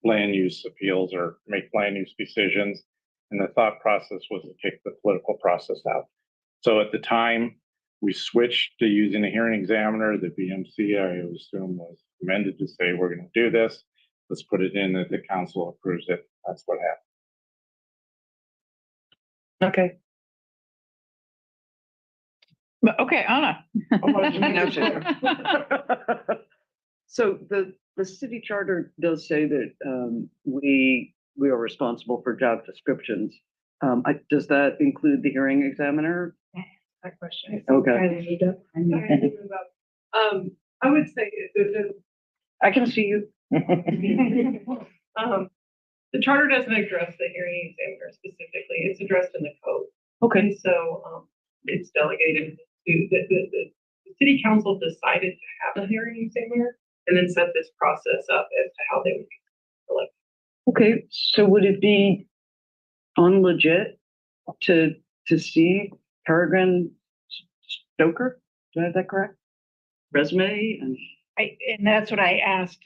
land use appeals or make land use decisions. And the thought process was to take the political process out. So at the time, we switched to using a hearing examiner. The BMC, I assume, was amended to say, we're going to do this. Let's put it in that the council approves it. That's what happened. Okay. But okay, Anna. So the city charter does say that we are responsible for job descriptions. Does that include the hearing examiner? That question. Okay. I would say I can see you. the charter doesn't address the hearing examiner specifically. It's addressed in the code. Okay. And so it's delegated to the city council decided to have a hearing examiner and then set this process up as to how they would be selected. Okay. So would it be unlegit to see Peregrine Stoker? Do I have that correct? Resume and And that's what I asked.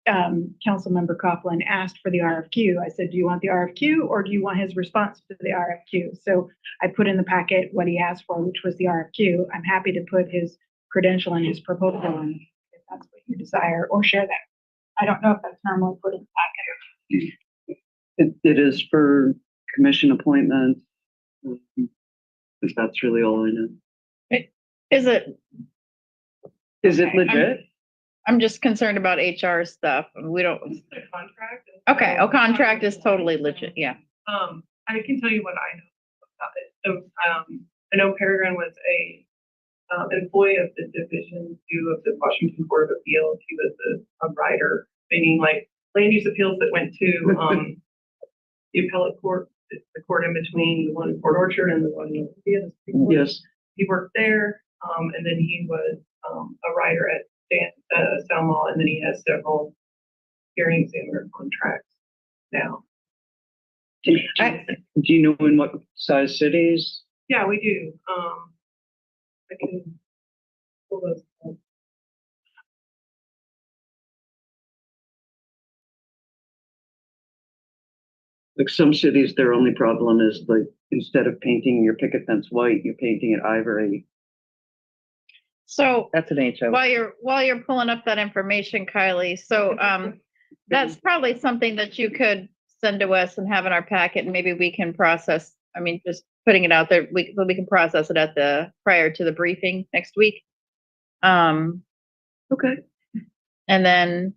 Councilmember Coughlin asked for the RFQ. I said, do you want the RFQ or do you want his response to the RFQ? So I put in the packet what he asked for, which was the RFQ. I'm happy to put his credential and his proposal in if that's what you desire, or share that. I don't know if that's normally put in the packet. it is for commission appointments. Because that's really all I know. Is it? Is it legit? I'm just concerned about HR stuff. We don't. It's a contract. Okay, a contract is totally legit. Yeah. I can tell you what I know about it. So, I know Peregrine was a employee of the Division 2 of the Washington Court of Appeals. He was a writer, meaning like land use appeals that went to the appellate court, the court in between the one in Port Orchard and the one in the Yes. He worked there, and then he was a writer at Sound Law, and then he has several hearing examiner contracts now. Do you know in what size cities? Yeah, we do. I can pull those up. Like some cities, their only problem is like instead of painting your picket fence white, you're painting it ivory. So That's an HO. while you're pulling up that information, Kylie, so that's probably something that you could send to us and have in our packet, and maybe we can process. I mean, just putting it out there, we can process it at the prior to the briefing next week. Okay. And then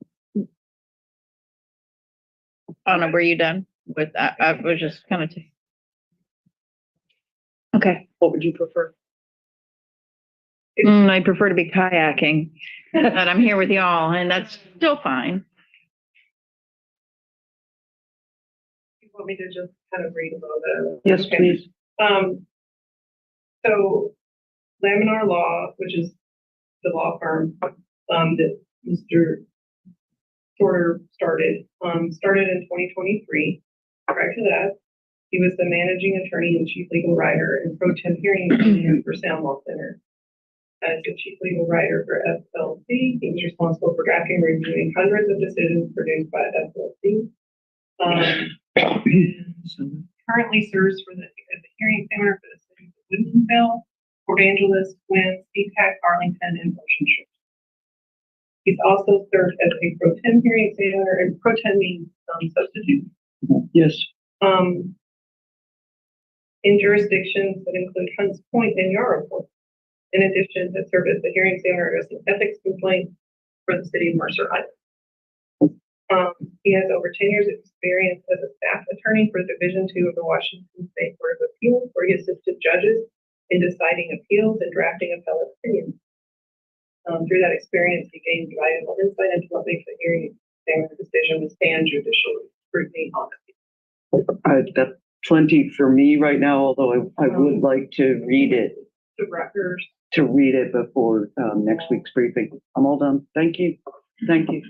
I don't know, were you done with that? I was just kind of okay. What would you prefer? I prefer to be kayaking, but I'm here with y'all, and that's still fine. You want me to just kind of read a little bit? Yes, Okay. please. So Laminar Law, which is the law firm that Mr. Sorter started in 2023. Prior to that, he was the managing attorney and chief legal writer and pro tem hearing examiner for Sound Law Center. As the chief legal writer for FLC, he was responsible for drafting and reviewing hundreds of decisions produced by FLC. Currently serves as the hearing examiner for the cities of Woodinville, Port Angeles, Quinn, SeaTac, Arlington, and Ocean Shores. He's also served as a pro tem hearing examiner, and pro tem means substitute. Yes. In jurisdictions that include Hunts Point and Yarraville. In addition, to serve as the hearing examiner addressing ethics complaints for the city of Mercer Island. He has over 10 years of experience as a staff attorney for Division 2 of the Washington State Court of Appeals, where he assisted judges in deciding appeals and drafting appellate opinions. Through that experience, he gained valuable insight into what makes a hearing examiner decision withstand judicial scrutiny on it. That's plenty for me right now, although I would like to read it. The records. To read it before next week's briefing. I'm all done. Thank you. Thank you.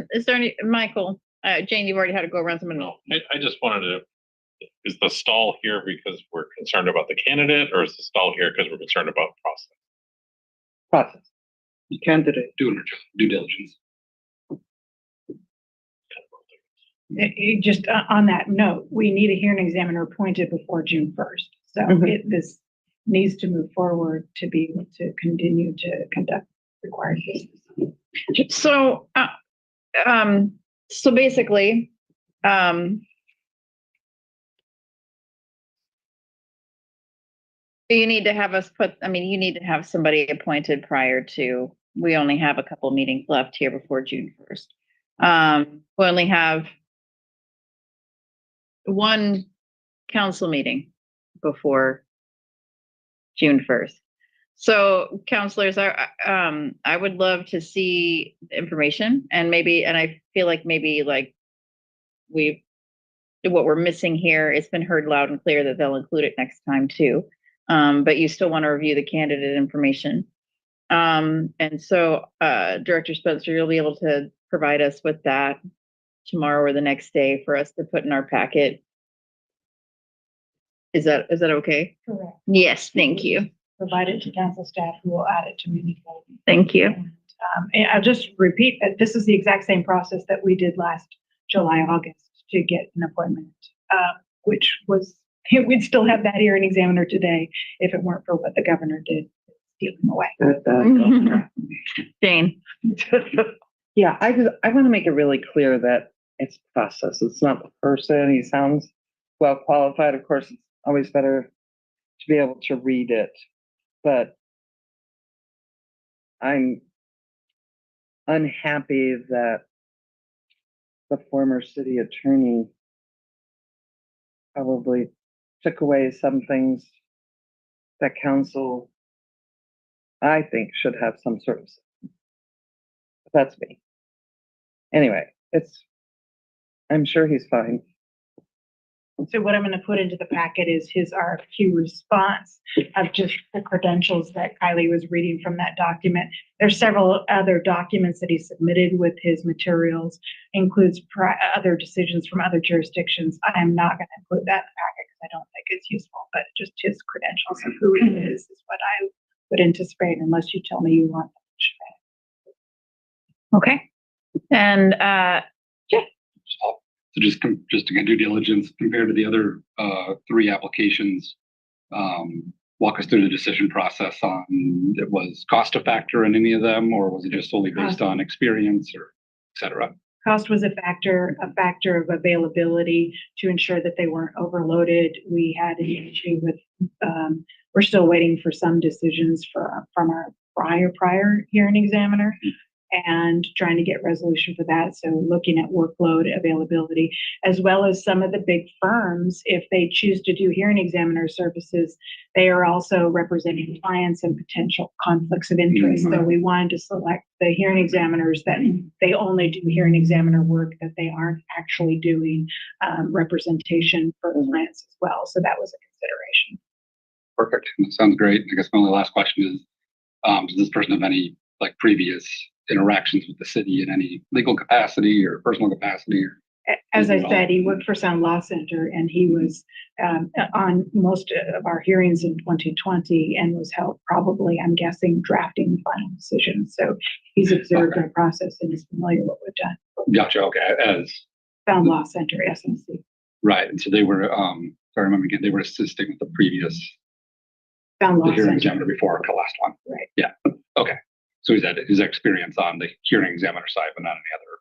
Is there any, Michael, Jane, you've already had to go around some. No, I just wanted to, is the stall here because we're concerned about the candidate, or is the stall here because we're concerned about process? Process. candidate. doing her job, due diligence. Just on that note, we need a hearing examiner appointed before June 1st. So Mhm. this needs to move forward to be able to continue to conduct required business. So, so basically, you need to have us put, I mean, you need to have somebody appointed prior to, we only have a couple meetings left here before June 1st. We only have one council meeting before June 1st. So counselors, I would love to see information and maybe, and I feel like maybe like what we're missing here, it's been heard loud and clear that they'll include it next time too. But you still want to review the candidate information. And so, Director Spencer, you'll be able to provide us with that tomorrow or the next day for us to put in our packet. Is that okay? Correct. Yes, thank you. Provide it to council staff who will add it to meaningful. Thank you. And I'll just repeat that this is the exact same process that we did last July, August to get an appointment, which was, we'd still have that hearing examiner today if it weren't for what the governor did, stealing away. Jane. Yeah, I want to make it really clear that it's process. It's not the person. He sounds well qualified. Of course, it's always better to be able to read it, but I'm unhappy that the former city attorney probably took away some things that council, I think, should have some sort of. That's me. Anyway, I'm sure he's fine. So what I'm going to put into the packet is his RFQ response of just the credentials that Kylie was reading from that document. There's several other documents that he submitted with his materials, includes other decisions from other jurisdictions. I am not going to include that in the packet because I don't think it's useful, but just his credentials and who he is what I would anticipate, unless you tell me you want that. Okay. And, So just to get due diligence compared to the other 3 applications, walk us through the decision process on, it was cost a factor in any of them, or was it just solely based on experience or et cetera? Cost was a factor of availability to ensure that they weren't overloaded. We had an issue with, we're still waiting for some decisions from our prior hearing examiner and trying to get resolution for that. So looking at workload availability, as well as some of the big firms, if they choose to do hearing examiner services, they are also representing clients and potential conflicts of interest. So we wanted to select the hearing examiners that they only do hearing examiner work, that they aren't actually doing representation for clients as well. So that was a consideration. Perfect. That sounds great. I guess my only last question is, does this person have any like previous interactions with the city in any legal capacity or personal capacity? As I said, he worked for Sound Law Center, and he was on most of our hearings in 2020 and was helped probably, I'm guessing, drafting the final decision. So he's observed our process and is familiar with what we've done. Gotcha. Okay. As Sound Law Center, SMC. right. And so they were, if I remember again, they were assisting with the previous Sound Law hearing Center. examiner before the last one. Right. Yeah. Okay. So he's had his experience on the hearing examiner side, but not any other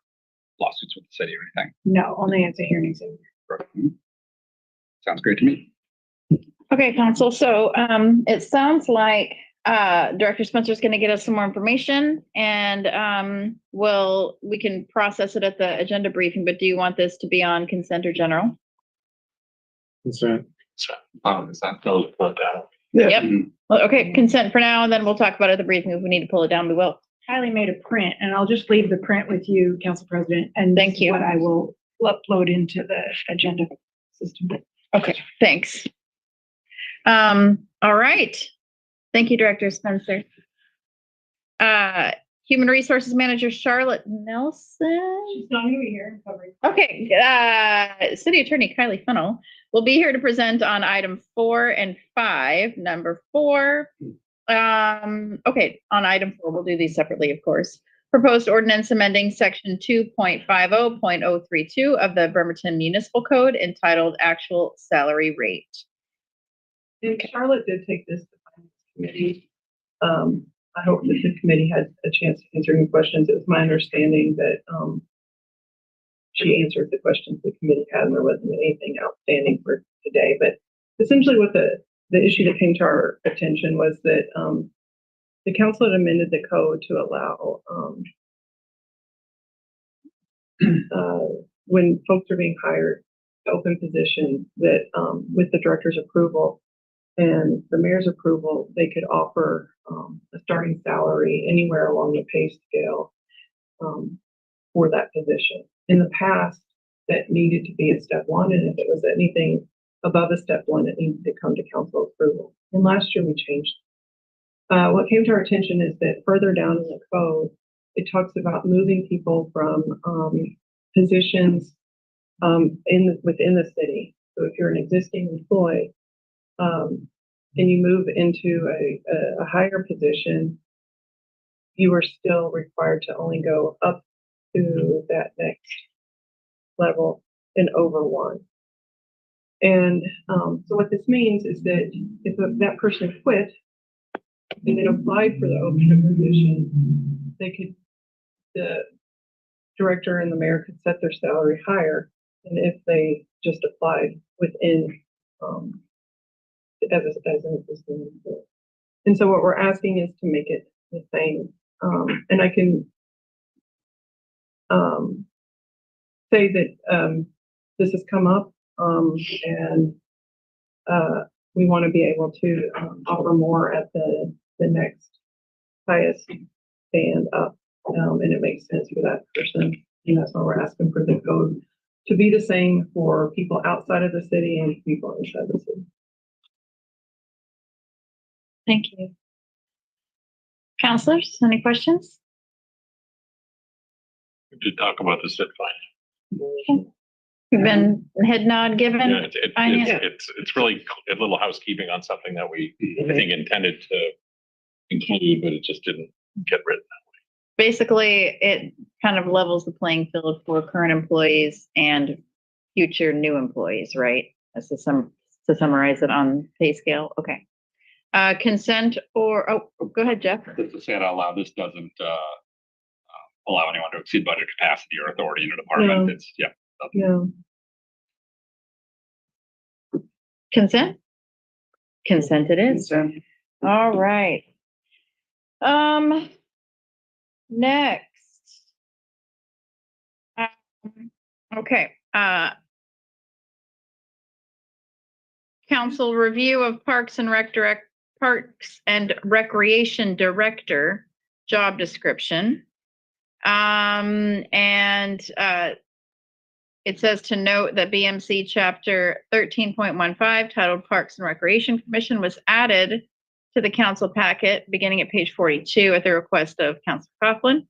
lawsuits with the city or anything. No, only as a hearing examiner. Sounds great to me. okay, council. So, it sounds like, Director Spencer's going to get us some more information and, we can process it at the agenda briefing, but do you want this to be on consent or general? Consent. Yep. Mhm. Well, okay, consent for now, and then we'll talk about it at the briefing. If we need to pull it down, we will. Kylie made a print, and I'll just leave the print with you, Council President, and Thank you. what I will upload into the agenda system. Okay, thanks. All right. Thank you, Director Spencer. Human Resources Manager Charlotte Nelson. She's not gonna be here. Okay, City Attorney Kylie Funnell will be here to present on item 4 and 5. Number 4, Okay, on item 4, we'll do these separately, of course. Proposed ordinance amending section 2.50.032 of the Bremerton Municipal Code entitled Actual Salary Rate. And Charlotte did take this to finance committee. I hope that the committee had a chance to answer any questions. It was my understanding that, she answered the questions the committee had, and there wasn't anything outstanding for today. But essentially what the issue that came to our attention was that, the council had amended the code to allow, when folks are being hired to open positions that, with the director's approval and the mayor's approval, they could offer, a starting salary anywhere along the pay scale, for that position. In the past, that needed to be a step 1, and if it was anything above a step 1, it needed to come to council approval. And last year we changed. What came to our attention is that further down in the code, it talks about moving people from positions within the city. So if you're an existing employee and you move into a higher position, you are still required to only go up to that next level and over 1. And so what this means is that if that person quit and then applied for the open position, the director and the mayor could set their salary higher than if they just applied within as an existing employee. And so what we're asking is to make it the same. And I can say that this has come up, and we want to be able to offer more at the next highest band up, and it makes sense for that person. And that's why we're asking for the code to be the same for people outside of the city and people inside the city. Thank you. Counselors, any questions? We did talk about this at finance. You've been head nod given? Yeah, finance? it's really a little housekeeping on something that we, I think, intended to include, but it just didn't get written. Basically, it kind of levels the playing field for current employees and future new employees, right? That's to summarize it on pay scale. Okay. Consent or, go ahead, Jeff. Just to say it out loud, this doesn't allow anyone to exceed budget capacity or authority in a department. No. It's, yeah. No. Consent? Consent it is. All right. Next. Okay, council review of Parks and Recreation Director job description. It says to note that BMC chapter 13.15 titled Parks and Recreation Commission was added to the council packet beginning at page 42 at the request of Councilor Coughlin.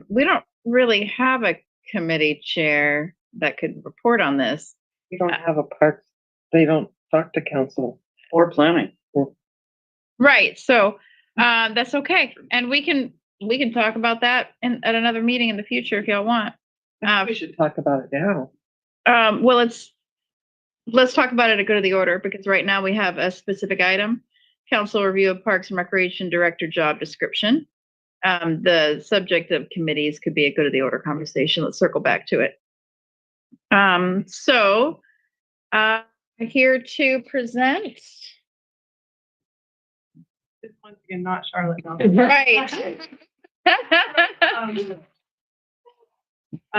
We don't really have a committee chair that could report on this. We don't have a park. They don't talk to council. Or planning. Right, so that's okay. And we can talk about that at another meeting in the future if y'all want. We should talk about it now. Well, let's talk about it at go to the order, because right now we have a specific item. Council review of Parks and Recreation Director job description. The subject of committees could be a go to the order conversation. Let's circle back to it. Here to present. Once again, not Charlotte. No. Right.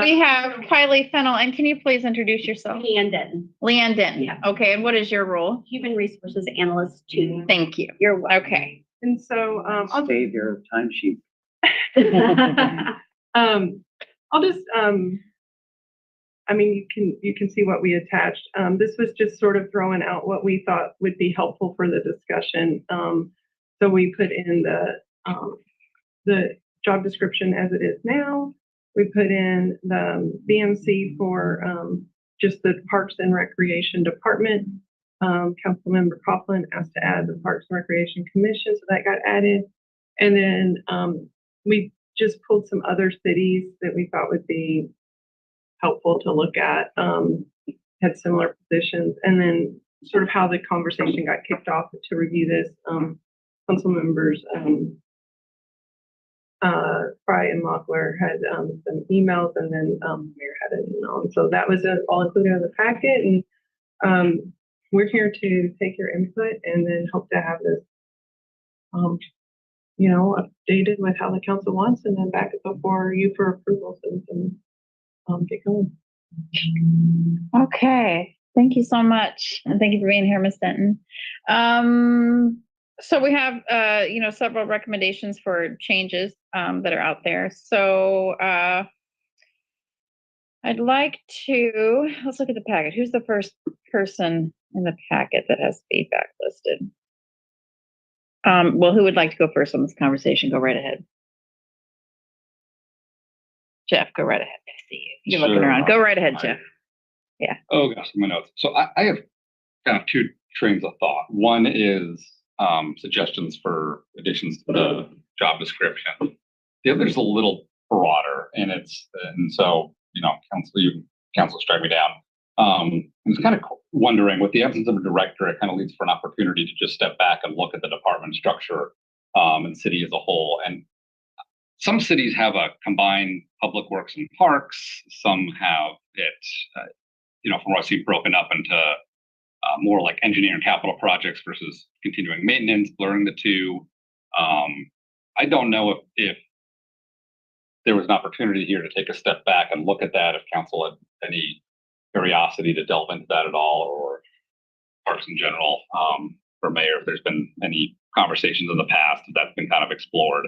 We have Kylie Fennell, and can you please introduce yourself? Leanne Denton, Leanne Denton. Yeah. Okay, and what is your role? Human Resources Analyst 2. Thank you. You're welcome. Okay. And so I'll Save your timesheet. I'll just I mean, you can see what we attached. This was just sort of throwing out what we thought would be helpful for the discussion. So we put in the job description as it is now. We put in the BMC for just the Parks and Recreation Department. Councilmember Coughlin asked to add the Parks and Recreation Commission, so that got added. And then, we just pulled some other cities that we thought would be helpful to look at, had similar positions, and then sort of how the conversation got kicked off to review this, council members, Fry and Mockler had, some emails, and then, Mayor had an email. And so that was all included in the packet, and, we're here to take your input and then hope to have this, updated with how the council wants, and then back it before you for approval so we can, get going. Okay, thank you so much. And thank you for being here, Ms. Denton. So we have, several recommendations for changes, that are out there. So, I'd like to, let's look at the packet. Who's the first person in the packet that has feedback listed? Well, who would like to go first on this conversation? Go right ahead. Jeff, go right ahead. I see you. You're looking Sure. around. Go right ahead, Jeff. Oh gosh, my notes. So I have kind of two trains of thought. One is suggestions for additions to the job description. The other is a little broader, and so council strike me down. I was kind of wondering, with the absence of a director, it kind of leads for an opportunity to just step back and look at the department structure and city as a whole. And some cities have a combined public works and parks. Some have it, from what I see, broken up into more like engineering capital projects versus continuing maintenance, blurring the two. I don't know if there was an opportunity here to take a step back and look at that, if council had any curiosity to delve into that at all, or parks in general. For mayor, if there's been any conversations in the past that's been kind of explored.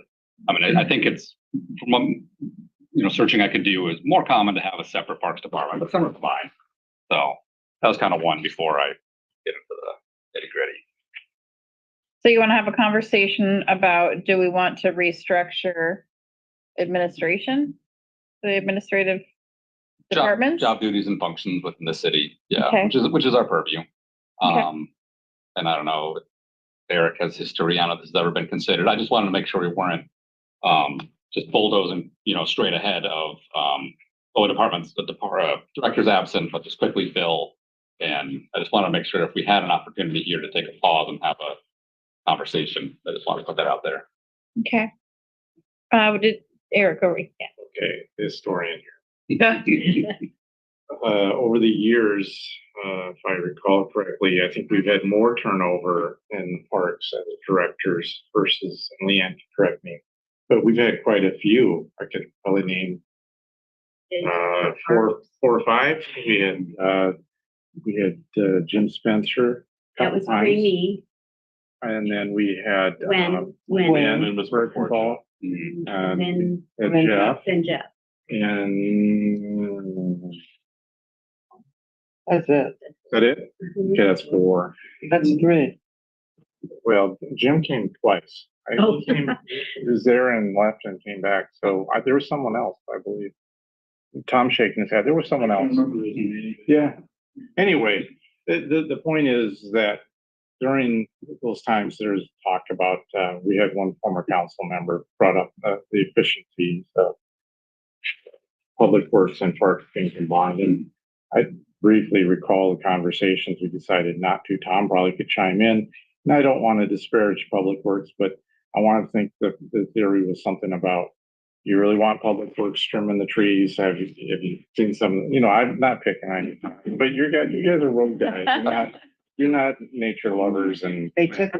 I mean, I think it's from searching I could do is more common to have a separate parks department, but some are combined. So that was kind of one before I get into the nitty gritty. So you want to have a conversation about, do we want to restructure administration? The administrative departments? Job duties and functions within the city. Yeah, Okay. which is our purview. Okay. And I don't know if Eric has history on if this has ever been considered. I just wanted to make sure we weren't just bulldozing, straight ahead of the director's absent, but just quickly fill. And I just want to make sure if we had an opportunity here to take a pause and have a conversation, I just want to put that out there. Okay. Did Eric go? Yeah. Okay, historian here. Yeah. Over the years, if I recall correctly, I think we've had more turnover in parks as directors versus, and Leanne can correct me, but we've had quite a few. I could probably name four or five. We had Jim Spencer. That was times, pre-me, and then we had when, Glenn was involved, and and then Jeff, Jeff. and That's it. is that it? Okay, that's four. That's three. Well, Jim came twice. Oh. He was there and left and came back. So there was someone else, I believe. Tom shaking his head. There was someone else. Yeah. Anyway, the point is that during those times, there's talk about, we had one former council member brought up the efficiencies of public works and parks being combined. And I briefly recall the conversations. We decided not to. Tom probably could chime in. And I don't want to disparage public works, but I want to think that the theory was something about, you really want public works trimming the trees? Have you seen some? I'm not picking on you, but you guys are road guys. You're not nature lovers, and They took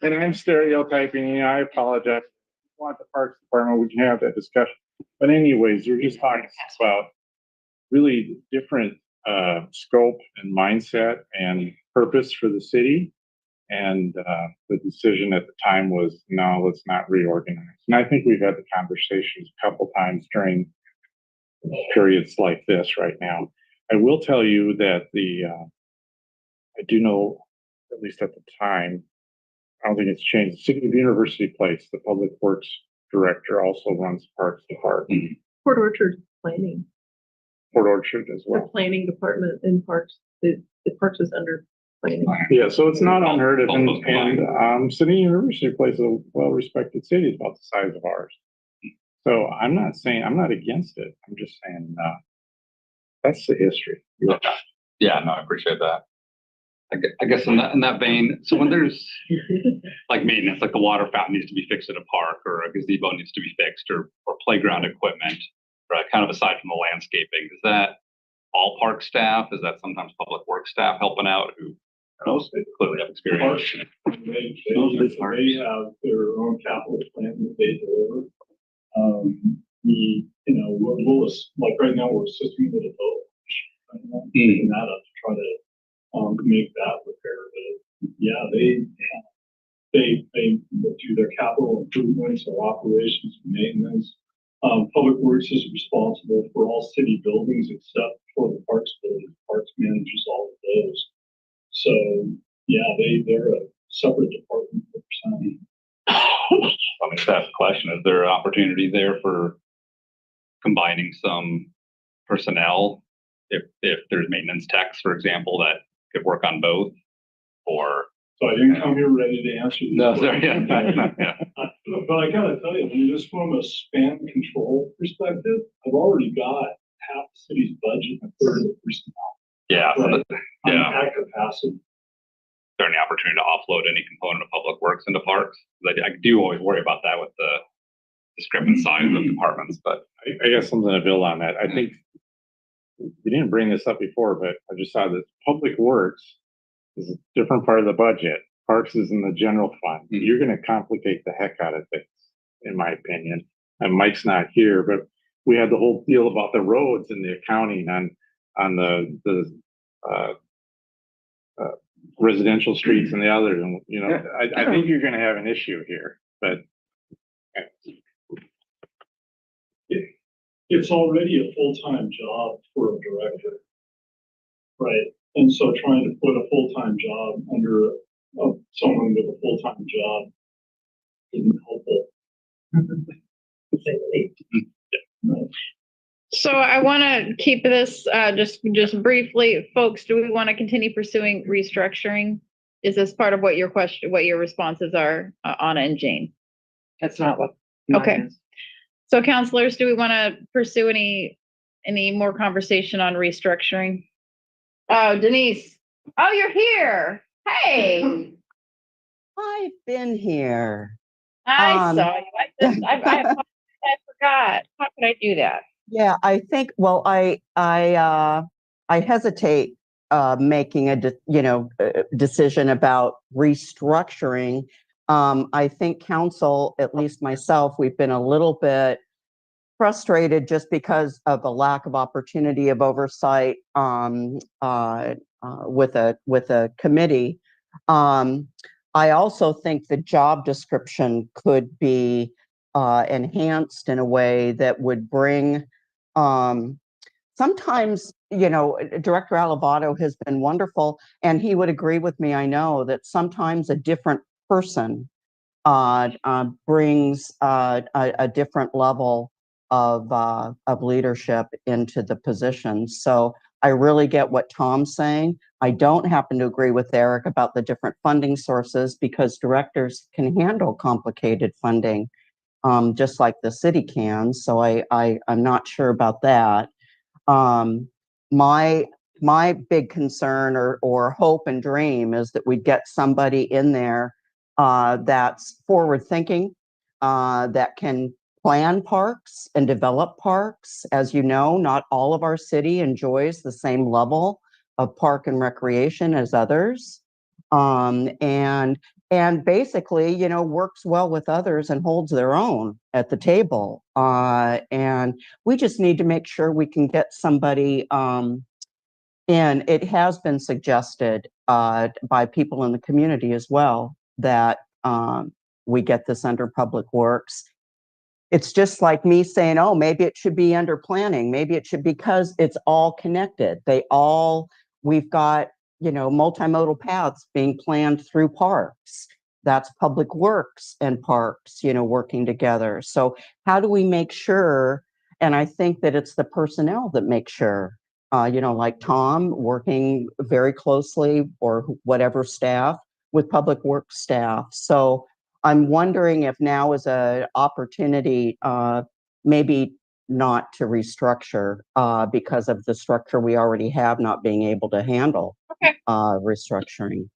I'm stereotyping. I apologize. If you want the Parks Department, we can have that discussion. But anyways, we're just talking about really different scope and mindset and purpose for the city. And the decision at the time was, no, let's not reorganize. And I think we've had the conversations a couple times during periods like this right now. I will tell you that I do know, at least at the time, I don't think it's changed. The City of University Place, the Public Works Director, also runs Parks Department. Port Orchard Planning, Port Orchard as the well. planning department in parks, the parks is under planning. Yeah, so it's not unheard of, Both those and City University Place is a well-respected city, it's about the size of ours. So I'm not saying, I'm not against it, I'm just saying, that's the history. Yeah, no, I appreciate that. I guess in that vein, so when there's like maintenance, like the water fountain needs to be fixed at a park, or a gazebo needs to be fixed, or playground equipment, right? Kind of aside from the landscaping, is that all park staff? Is that sometimes public works staff helping out who clearly have experience? They have their own capital plan that they deliver. Like right now, we're assisting with a boat. Picking that up to try to make that repair. But yeah, they do their capital improvements, their operations, and maintenance. Public Works is responsible for all city buildings except for the Parks building. Parks manages all of those. So yeah, they're a separate department. Let me just ask a question. Is there an opportunity there for combining some personnel? If there's maintenance techs, for example, that could work on both, or So I didn't come here ready to answer these. no, sorry, questions. yeah. But I gotta tell you, just from a span control perspective, I've already got half the city's budget and a third of the personnel. Yeah, Right. yeah. I'm at capacity. Is there any opportunity to offload any component of public works into parks? I do always worry about that with the discrepant size of departments, but I got something to build on that. I think we didn't bring this up before, but I just saw that Public Works is a different part of the budget. Parks is in the general fund. You're gonna complicate the heck out of things, in my opinion. And Mike's not here, but we had the whole deal about the roads and the accounting on the residential streets and the others. And, you know, I think you're gonna have an issue here, but It's already a full-time job for a director. Right, and so trying to put a full-time job under someone with a full-time job isn't helpful. So I want to keep this, just briefly, folks, do we want to continue pursuing restructuring? Is this part of what your question, what your responses are, Anna and Jane? That's not what. mine Okay. is. So counselors, do we want to pursue any more conversation on restructuring? Oh, Denise. Oh, you're here. Hey, I've been here. I Um, saw you. I forgot. How could I do that? Yeah, I think, well, I hesitate making a decision about restructuring. I think council, at least myself, we've been a little bit frustrated just because of the lack of opportunity of oversight with a committee. I also think the job description could be enhanced in a way that would bring sometimes, Director Alavato has been wonderful, and he would agree with me, I know, that sometimes a different person brings a different level of leadership into the position. So I really get what Tom's saying. I don't happen to agree with Eric about the different funding sources because directors can handle complicated funding just like the city can. So I'm not sure about that. My big concern or hope and dream is that we get somebody in there that's forward thinking, that can plan parks and develop parks. As you know, not all of our city enjoys the same level of park and recreation as others. And basically, works well with others and holds their own at the table. And we just need to make sure we can get somebody in. It has been suggested by people in the community as well that we get this under Public Works. It's just like me saying, oh, maybe it should be under planning. Maybe it should, because it's all connected. We've got, multimodal paths being planned through parks. That's Public Works and parks, working together. So how do we make sure, and I think that it's the personnel that make sure like Tom, working very closely or whatever staff with public works staff. So I'm wondering if now is an opportunity, maybe not to restructure because of the structure we already have not being able to handle Okay. Restructuring.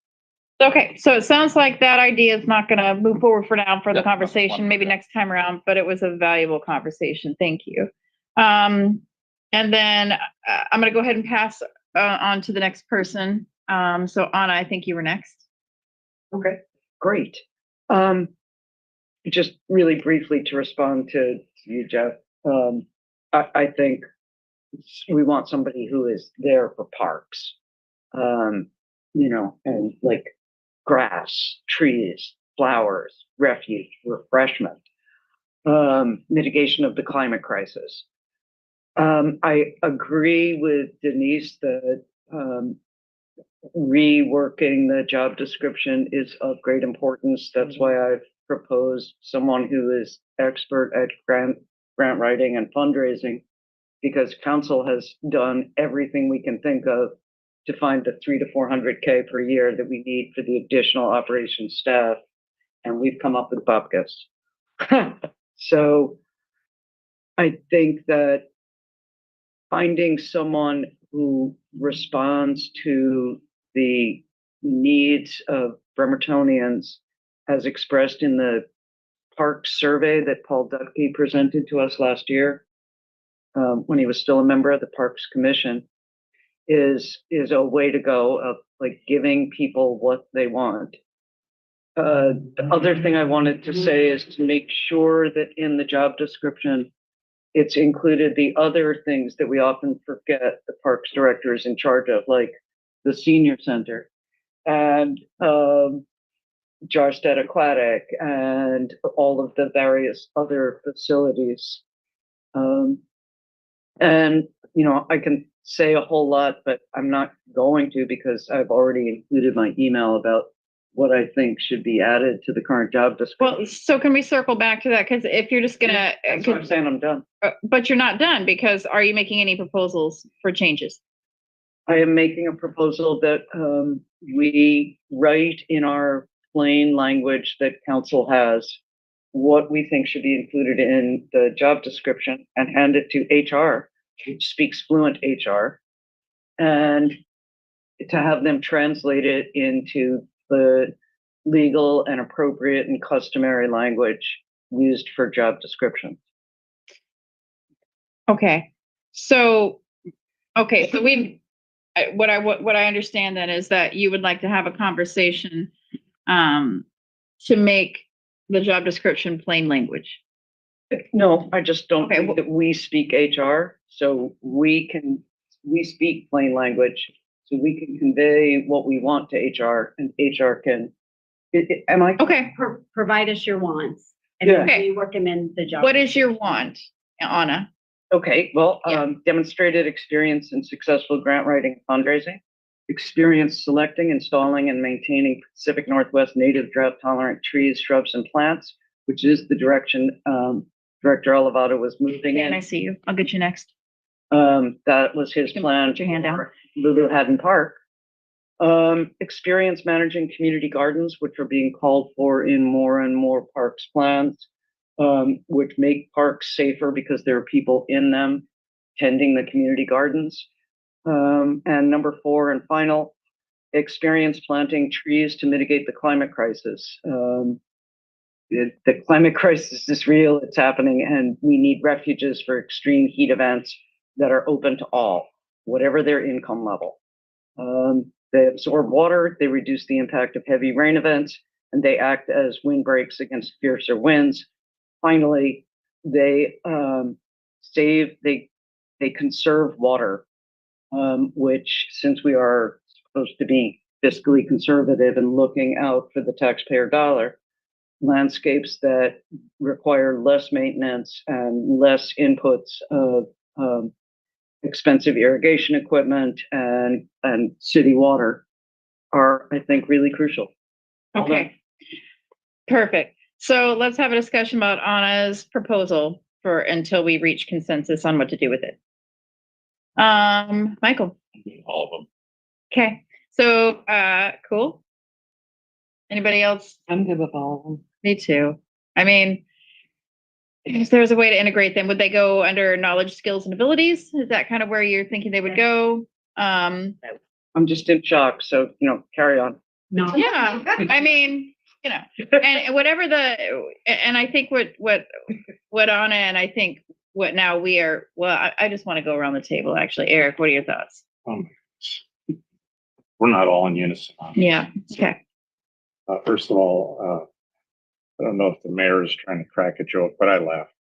Okay, so it sounds like that idea is not gonna move forward for now for the Yep, conversation, maybe next time around, but it was a valuable conversation. Thank you. And then I'm gonna go ahead and pass on to the next person. So Anna, I think you were next. Okay, great. Just really briefly to respond to you, Jeff. I think we want somebody who is there for parks. And like grass, trees, flowers, refuge, refreshment, mitigation of the climate crisis. I agree with Denise that reworking the job description is of great importance. That's why I've proposed someone who is expert at grant writing and fundraising, because council has done everything we can think of to find the 300 to 400K per year that we need for the additional operations staff, and we've come up with bupkis. So I think that finding someone who responds to the needs of Bremertonians as expressed in the park survey that Paul Dutke presented to us last year, when he was still a member of the Parks Commission, is a way to go of like giving people what they want. The other thing I wanted to say is to make sure that in the job description, it's included the other things that we often forget the parks director is in charge of, like the senior center and Jarstead Aquatic and all of the various other facilities. And, I can say a whole lot, but I'm not going to because I've already included my email about what I think should be added to the current job description. Well, so can we circle back to that? Because if you're just gonna, That's what I'm saying, I'm done. but you're not done, because are you making any proposals for changes? I am making a proposal that we write in our plain language that council has what we think should be included in the job description and hand it to HR, which speaks fluent HR, and to have them translate it into the legal and appropriate and customary language used for job descriptions. Okay, so what I understand then is that you would like to have a conversation to make the job description plain language. No, I just don't Okay, think that we speak HR, so we speak plain language, so we can convey what we want to HR, and HR can. Am I? Okay, Provide us your wants, and Yeah. then we work them in the job. what is your want, Anna? Okay, well, Yeah. demonstrated experience in successful grant writing and fundraising, experience selecting, installing, and maintaining Pacific Northwest native drought-tolerant trees, shrubs, and plants, which is the direction Director Olivato was moving And I in. see you. I'll get you next. That was his You can plan put your hand down. for Lulu Haddon Park. Experience managing community gardens, which are being called for in more and more parks plans, which make parks safer because there are people in them tending the community gardens. And number 4 and final, experience planting trees to mitigate the climate crisis. The climate crisis is real, it's happening, and we need refuges for extreme heat events that are open to all, whatever their income level. They absorb water, they reduce the impact of heavy rain events, and they act as windbreaks against fiercer winds. Finally, they conserve water, which, since we are supposed to be fiscally conservative and looking out for the taxpayer dollar, landscapes that require less maintenance and less inputs of expensive irrigation equipment and city water are, I think, really crucial. Okay, perfect. So let's have a discussion about Anna's proposal until we reach consensus on what to do with it. Michael, All of them. okay, so, cool. Anybody else? I'm good with all of them. Me too. I mean, if there's a way to integrate them, would they go under knowledge, skills, and abilities? Is that kind of where you're thinking they would go? I'm just in shock, so, carry on. No. Yeah, I mean, and whatever and I think what Anna and I think what now we are, well, I just want to go around the table, actually. Eric, what are your thoughts? We're not all in unison on this. Yeah, okay. First of all, I don't know if the mayor is trying to crack a joke, but I laughed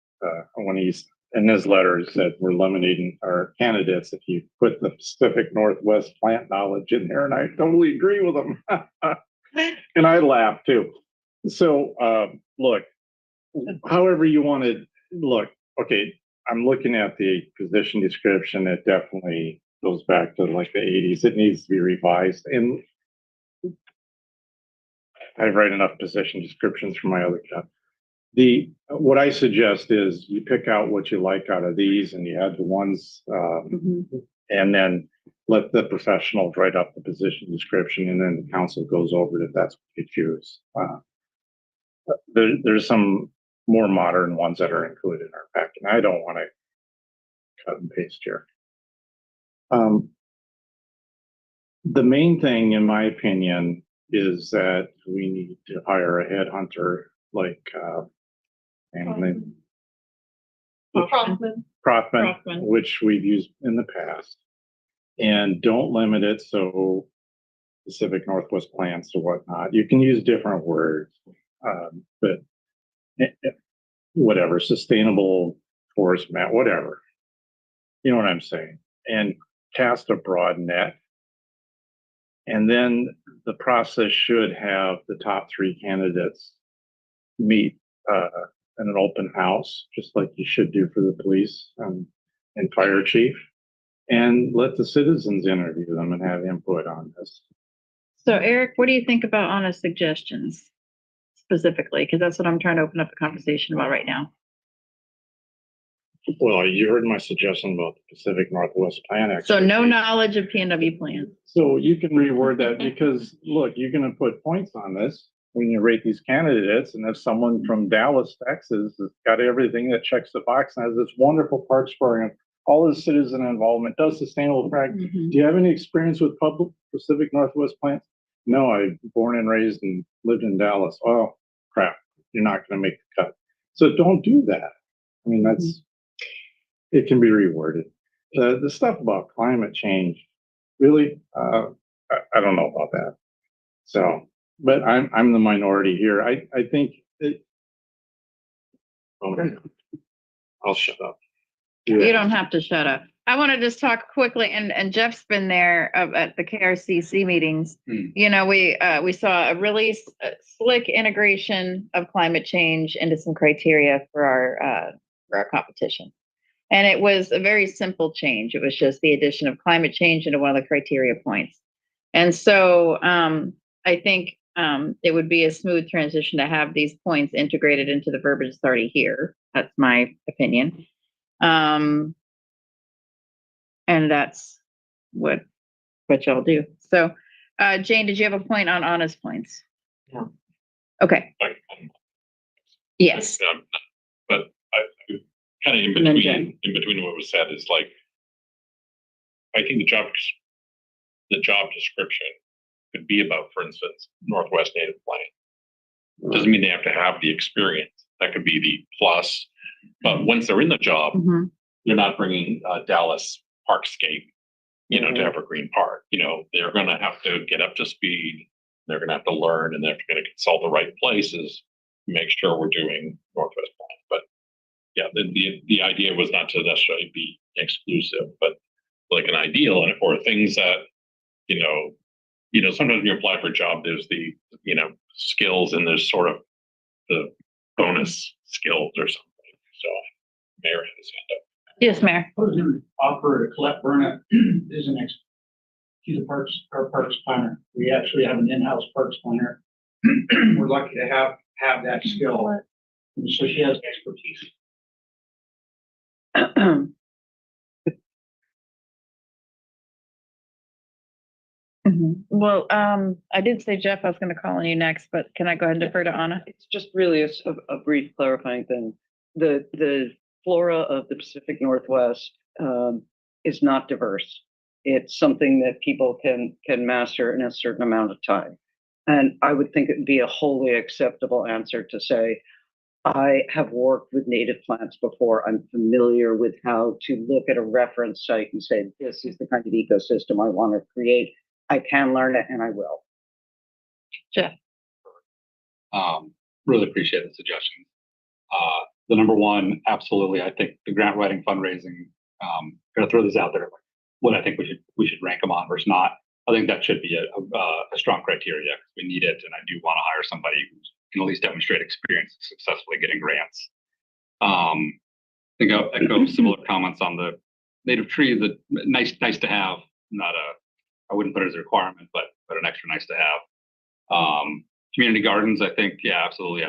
when he's in his letter. He said we're eliminating our candidates if you put the Pacific Northwest plant knowledge in there, and I totally agree with him. And I laughed too. So, look, however you want to look. Okay, I'm looking at the position description. It definitely goes back to like the 80s. It needs to be revised, and I write enough position descriptions for my other job. What I suggest is you pick out what you like out of these and you add the ones, and then let the professionals write up the position description, and then the council goes over it if that's what you choose. There's some more modern ones that are included in our packet. I don't want to cut and paste here. The main thing, in my opinion, is that we need to hire a headhunter like Prothman, which we've used in the past, and don't limit it so Pacific Northwest plants or whatnot. You can use different words, but whatever, sustainable forest mat, whatever. You know what I'm saying? And cast a broad net. And then the process should have the top 3 candidates meet in an open house, just like you should do for the police and fire chief, and let the citizens interview them and have input on this. So Eric, what do you think about Anna's suggestions specifically? Because that's what I'm trying to open up the conversation about right now. Well, you heard my suggestion about the Pacific Northwest Plan. So no knowledge of PNW plan. So you can reword that because look, you're going to put points on this when you rate these candidates. And if someone from Dallas, Texas has got everything that checks the box and has this wonderful parks program, all the citizen involvement, does sustainable practice. Do you have any experience with public Pacific Northwest plants? No, I'm born and raised and lived in Dallas. Oh, crap. You're not going to make the cut. So don't do that. I mean, it can be reworded. The stuff about climate change, really, I don't know about that. So, but I'm the minority here. I think I'll shut up. You don't have to shut up. I want to just talk quickly, and Jeff's been there at the KRCC meetings. We saw a really slick integration of climate change into some criteria for our competition. And it was a very simple change. It was just the addition of climate change into one of the criteria points. And so I think it would be a smooth transition to have these points integrated into the verbiage that's already here. That's my opinion. And that's what y'all do. So Jane, did you have a point on Anna's points? No. Okay. Yes. But I kind of in between what was said is like, I think the job description could be about, for instance, Northwest Native Plant. Doesn't mean they have to have the experience. That could be the plus. But once they're in the job, they're not bringing Dallas Parkscape, to Evergreen Park. They're going to have to get up to speed. They're going to have to learn, and they're going to consult the right places to make sure we're doing Northwest Plant. But yeah, the idea was not to necessarily be exclusive, but like an ideal. And for things that, sometimes when you apply for a job, there's the, skills, and there's sort of the bonus skills or something. So Mayor had his hand up. Yes, Mayor. I was going to offer to Colette Burnett is an ex. She's our parks planner. We actually have an in-house parks planner. We're lucky to have that skill, and so she has expertise. Well, I did say, Jeff, I was gonna call on you next, but can I go ahead and defer to Anna? It's just really a brief clarifying thing. The flora of the Pacific Northwest is not diverse. It's something that people can master in a certain amount of time. And I would think it would be a wholly acceptable answer to say, I have worked with native plants before. I'm familiar with how to look at a reference site and say, this is the kind of ecosystem I want to create. I can learn it and I will. Jeff? Really appreciate the suggestions. The number one, absolutely. I think the grant writing fundraising, gonna throw this out there, like what I think we should rank them on versus not. I think that should be a strong criteria because we need it, and I do want to hire somebody who can at least demonstrate experience successfully getting grants. I think I'll echo similar comments on the native tree. The nice to have, I wouldn't put it as a requirement, but an extra nice to have. Community gardens, I think, yeah, absolutely.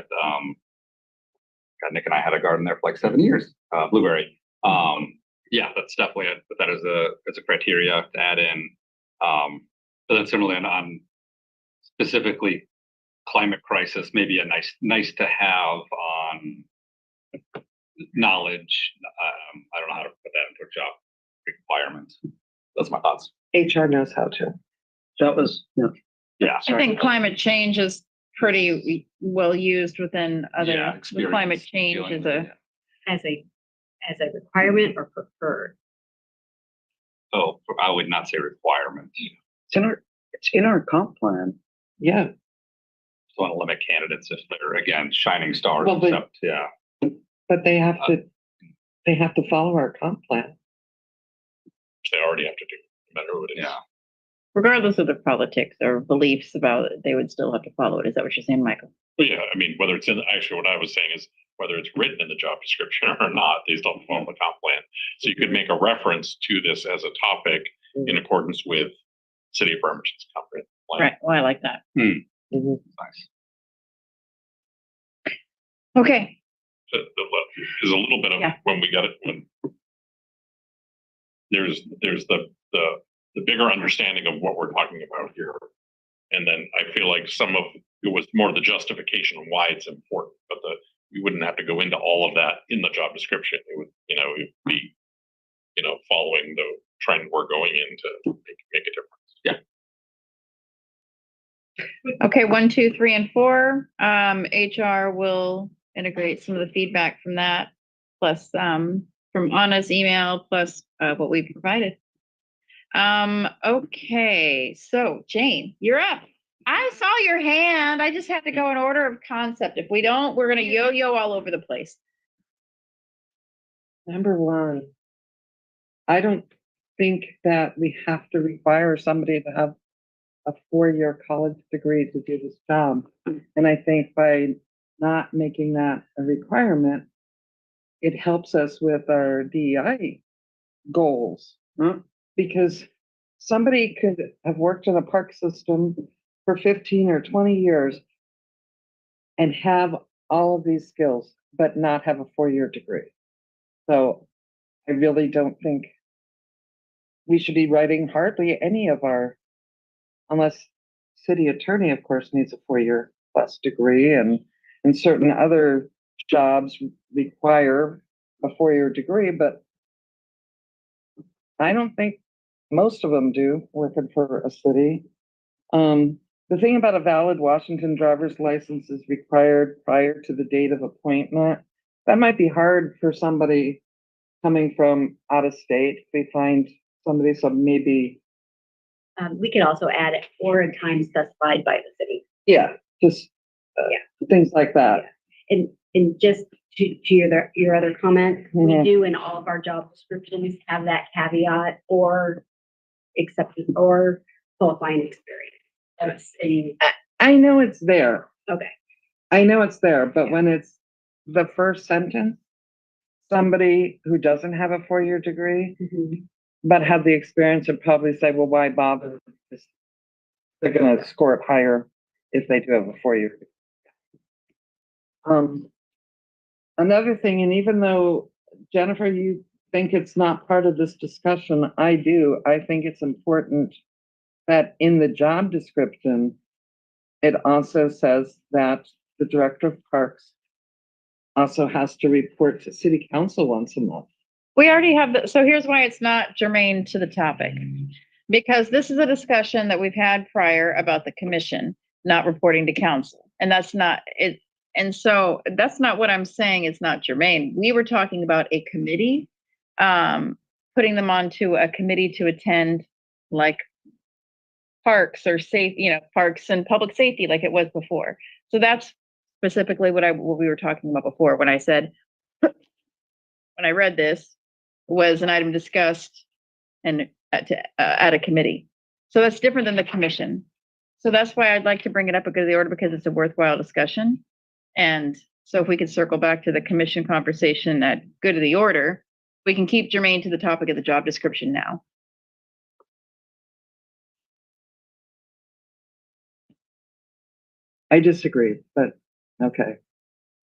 God, Nick and I had a garden there for like 7 years, blueberry. Yeah, that's definitely that is a criteria to add in. But then similarly on specifically climate crisis, maybe a nice to have on knowledge. I don't know how to put that into a job requirement. That's my thoughts. HR knows how to. That was, Yeah. I think climate change is pretty well used within Yeah, other, the climate change is a, As a requirement or preferred? Oh, I would not say requirement. it's in our comp plan. Yeah, Just want to limit candidates if they're again shining stars. Well, but- Except, yeah. but they have to follow our comp plan. They already have to do, no matter what it is. Yeah. regardless of their politics or beliefs about it, they would still have to follow it. Is that what you're saying, Michael? But yeah, I mean, whether it's actually what I was saying is whether it's written in the job description or not, they still have to follow the comp plan. So you could make a reference to this as a topic in accordance with City of Bremerton's comprehensive plan. Right. Well, I like that. Nice. Okay. There's a little bit of Yeah. when we got it, when there's the bigger understanding of what we're talking about here. And then I feel like some of it was more the justification of why it's important, but we wouldn't have to go into all of that in the job description. It would, it would be, following the trend we're going in to make a difference. Yeah. Okay. 1, 2, 3, and 4. HR will integrate some of the feedback from that, plus from Anna's email, plus what we provided. Okay. So Jane, you're up. I saw your hand. I just had to go in order of concept. If we don't, we're going to yo-yo all over the place. Number one, I don't think that we have to require somebody to have a 4-year college degree to do this job. And I think by not making that a requirement, it helps us with our DEI goals. Because somebody could have worked in a park system for 15 or 20 years and have all of these skills, but not have a 4-year degree. So I really don't think we should be writing hardly any of our, unless city attorney, of course, needs a 4-year plus degree, and certain other jobs require a 4-year degree, but I don't think most of them do working for a city. The thing about a valid Washington driver's license is required prior to the date of appointment. That might be hard for somebody coming from out of state. If we find somebody, so maybe. We could also add it or a time specified by the city. Yeah, just things like that. And just to your other comment, we Mhm. do in all of our job descriptions have that caveat or accepted or qualifying experience. That's I know it's there. okay. I know it's there, but when it's the first sentence, somebody who doesn't have a 4-year degree, but have the experience would probably say, well, why bother? They're going to score it higher if they do have a 4-year degree. Another thing, and even though, Jennifer, you think it's not part of this discussion, I do. I think it's important that in the job description, it also says that the director of parks also has to report to city council once a month. We already have so here's why it's not germane to the topic. Because this is a discussion that we've had prior about the commission not reporting to council. And that's not it. And so that's not what I'm saying. It's not germane. We were talking about a committee, putting them onto a committee to attend like parks or parks and public safety like it was before. So that's specifically what we were talking about before when I said, when I read this was an item discussed and at a committee. So that's different than the commission. So that's why I'd like to bring it up because of the order, because it's a worthwhile discussion. And so if we could circle back to the commission conversation at good of the order, we can keep germane to the topic of the job description now. I disagree, but okay.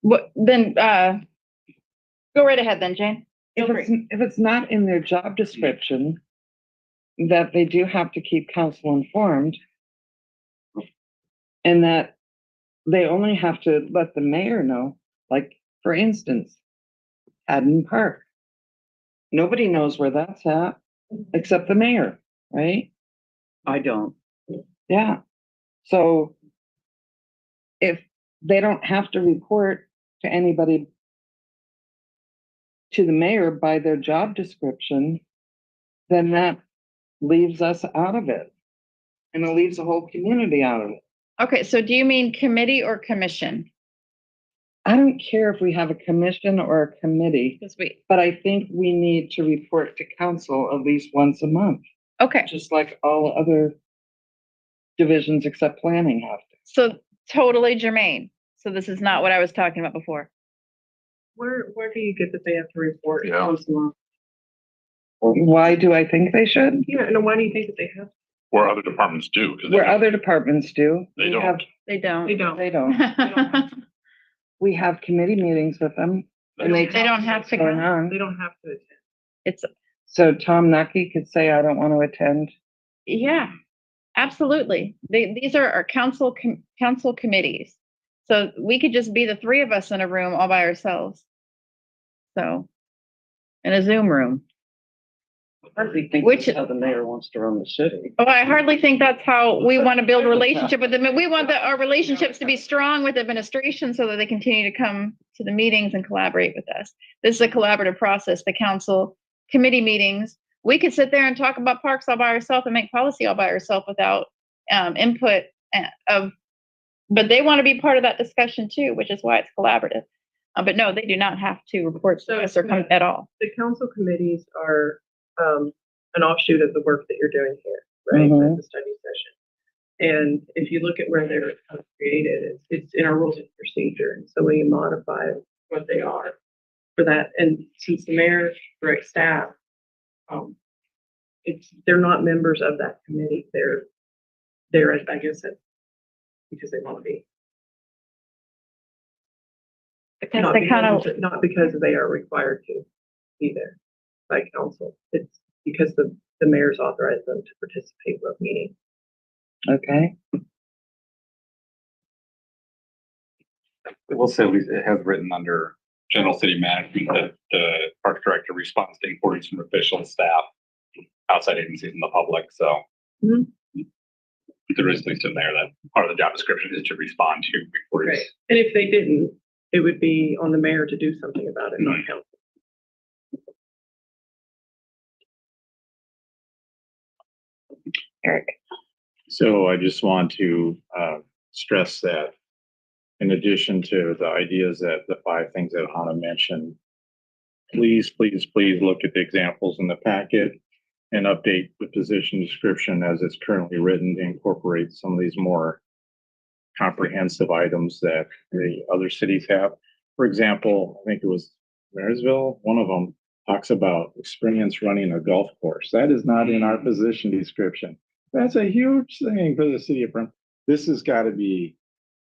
What then? Go right ahead, then, Jane. If it's not in their job description, that they do have to keep council informed, and that they only have to let the mayor know. Like, for instance, Haddon Park. Nobody knows where that's at except the mayor, right? I don't. Yeah. So if they don't have to report to anybody, to the mayor by their job description, then that leaves us out of it. And it leaves the whole community out of it. Okay, so do you mean committee or commission? I don't care if we have a commission or a committee, but I think we need to report to council at least once a month. Okay. Just like all other divisions except planning have to. So totally germane. So this is not what I was talking about before. Where do you get that they have to report Yeah. once a month? Why do I think they should? Yeah, and why do you think that they have? Or other departments do. 'Cause they Where don't. other departments do. They we don't. have- They don't. They don't. They don't. We have committee meetings with them. And They don't have to going go. on. They don't have to attend. It's So Tom Nucky could say, I don't want to attend. yeah, absolutely. These are our council committees. So we could just be the three of us in a room all by ourselves. So in a Zoom room. I hardly think Which- that's how the mayor wants to run the city. Oh, I hardly think that's how we want to build a relationship with them. We want our relationships to be strong with administration so that they continue to come to the meetings and collaborate with us. This is a collaborative process. The council committee meetings, we could sit there and talk about parks all by ourselves and make policy all by ourselves without input but they want to be part of that discussion too, which is why it's collaborative. But no, they do not have to report to us or come at all. The council committees are an offshoot of the work that you're doing here, right? Mhm. With the study session. And if you look at where they're created, it's in our rules of procedure. And so when you modify what they are for that, and since the mayor directs staff, they're not members of that committee. They're I guess because they want to be. Because Not they kind of because, not because they are required to be there by council. It's because the mayor's authorized them to participate in the meeting. Okay. I will say it has written under general city management that the park director responds to inquiries from official staff, outside agencies and the public, so. Mhm. There is at least in there that part of the job description is to respond to inquiries. Right. And if they didn't, it would be on the mayor to do something about it, not council. Eric. So I just want to stress that in addition to the ideas that the 5 things that Hannah mentioned, please look at the examples in the packet and update the position description as it's currently written to incorporate some of these more comprehensive items that the other cities have. For example, I think it was Marysville, one of them talks about experience running a golf course. That is not in our position description. That's a huge thing for the city of Bremerton. This has got to be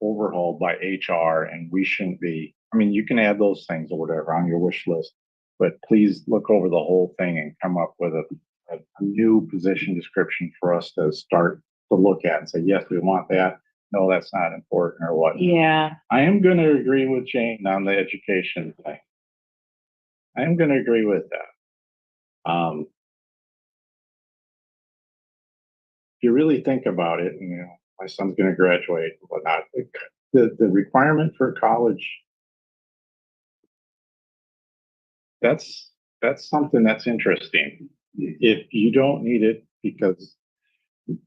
overhauled by HR, and we shouldn't be. I mean, you can add those things or whatever on your wish list, but please look over the whole thing and come up with a new position description for us to start to look at and say, yes, we want that. No, that's not important or what. Yeah. I am going to agree with Jane on the education thing. I am going to agree with that. If you really think about it, you know, my son's going to graduate and whatnot. The requirement for college, that's something that's interesting. If you don't need it because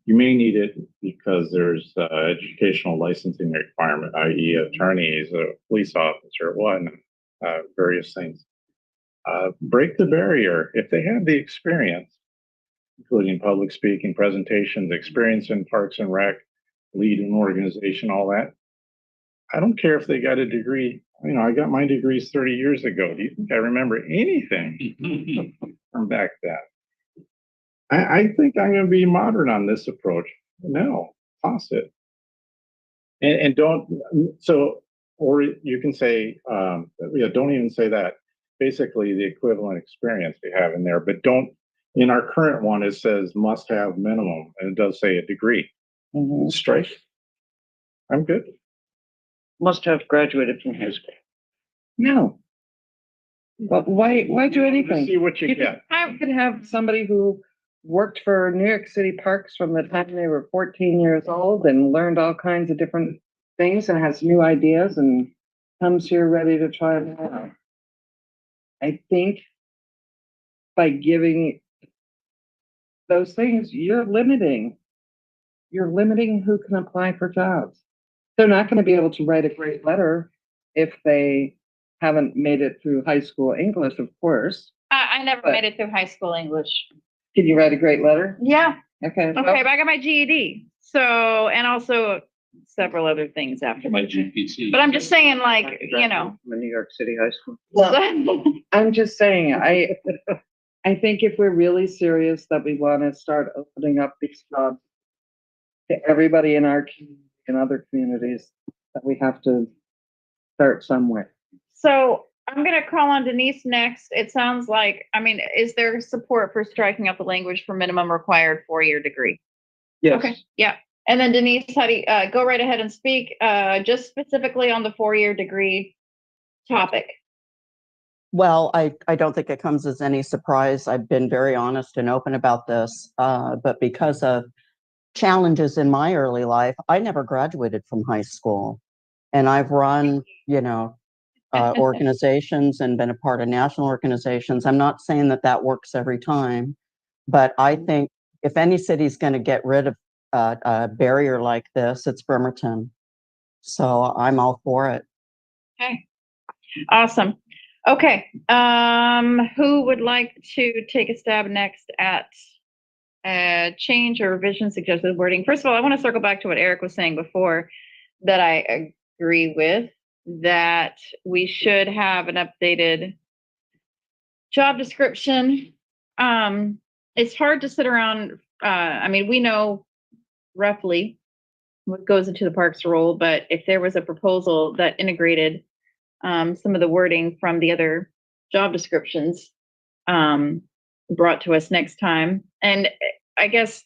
you may need it because there's educational licensing requirement, i.e. attorneys, a police officer, various things. Break the barrier. If they have the experience, including public speaking, presentations, experience in Parks and Rec, lead an organization, all that. I don't care if they got a degree. You know, I got my degrees 30 years ago. Do you think I remember anything from back then? I think I'm going to be modern on this approach. No, toss it. And don't, so, or you can say, don't even say that. Basically, the equivalent experience you have in there, but don't, in our current one, it says must have minimum, and it does say a degree. Strike. I'm good. Must have graduated from high school. No. But why do anything? See what you get. I could have somebody who worked for New York City Parks from the time they were 14 years old and learned all kinds of different things and has new ideas and comes here ready to try it out. I think by giving those things, you're limiting who can apply for jobs. They're not going to be able to write a great letter if they haven't made it through high school English, of course. I never made it through high school English. Can you write a great letter? Yeah. Okay. Okay, but I got my GED. So, and also several other things after. My GPT. But I'm just saying, like, you know. From a New York City high school. Well, I'm just saying, I think if we're really serious that we want to start opening up these jobs to everybody in our community and other communities, that we have to start somewhere. So I'm going to call on Denise next. It sounds like, I mean, is there support for striking out the language for minimum required 4-year degree? Yes. Okay. Yeah. And then Denise, how do you, go right ahead and speak, just specifically on the 4-year degree topic. Well, I don't think it comes as any surprise. I've been very honest and open about this, but because of challenges in my early life, I never graduated from high school. And I've run, organizations and been a part of national organizations. I'm not saying that works every time, but I think if any city's going to get rid of a barrier like this, it's Bremerton. So I'm all for it. Okay. Awesome. Okay. Who would like to take a stab next at change or revision suggested wording? First of all, I want to circle back to what Eric was saying before, that I agree with, that we should have an updated job description. It's hard to sit around. I mean, we know roughly what goes into the parks role, but if there was a proposal that integrated some of the wording from the other job descriptions brought to us next time. And I guess,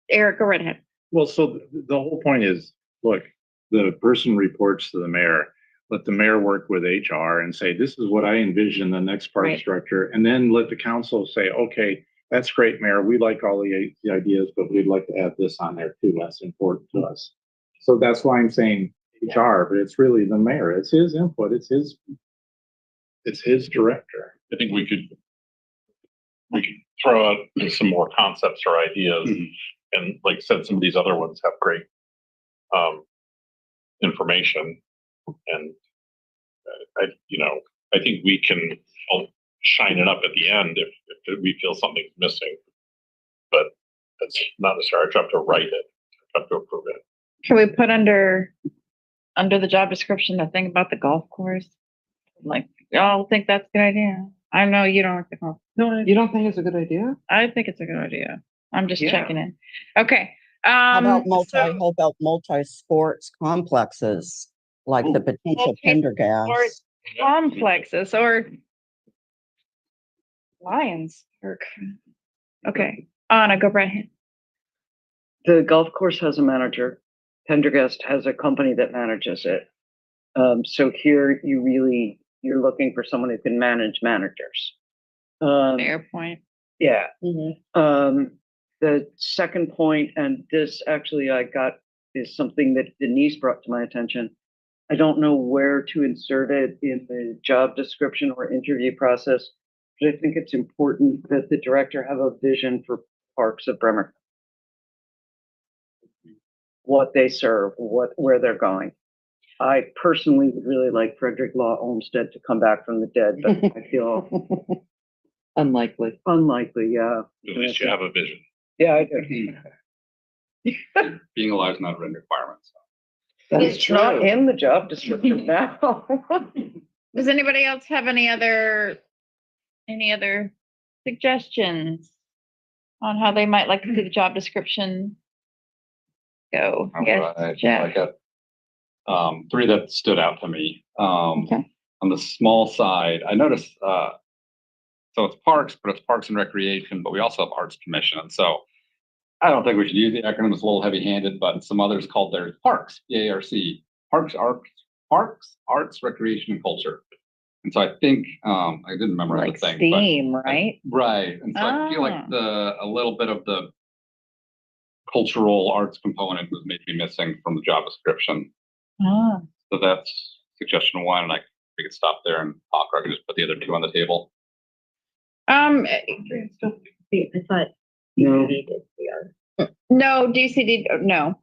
Eric, go right ahead. Well, so the whole point is, look, the person reports to the mayor, let the mayor work with HR and say, this is what I envision the next park Right. structure. And then let the council say, okay, that's great, mayor. We like all the ideas, but we'd like to add this on there too. That's important to us. So that's why I'm saying HR, but it's really the mayor. It's his input. It's his director. I think we could throw out some more concepts or ideas, and like I said, some of these other ones have great information, and I think we can shine it up at the end if we feel something's missing, but that's not necessarily our job to write it, our job to approve it. Can we put under the job description the thing about the golf course? Like, y'all think that's a good idea? I know you don't like the golf. No, you don't think it's a good idea? I think it's a good idea. I'm just checking in. Okay. How about multi-sports complexes, like the potential Pendergast? Complexes or Lions. Okay, Anna, go right ahead. The golf course has a manager. Pendergast has a company that manages it. So here you're looking for someone who can manage managers. Fair point. Yeah. The second point, and this actually is something that Denise brought to my attention. I don't know where to insert it in the job description or interview process, but I think it's important that the director have a vision for parks of Bremerton. What they serve, where they're going. I personally would really like Frederick Law Olmsted to come back from the dead, but I feel Unlikely. unlikely, yeah. At least you have a vision. Yeah, I do. Being alive is not a written requirement. So. It's not in the job description now. Does anybody else have any other suggestions on how they might like to see the job description go? Yes, Right. Jeff. I got three that stood out to me. Okay. On the small side, I noticed, so it's parks, but it's parks and recreation, but we also have arts commission. And so I don't think we should use the acronym. It's a little heavy-handed, but some others called theirs parks, PARC, parks, arts, recreation, and culture. And so I think I didn't memorize Like the thing, STEAM, but right? right. And so I feel like a little bit of the cultural arts component was maybe missing from the job description. Ah. So that's suggestion one, and we could stop there and talk, or I could just put the other two on the table. I thought No. DCD did the No, DCD, no.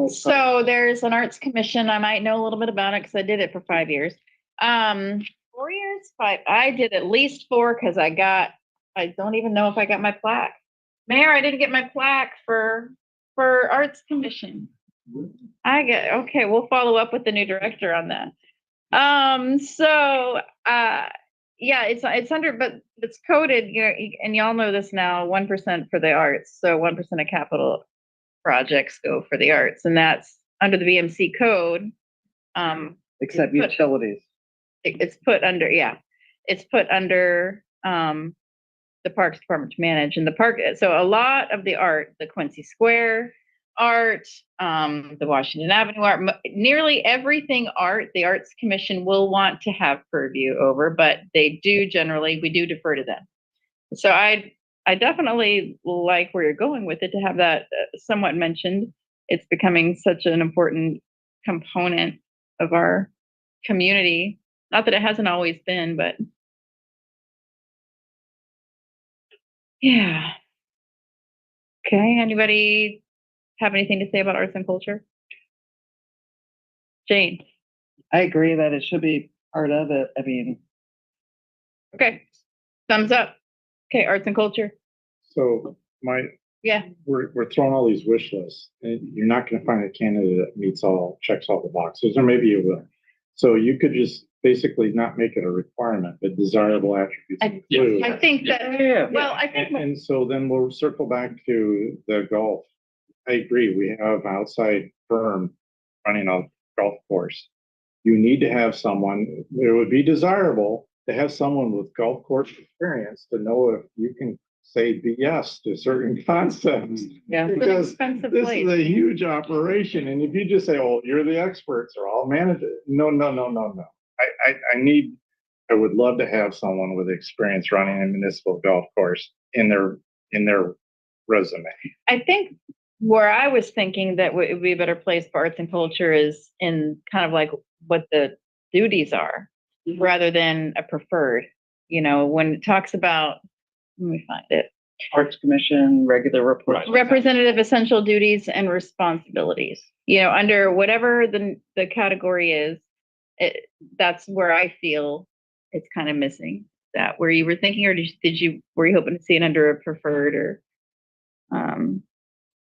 So there's an arts commission. I might know a little bit about it because I did it for 5 years. 4 years, 5. I did at least 4 because I don't even know if I got my plaque. Mayor, I didn't get my plaque for arts commission. Okay, we'll follow up with the new director on that. Yeah, it's under, but it's coded, and y'all know this now, 1% for the arts. So 1% of capital projects go for the arts, and that's under the BMC code. Except utilities. It's put under, the Parks Department to manage, and so a lot of the art, the Quincy Square art, the Washington Avenue art, nearly everything art, the Arts Commission will want to have purview over, but we do defer to them. So I definitely like where you're going with it, to have that somewhat mentioned. It's becoming such an important component of our community. Not that it hasn't always been, but yeah. Okay, anybody have anything to say about arts and culture? Jane? I agree that it should be part of it. I mean, Okay, thumbs up. Okay, arts and culture. So Yeah. we're throwing all these wish lists, and you're not going to find a candidate that checks all the boxes, or maybe you will. So you could just basically not make it a requirement, but desirable attributes include. I think that, Yeah. well, I think, And so then we'll circle back to the golf. I agree, we have outside firm running a golf course. You need to have someone, it would be desirable to have someone with golf course experience to know if you can say yes to certain concepts. yeah, it's an Because expensive this place. is a huge operation, and if you just say, "Oh, you're the experts," or "I'll manage it," no. I would love to have someone with experience running a municipal golf course in their resume. I think where I was thinking that would be a better place for arts and culture is in kind of like what the duties are, rather than a preferred. When it talks about, let me find it. Arts Commission, regular reports. Representative essential duties and responsibilities. Under whatever the category is, that's where I feel it's kind of missing. That where you were thinking, or were you hoping to see it under a preferred, or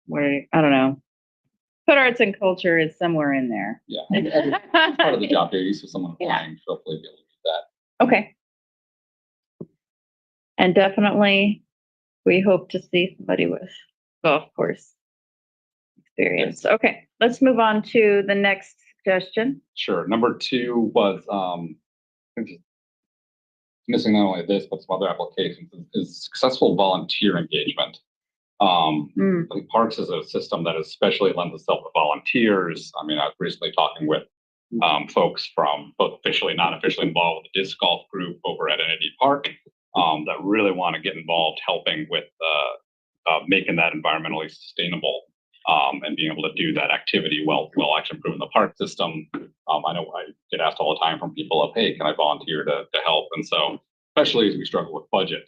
where, I don't know. Put arts and culture is somewhere in there. Yeah, it's part of the job duties, so someone applying should hopefully be able to do that. Okay. And definitely, we hope to see somebody with golf course experience. Okay, let's move on to the next suggestion. Sure. Number 2 was missing not only this, but some other applications is successful volunteer engagement. I think Parks is a system that especially lends itself to volunteers. I mean, I was recently talking with folks from both officially and non-officially involved with the disc golf group over at Entity Park that really want to get involved helping with making that environmentally sustainable and being able to do that activity while actually improving the park system. I know I get asked all the time from people of, hey, can I volunteer to help? And so, especially as we struggle with budget,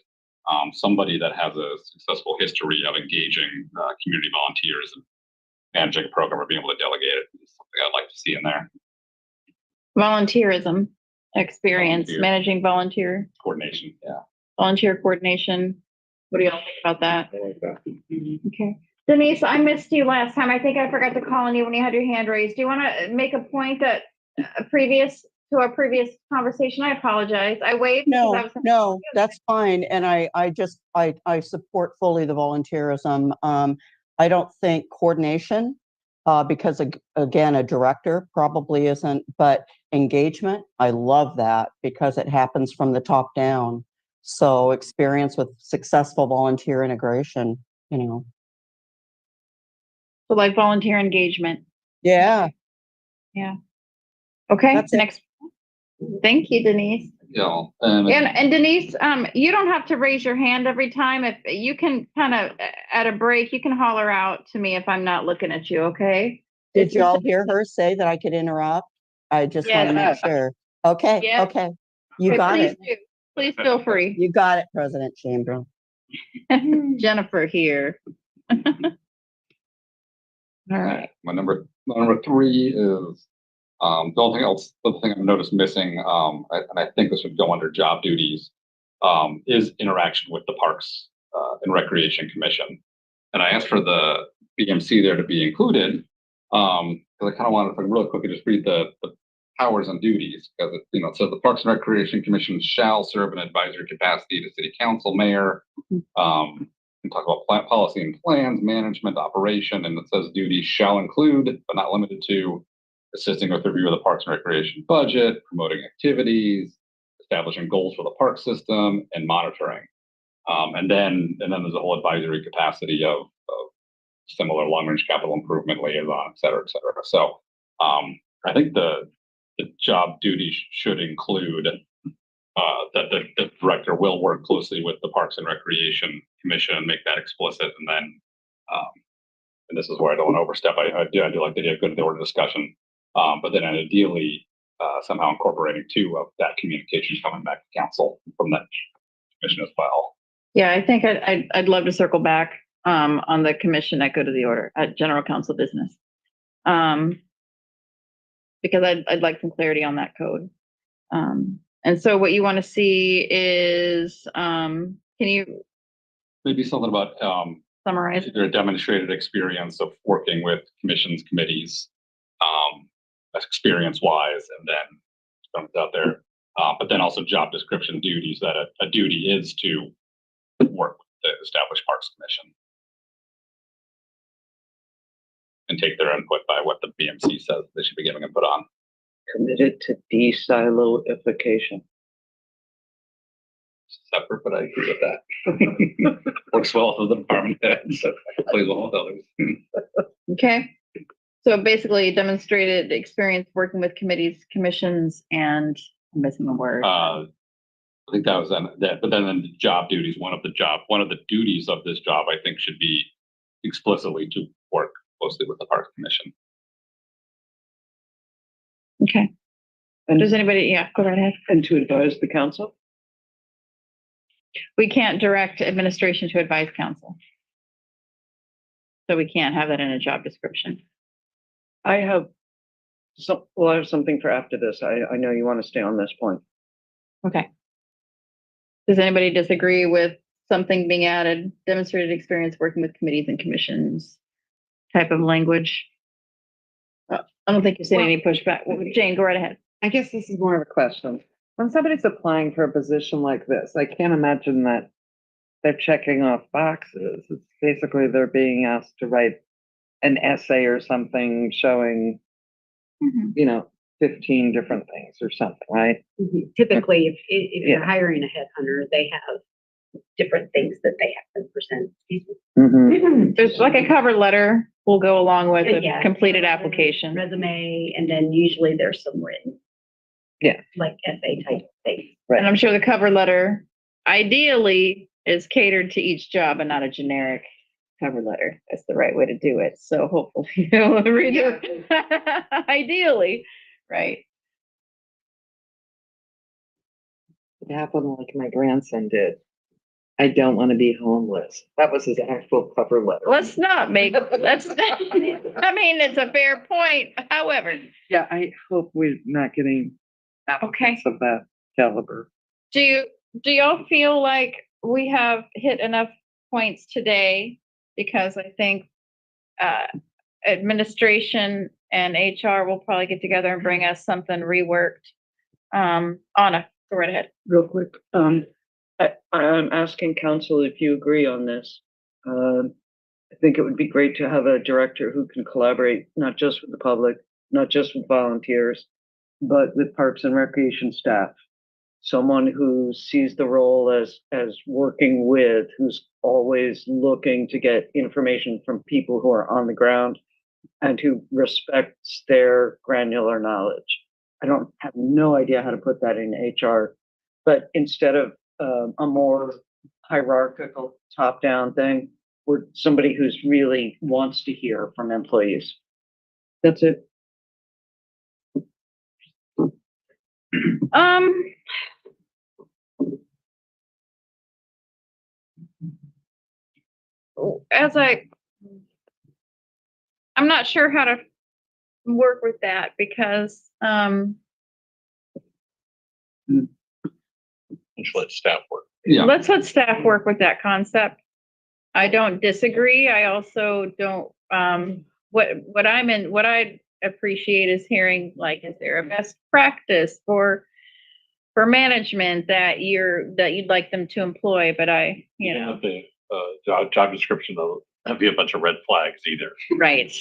somebody that has a successful history of engaging community volunteers and managing a program or being able to delegate it is something I'd like to see in there. Volunteerism experience, Volunteer. managing Coordination, yeah. volunteer coordination. What do y'all think about that? I like that. Okay. Denise, I missed you last time. I think I forgot to call on you when you had your hand raised. Do you want to make a point that previous to our previous conversation? I apologize. I waved. because I No, was- no, that's fine. And I support fully the volunteerism. I don't think coordination, because again, a director probably isn't, but engagement, I love that because it happens from the top down. So experience with successful volunteer integration, you know. So like volunteer engagement. Yeah, Okay, That's it. next. Thank you, Denise. Yeah. And Denise, you don't have to raise your hand every time. If you can kind of at a break, you can holler out to me if I'm not looking at you, okay? did y'all hear her say that I could interrupt? I just want to Yes. make sure. Okay, Yes. okay. You Okay, got please it. do. Please feel free. You got it, President Chamberlain. Jennifer here. All right. My number three is the only thing I've noticed missing, and I think this would go under job duties, is interaction with the Parks and Recreation Commission. And I asked for the BMC there to be included because I kind of wanted, if I can really quickly just read the powers and duties, because it says the Parks and Recreation Commission shall serve in advisory capacity to City Council, Mayor, and talk about policy and plans, management, operation, and it says duties shall include, but not limited to, assisting with review of the Parks and Recreation budget, promoting activities, establishing goals for the park system, and monitoring. And then there's a whole advisory capacity of similar long-range capital improvement liaison, et cetera, et cetera. So I think the job duties should include that the director will work closely with the Parks and Recreation Commission and make that explicit. And then, and this is where I don't want to overstep. I do like the idea of good order discussion, but then ideally somehow incorporating two of that communication coming back to council from that commission as well. Yeah, I think I'd love to circle back on the commission that go to the order at general council business. Because I'd like some clarity on that code. And so what you want to see is, can you Maybe something about summarize? either a demonstrated experience of working with commissions, committees, experience-wise, and then comes out there. But then also job description duties that a duty is to work with the established Parks Commission and take their input by what the BMC says they should be giving input on. Committed to de-siloification. Separate, but I agree with that. Works well with the department heads, so plays well with others. Okay. So basically demonstrated experience working with committees, commissions, and I'm missing a word. I think that was that, but then the job duties, one of the duties of this job, I think should be explicitly to work closely with the Parks Commission. Okay. And, Does anybody, yeah, go right ahead. and to advise the council? We can't direct administration to advise council. So we can't have that in a job description. I have something for after this. I know you want to stay on this point. Okay. Does anybody disagree with something being added, demonstrated experience working with committees and commissions type of language? I don't think you're seeing any pushback. Jane, go right ahead. I guess this is more of a question. When somebody's applying for a position like this, I can't imagine that they're checking off boxes. It's basically they're being asked to write an essay or something showing, 15 different things or something, right? Typically, if you're Yeah. hiring a headhunter, they have different things that they have to present. Excuse me. Mhm. There's like a cover letter will go along with a Yeah. completed application. Resume, and then usually there's some written. Yeah. Like essay type thing. And I'm sure the cover letter ideally is catered to each job and not a generic cover letter. That's the right way to do it. So hopefully you'll read it. Ideally, right? It happened like my grandson did. I don't want to be homeless. That was his actual cover letter. Let's not make, let's, I mean, it's a fair point. However, Yeah, I hope we're not getting applicants of that caliber. do y'all feel like we have hit enough points today? Because I think administration and HR will probably get together and bring us something reworked. Anna, go right ahead. Real quick, I'm asking council if you agree on this. I think it would be great to have a director who can collaborate, not just with the public, not just with volunteers, but with Parks and Recreation staff. Someone who sees the role as working with, who's always looking to get information from people who are on the ground and who respects their granular knowledge. I don't have no idea how to put that in HR, but instead of a more hierarchical top-down thing, we're somebody who's really wants to hear from employees. That's it. I'm not sure how to work with that because, Just let staff work. Yeah. let's let staff work with that concept. I don't disagree. I also don't, what I appreciate is hearing, like, is there a best practice for management that you'd like them to employ? But you know, The job description will have be a bunch of red flags either. right.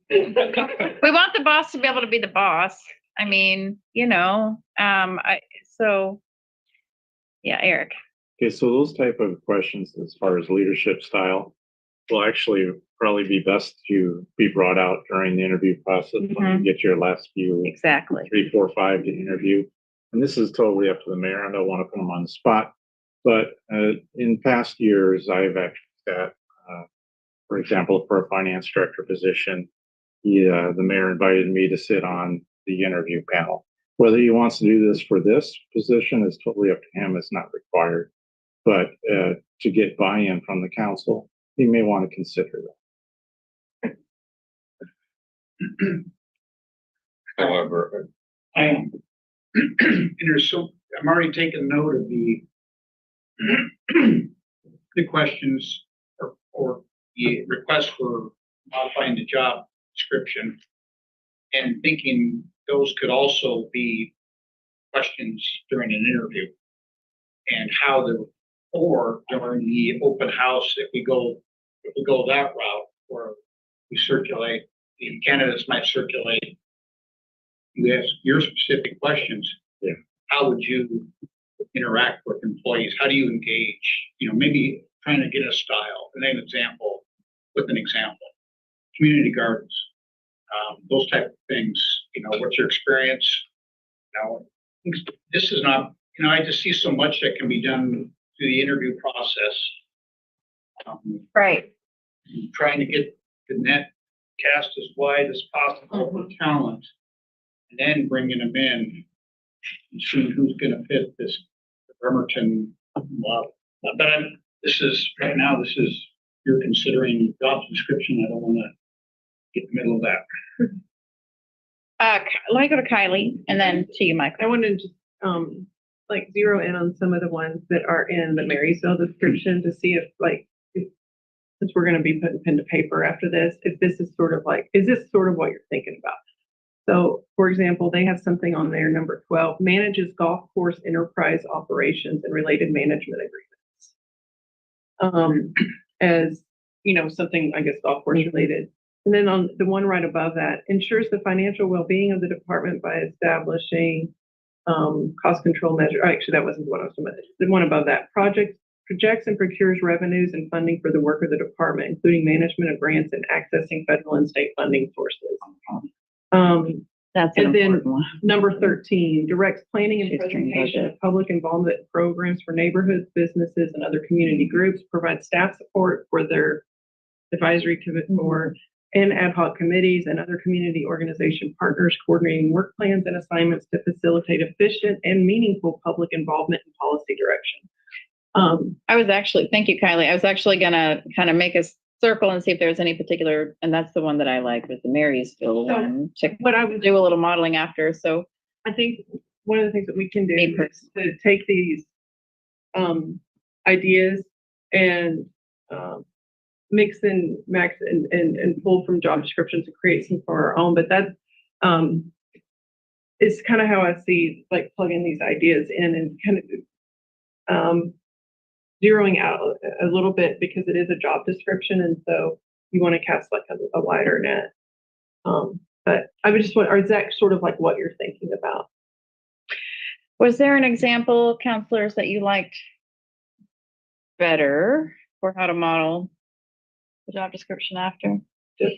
We want the boss to be able to be the boss. I mean, yeah, Eric. Okay, so those type of questions as far as leadership style will actually probably be best to be brought out during the interview process when you get your last few, Exactly. 3, 4, 5 to interview. And this is totally up to the mayor. I don't want to put him on the spot, but in past years, I've actually sat, for example, for a finance director position, the mayor invited me to sit on the interview panel. Whether he wants to do this for this position is totally up to him. It's not required. But to get buy-in from the council, he may want to consider that. However, I am. And I'm already taking note of the questions or the request for modifying the job description and thinking those could also be questions during an interview and or during the open house, if we go that route where we circulate, the candidates might circulate. You ask your specific questions. Yeah. How would you interact with employees? How do you engage? Maybe trying to get a style. An example. Community gardens, those type of things. What's your experience? This is not. I just see so much that can be done through the interview process. Right. Trying to get the net cast as wide as possible for talent, and then bringing them in and seeing who's going to fit this Bremerton model. But this is you're considering job description. I don't want to get in the middle of that. Let me go to Kylie and then to you, Michael. I want to just zero in on some of the ones that are in the Marysville description to see if since we're going to be putting pen to paper after this, if this is is this sort of what you're thinking about? So, for example, they have something on there, number 12, manages golf course enterprise operations and related management agreements. As something, I guess, golf course related. And then on the one right above that, ensures the financial well-being of the department by establishing cost control measure. Actually, that wasn't what I was talking about. The one above that, projects and procures revenues and funding for the work of the department, including management of grants and accessing federal and state funding sources. That's an And then important one. number 13, directs planning and She's trained presentation budget. of public involvement programs for neighborhoods, businesses, and other community groups, provides staff support for their advisory board and ad hoc committees and other community organization partners, coordinating work plans and assignments to facilitate efficient and meaningful public involvement in policy direction. Thank you, Kylie. I was actually gonna kind of make a circle and see if there's any particular, and that's the one that I like, was the Marysville So, one. what I would Do a little modeling after, so. I think one of the things that we can do Me is to take these ideas and mix and max and pull from job descriptions to create some for our own. But that is kind of how I see like plugging these ideas in and kind of zeroing out a little bit, because it is a job description, and so you want to cast like a wider net. But I would just want, or is that sort of like what you're thinking about? Was there an example, counselors, that you liked better for how to model the job description after? Does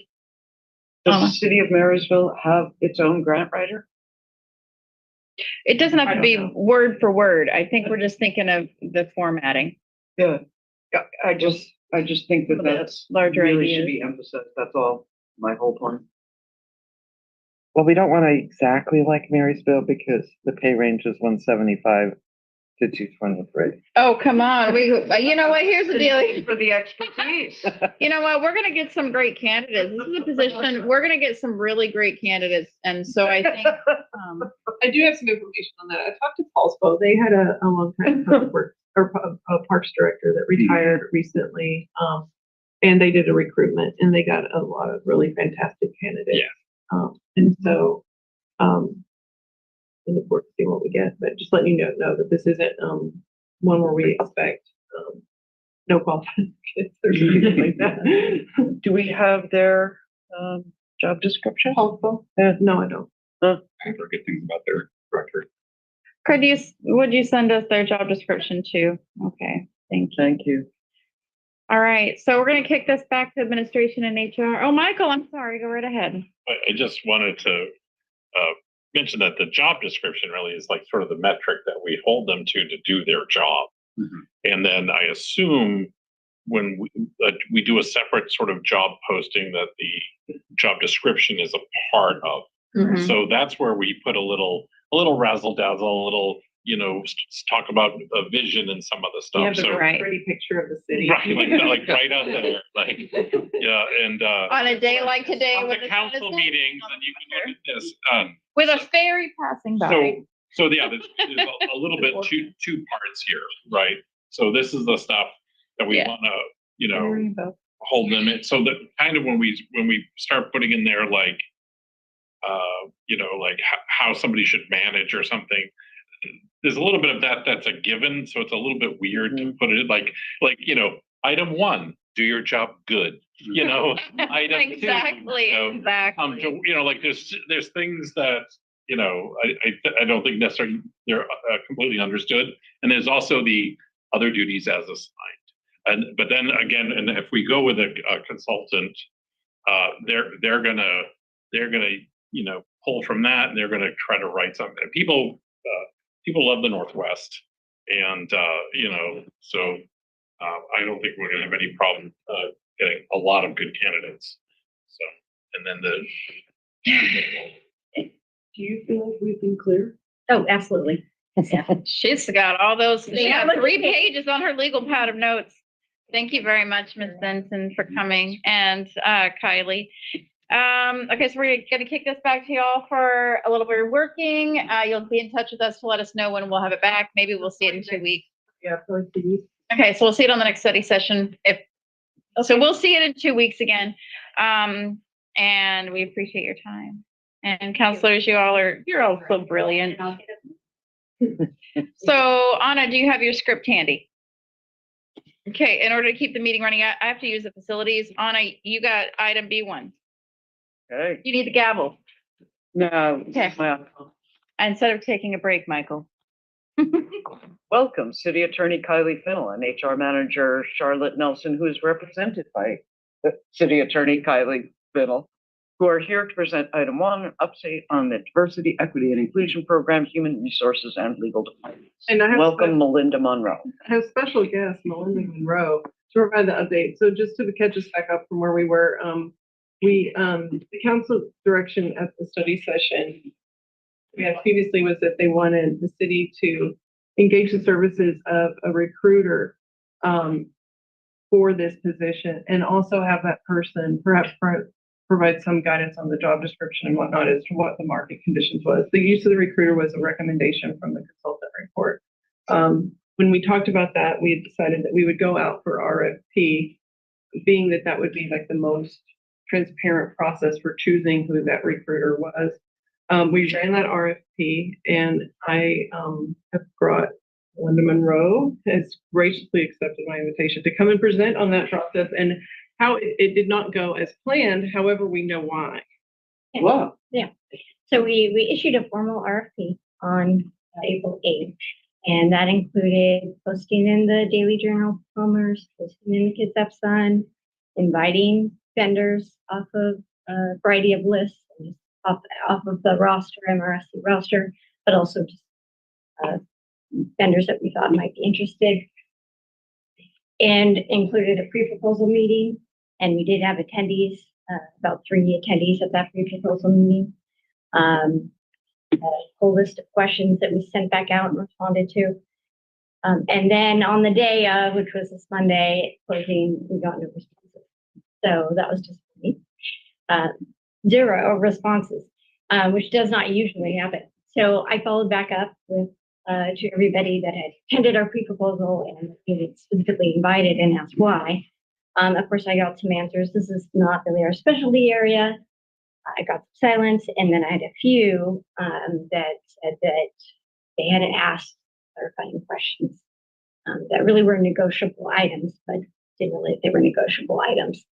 the city of Marysville have its own grant writer? It doesn't have I to don't be know. word for word. I think we're just thinking of the formatting. Yeah. I just think that Some of the that's larger really ideas. should be emphasized. That's all my whole point. Well, we don't want to exactly like Marysville because the pay range is 175 to 223. Oh, come on. You know what? Here's the deal. For the expertise. You know what? We're going to get some great candidates. This is a position, we're going to get some really great candidates. And so I think, I do have some information on that. I talked to Paulsbo. They had a long time public works or a parks director that retired recently. And they did a recruitment and they got a lot of really fantastic candidates. And so, we look forward to seeing what we get, but just letting you know that this isn't, one where we expect, no qualifications or anything like that. Do we have their job description? Paulsbo? No, I don't. I heard good things about their record. would you send us their job description too? Okay, thank you. Thank you. All right, so we're going to kick this back to administration and HR. Oh, Michael, I'm sorry. Go right ahead. I just wanted to mention that the job description really is like sort of the metric that we hold them to do their job. And then I assume when we do a separate sort of job posting that the job description is a part of. So that's where we put a little razzle dazzle, a little, talk about a vision and some other stuff. You have the So Right. pretty picture of the city. right, like right out there, like yeah, and On a day like today, on with the the council citizens, meetings, and you can look at this. with a ferry passing by. So yeah, there's a little bit two parts here, right? So this is the stuff that we Yeah. want to, hold them in. So that kind of when we start putting in there like, like how somebody should manage or something, there's a little bit of that that's a given. So it's a little bit weird to put it like, item 1, do your job good. Item 2, Exactly. like there's things that, I don't think necessarily they're completely understood. And there's also the other duties as assigned. But then again, and if we go with a consultant, they're gonna pull from that, and they're gonna try to write something. People love the Northwest, and so I don't think we're gonna have any problem getting a lot of good candidates. So, and then Do you feel like we've been clear? Oh, absolutely. Yeah. She's got all those, she Yeah, got look at 3 me. pages on her legal pad of notes. Thank you very much, Ms. Benson, for coming, and Kylie. Okay, so we're gonna kick this back to y'all for a little bit of working. You'll be in touch with us to let us know when we'll have it back. Maybe we'll see it in 2 weeks. Yeah, for the Okay, so we'll see it on the next study session. So we'll see it in 2 weeks again. And we appreciate your time. And counselors, you're all so brilliant. So Anna, do you have your script handy? Okay, in order to keep the meeting running, I have to use the facilities. Anna, you got item B1. Okay, You need the gavel now, Okay. instead of taking a break, Michael. welcome City Attorney Kylie Fennell and HR Manager Charlotte Nelson, who is represented by the City Attorney Kylie Fennell, who are here to present item 1, an update on the Diversity, Equity, and Inclusion Program, Human Resources, and Legal Departments. And I have Welcome, Melinda Monroe. I have special guest Melinda Monroe to provide the update. So just to catch us back up from where we were, the council direction at the study session we had previously was that they wanted the city to engage the services of a recruiter for this position, and also have that person perhaps provide some guidance on the job description and whatnot as to what the market conditions was. The use of the recruiter was a recommendation from the consultant report. When we talked about that, we had decided that we would go out for RFP, being that that would be like the most transparent process for choosing who that recruiter was. We ran that RFP, and I have brought Linda Monroe has graciously accepted my invitation to come and present on that process and how it did not go as planned. However, we know why. Wow. So we issued a formal RFP on April 8th, and that included posting in the Daily Journal of Commerce, posting in the Kitsap Sun, inviting vendors off of a variety of lists, off of the roster, MRSC roster, but also just vendors that we thought might be interested, and included a pre-proposal meeting. And we did have attendees, about 3 attendees at that pre-proposal meeting. A whole list of questions that we sent back out and responded to. And then on the day of, which was this Monday, closing, we got no responses. So that was just me. 0 responses, which does not usually happen. So I followed back up with to everybody that had attended our pre-proposal and specifically invited and asked why. Of course, I got some answers. This is not really our specialty area. I got some silence, and then I had a few that said that they hadn't asked clarifying questions that really were negotiable items, but didn't really if they were negotiable items.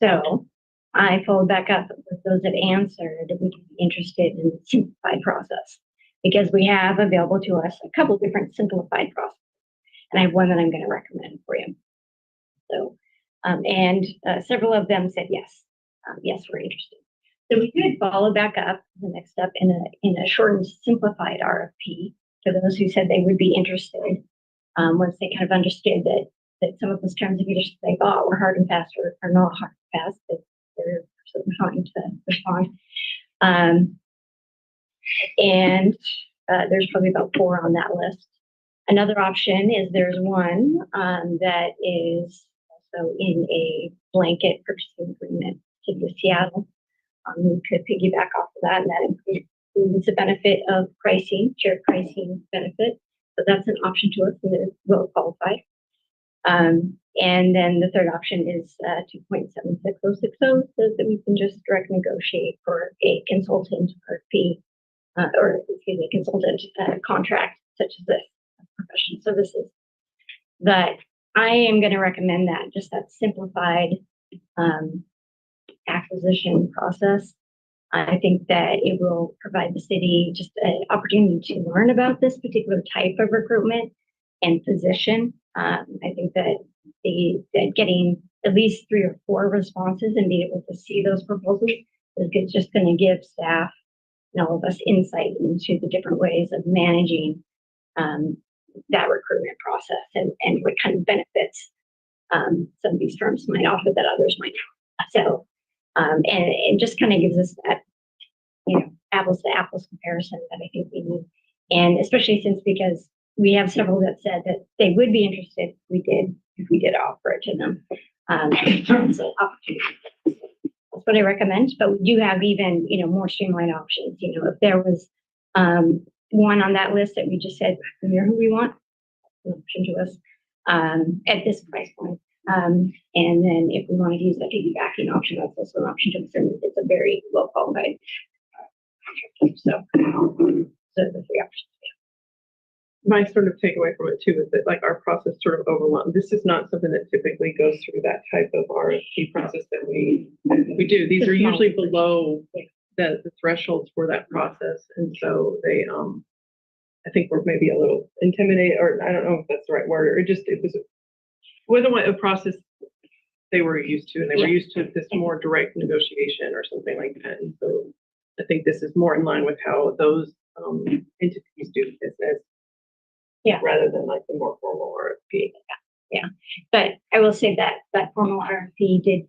So I followed back up with those that answered would be interested in the simplified process, because we have available to us a couple different simplified processes, and I have one that I'm going to recommend for you. So, several of them said yes, yes, we're interested. So we could follow back up the next step in a short and simplified RFP for those who said they would be interested. Once they kind of understood that some of those terms and conditions they thought were hard and fast are not hard and fast, that they're certainly fine to respond. There's probably about 4 on that list. Another option is there's one that is also in a blanket purchasing agreement with Seattle. We could piggyback off of that, and that includes the benefit of pricing, shared pricing benefit. So that's an option to us, and they're well qualified. And then the third option is 2.76060, so that we can just direct negotiate for a consultant RFP, consultant contract such as this, professional services. But I am going to recommend that, just that simplified acquisition process. I think that it will provide the city just an opportunity to learn about this particular type of recruitment and position. I think that getting at least 3 or 4 responses and being able to see those proposals is just going to give staff and all of us insight into the different ways of managing that recruitment process and what kind of benefits some of these firms might offer that others might not. So, and just kind of gives us that, apples to apples comparison that I think we need. And especially because we have several that said that they would be interested if we did offer it to them. So opportunity. That's what I recommend, but we do have even, more streamlined options. If there was one on that list that we just said, we're who we want, an option to us at this price point. And then if we wanted to use that piggybacking option, that's also an option to us. And it's a very well qualified contractor. So the 3 options. my sort of takeaway from it too is that like our process sort of overwhelmed. This is not something that typically goes through that type of RFP process that we do. These are usually below the thresholds for that process. And so they, I think we're maybe a little intimidated, or I don't know if that's the right word, or wasn't what a process they were used to, and they were used to this more direct negotiation or something like that. And so I think this is more in line with how those entities do business. Yeah. Rather than like the more formal RFP. Yeah, but I will say that that formal RFP did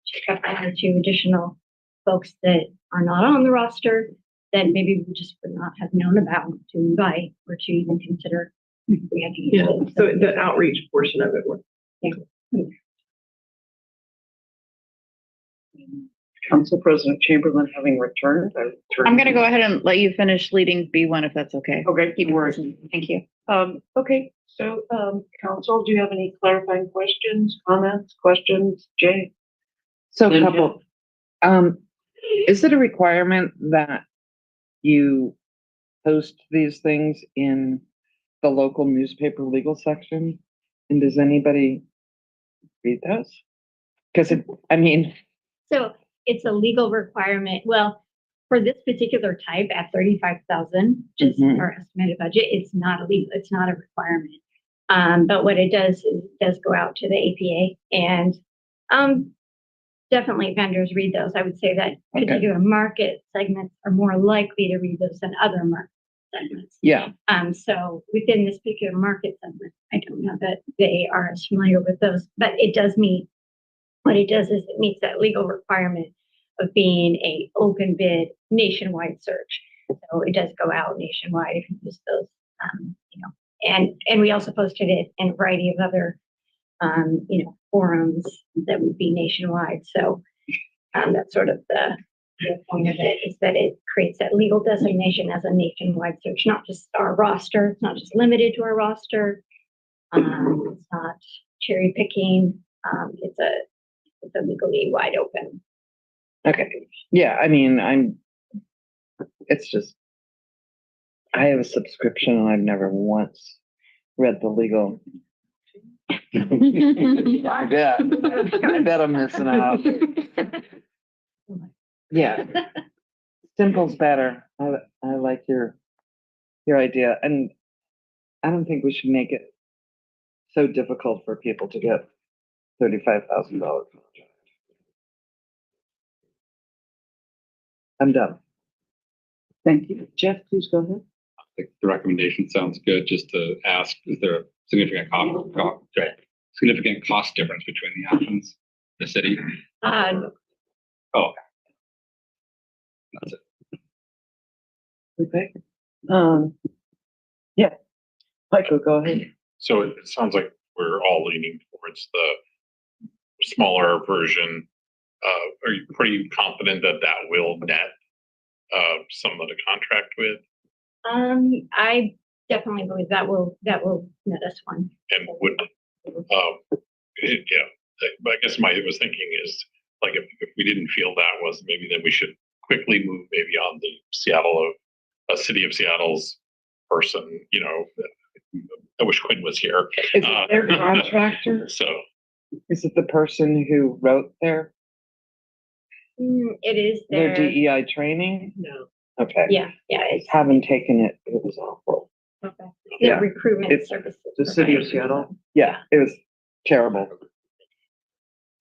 check up one or two additional folks that are not on the roster that maybe we just would not have known about to invite or to even consider. We had to use Yeah, it. so the outreach portion of it was. Council President Chamberlain having returned. I'm gonna go ahead and let you finish leading B1 if that's okay. Okay, Keep working. Thank you. Okay, so, council, do you have any clarifying questions, comments, questions? Jay? So a Then- couple, is it a requirement that you post these things in the local newspaper legal section? And does anybody read those? Because I mean, So it's a legal requirement. Well, for this particular type at 35,000, just Mhm. our estimated budget, it's not it's not a requirement. But what it does is it does go out to the APA, and definitely vendors read those. I would say that Okay. particular market segments are more likely to read those than other market segments. yeah, So within this particular market segment, I don't know that they are as familiar with those, but it does meet, what it does is it meets that legal requirement of being a open bid nationwide search. So it does go out nationwide if you use those, and we also posted it in a variety of other, forums that would be nationwide. So that's sort of the point of it, is that it creates that legal designation as a nationwide search, not just our roster. It's not just limited to our roster. It's not cherry picking. It's a legally wide open. okay, yeah, I mean, it's just, I have a subscription and I've never once read the legal. I bet I'm missing out. Yeah, simple's better. I like your idea, and I don't think we should make it so difficult for people to get $35,000. I'm done. Thank you. Jeff, please go ahead. I think the recommendation sounds good, just to ask, is there a significant significant cost difference between the options, the city? Oh, that's it. Okay. Yeah. Michael, go ahead. So it sounds like we're all leaning towards the smaller version. Are you pretty confident that that will net some of the contract with? I definitely believe that will net us one. And would, but I guess was thinking is, like, if we didn't feel that was, maybe then we should quickly move maybe on the city of Seattle's person, I wish Quinn was here. Is it their contractor? So, Is it the person who wrote their It is their their, DEI training? No. Okay. yeah, it's Haven't taken it. It was awful. okay. Yeah, The recruitment it's services. the city of provider. Seattle. Yeah, it was terrible.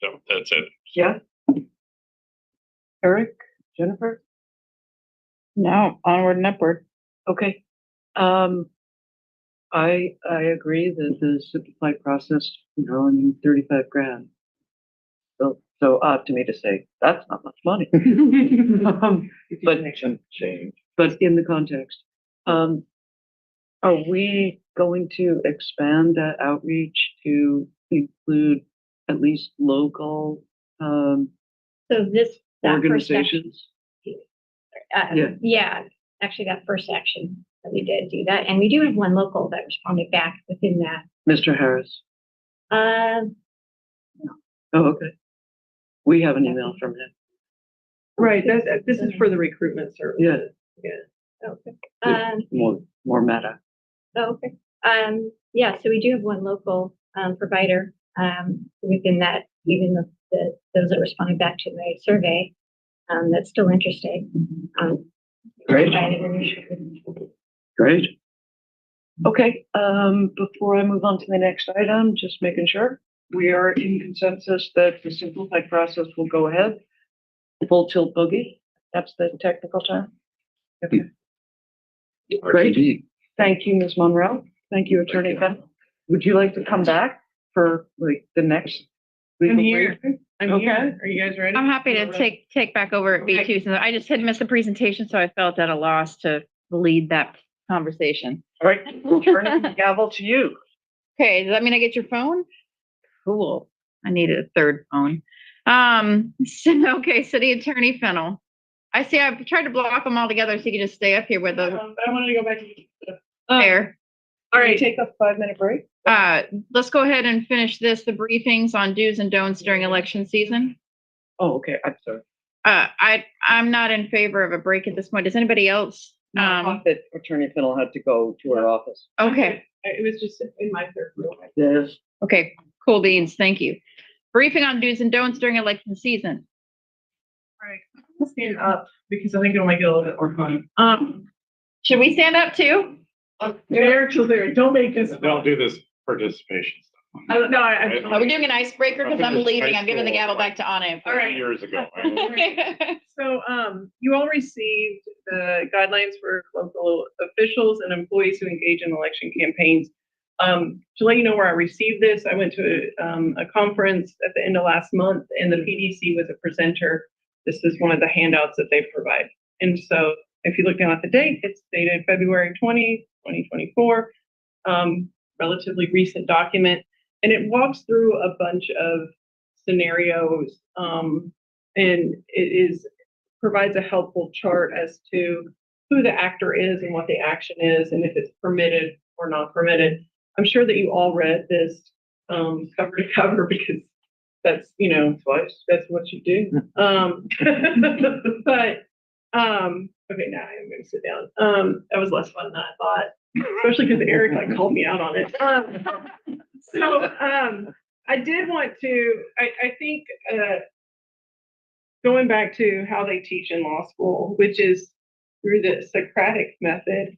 so that's it. Yeah. Eric, Jennifer? No, onward and upward. Okay. I agree that the simplified process, 35 grand. So odd to me to say, that's not much money. But Make some change. But in the context, are we going to expand that outreach to include at least local, So that first section, organizations? Yeah. yeah, actually that first section that we did do that. And we do have one local that responded back within that. Mr. Harris? Um, Oh, okay. We have an email from him. Right, this is for the recruitment service. Yeah. Yeah. okay. More meta. Oh, okay. Yeah, so we do have one local, provider, within that, even those that responded back to my survey, that's still interested. Great. provided initially. Great. Okay, before I move on to the next item, just making sure we are in consensus that the simplified process will go ahead. Full tilt boogie, that's the technical term. Okay. Great. RTD. Thank you, Ms. Monroe. Thank you, Attorney Fennell. Would you like to come back for like the next? I'm legal here. briefing? I'm Okay. here. Are you guys ready? I'm happy to take back over at B2. So I just had missed the presentation, so I felt at a loss to lead that conversation. All right, we'll turn the gavel to you. Okay, does that mean I get your phone? Cool. I needed a third phone. Okay, City Attorney Fennell. I see I've tried to block them all together so you can just stay up here with the I wanted to go back to. air. All right. Take a 5-minute break. Let's go ahead and finish the briefings on do's and don'ts during election season. Oh, okay, I'm sorry. I'm not in favor of a break at this point. Does anybody else? I thought that Attorney Fennell had to go to her office. Okay, It was just in my third room. Yes. okay, cool beans, thank you. Briefing on do's and don'ts during election season. All right. I'll stand up because I think it'll make it a little bit more fun. Should we stand up too? There till there. Don't make this. Don't do this participation stuff. No, Are we doing an icebreaker? Because I'm leaving. I'm giving the gavel back to Anna. All right. Years ago. So, you all received the guidelines for local officials and employees who engage in election campaigns. To let you know where I received this, I went to a conference at the end of last month, and the PDC was a presenter. This is one of the handouts that they provide. And so, if you look down at the date, it's dated February 20, 2024, relatively recent document. And it walks through a bunch of scenarios, and it provides a helpful chart as to who the actor is and what the action is, and if it's permitted or not permitted. I'm sure that you all read this cover to cover because that's that's what you do. But okay, now I'm going to sit down. That was less fun than I thought, especially because Eric called me out on it. So I did want to, I think going back to how they teach in law school, which is through the Socratic method,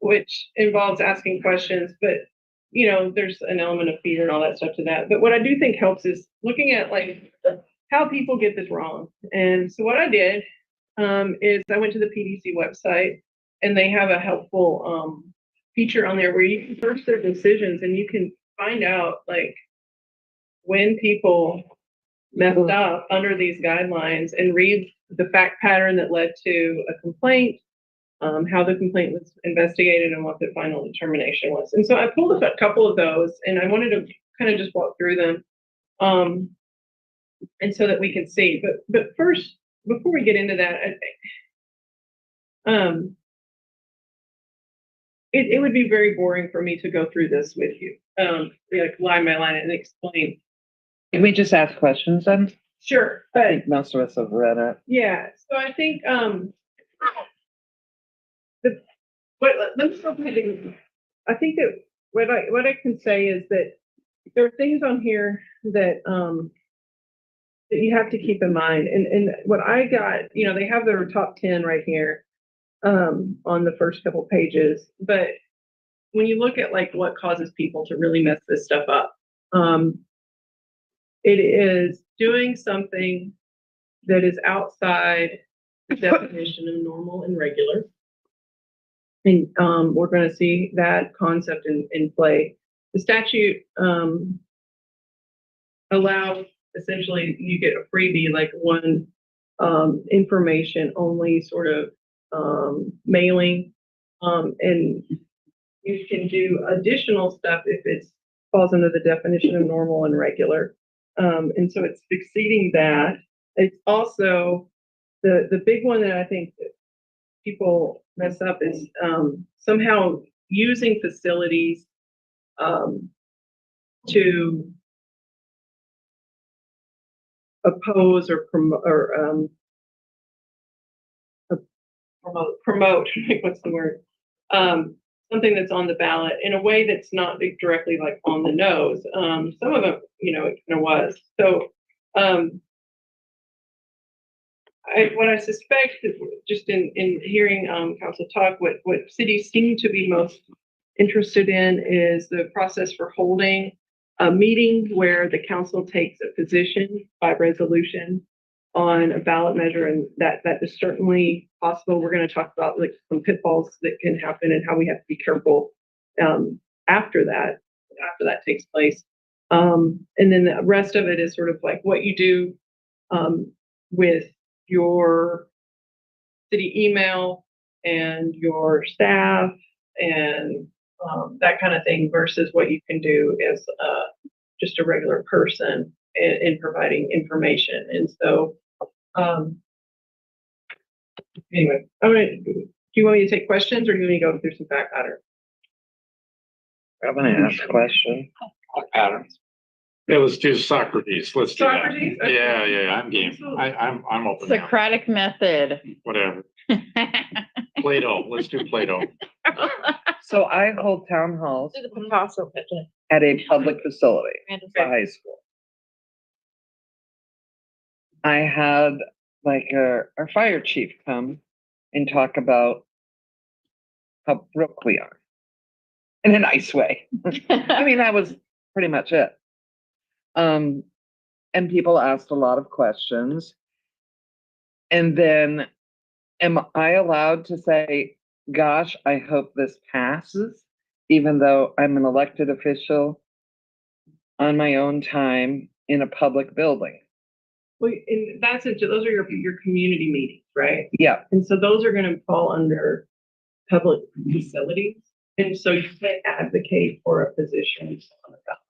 which involves asking questions, but there's an element of fear and all that stuff to that. But what I do think helps is looking at how people get this wrong. And so what I did is I went to the PDC website, and they have a helpful feature on there where you can search their decisions and you can find out when people messed up under these guidelines and read the fact pattern that led to a complaint, how the complaint was investigated, and what the final determination was. And so I pulled up a couple of those, and I wanted to kind of just walk through them, and so that we can see. But first, before we get into that, it would be very boring for me to go through this with you, line by line and explain. Can we just ask questions then? Sure, I but think most of us have read it. yeah. So I think let me start reading. I think that what I can say is that there are things on here that that you have to keep in mind. And what I got, they have their top 10 right here on the first couple pages. But when you look at what causes people to really mess this stuff up, it is doing something that is outside the definition of normal and regular. And we're going to see that concept in play. The statute allows, essentially, you get a freebie, one information only sort of mailing, and you can do additional stuff if it falls under the definition of normal and regular. And so it's exceeding that. It's also the big one that I think that people mess up is somehow using facilities to oppose or promote. What's the word? something that's on the ballot in a way that's not directly like on the nose. Some of them, you know, it kind of was. So, what I suspect, just in hearing council talk, what cities seem to be most interested in is the process for holding a meeting where the council takes a position by resolution on a ballot measure, and that is certainly possible. We're going to talk about like some pitfalls that can happen and how we have to be careful after that takes place. And then the rest of it is sort of like what you do with your city email and your staff and that kind of thing versus what you can do as just a regular person in providing information. And so, anyway, do you want me to take questions or do you want me to go through some fact patterns? I'm gonna ask a question. Patterns. Yeah, let's do Socrates. Let's do that. Socrates? Okay. Yeah, I'm game. I'm open now. Socratic method. Whatever. Plato, let's do Plato. So I hold town halls Do the Picasso picture. at a public facility, the high school. I had like our fire chief come and talk about how broke we are in a nice way. I mean, that was pretty much it. And people asked a lot of questions. And then am I allowed to say, gosh, I hope this passes, even though I'm an elected official on my own time in a public building? Well, and those are your community meetings, right? Yeah. And so those are going to fall under public facilities. And so you can't advocate for a position on the ballot.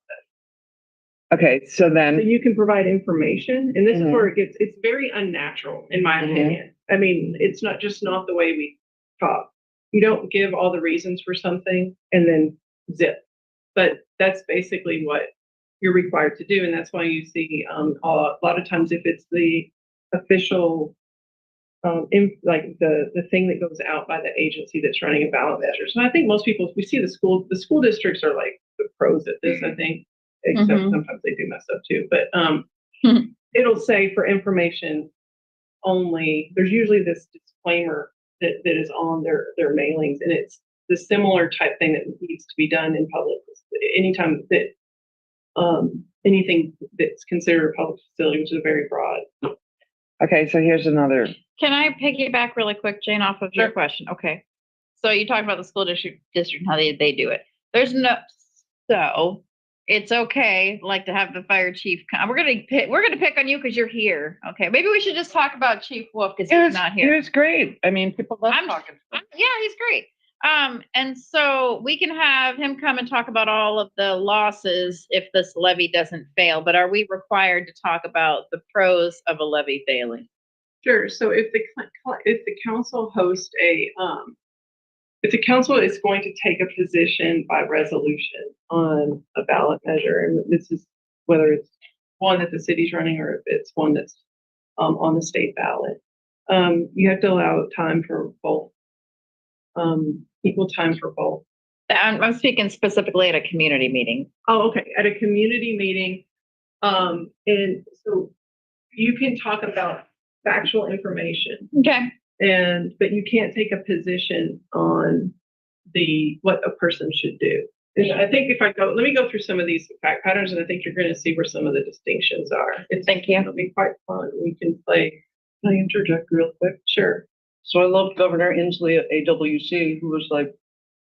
Okay, so So then, you can provide information, and this is Mhm. where it's very unnatural, in my Mhm. opinion. I mean, it's not the way we talk. You don't give all the reasons for something and then zip. But that's basically what you're required to do, and that's why you see a lot of times if it's the official like the thing that goes out by the agency that's running a ballot measure. So I think most people, we see the school districts are like the pros at this, I think, except Mhm. sometimes they do mess up too. But Mhm. it'll say for information only, there's usually this disclaimer that is on their mailings, and it's the similar type thing that needs to be done in public. Anytime that anything that's considered a public facility, which is very broad. okay, so here's another, Can I piggyback really quick, Jane, off of your question? Okay. So you talked about the school district and how they do it. So it's okay, like to have the fire chief come. We're gonna pick on you because you're here. Okay. Maybe we should just talk about Chief Wolf because he's not it here. was great. I mean, people love I'm- talking. Yeah, he's great. And so we can have him come and talk about all of the losses if this levy doesn't fail, but are we required to talk about the pros of a levy failing? Sure. So if the council hosts if the council is going to take a position by resolution on a ballot measure, and this is whether it's one that the city's running or if it's one that's on the state ballot, you have to allow time for both, equal time for both. I'm speaking specifically at a community meeting. Oh, okay. At a community meeting, and so you can talk about factual information, Okay. but you can't take a position on what a person should do. And I think let me go through some of these fact patterns, and I think you're going to see where some of the distinctions are. Thank you. It'll be quite fun. We can play. Can I interject real quick? Sure. So I love Governor Inslee at AWC, who was like,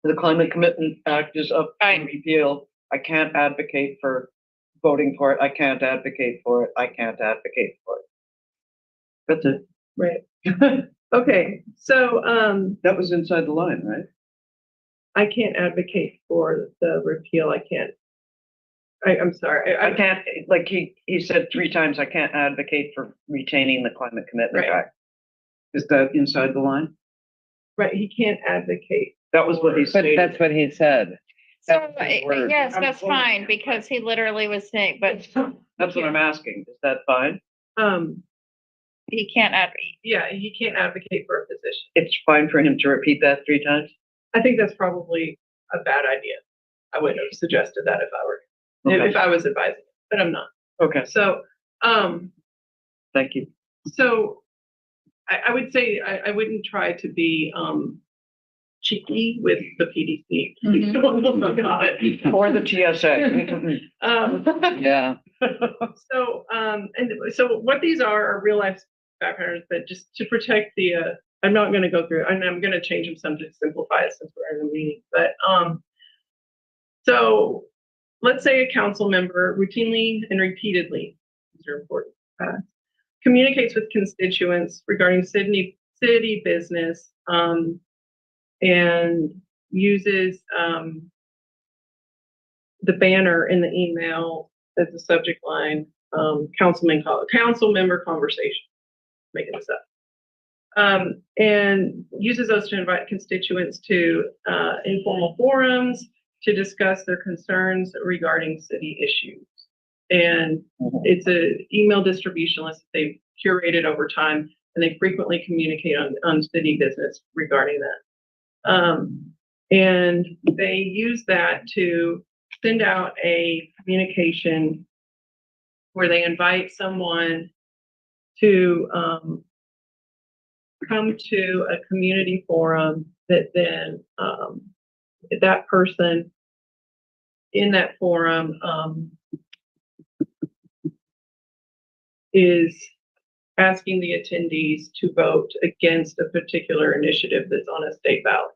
the Climate Commitment Act is up for Right. repeal. I can't advocate for voting for it. I can't advocate for it. I can't advocate for it. That's it. Right. Okay. So That was inside the line, right? I can't advocate for the repeal. I can't. I'm sorry. I can't, like he said 3 times, I can't advocate for retaining the Climate Commitment Right. Act. Is that inside the line? Right. He can't advocate. That was what he But stated. that's what he said. So, That was his word. yes, I'm that's quoting fine him. because he literally was saying, but That's what I'm asking. Is that fine? he can't advocate. Yeah, he can't advocate for a position. It's fine for him to repeat that 3 times? I think that's probably a bad idea. I wouldn't have suggested that if I was advising, but I'm not. Okay, So, thank you. so I would say I wouldn't try to be, cheeky with the PDC. Oh my God. Or the TSA. Yeah. So what these are real life backgrounds, but just to protect the, I'm not going to go through, and I'm going to change them some to simplify it since we're in a meeting, but, so let's say a council member routinely and repeatedly, these are important, communicates with constituents regarding city business, and uses, the banner in the email as the subject line, council member conversation, making this up. And uses those to invite constituents to informal forums to discuss their concerns regarding city issues. And it's an email distribution list that they've curated over time, and they frequently communicate on city business regarding that. And they use that to send out a communication where they invite someone to come to a community forum that then that person in that forum is asking the attendees to vote against a particular initiative that's on a state ballot.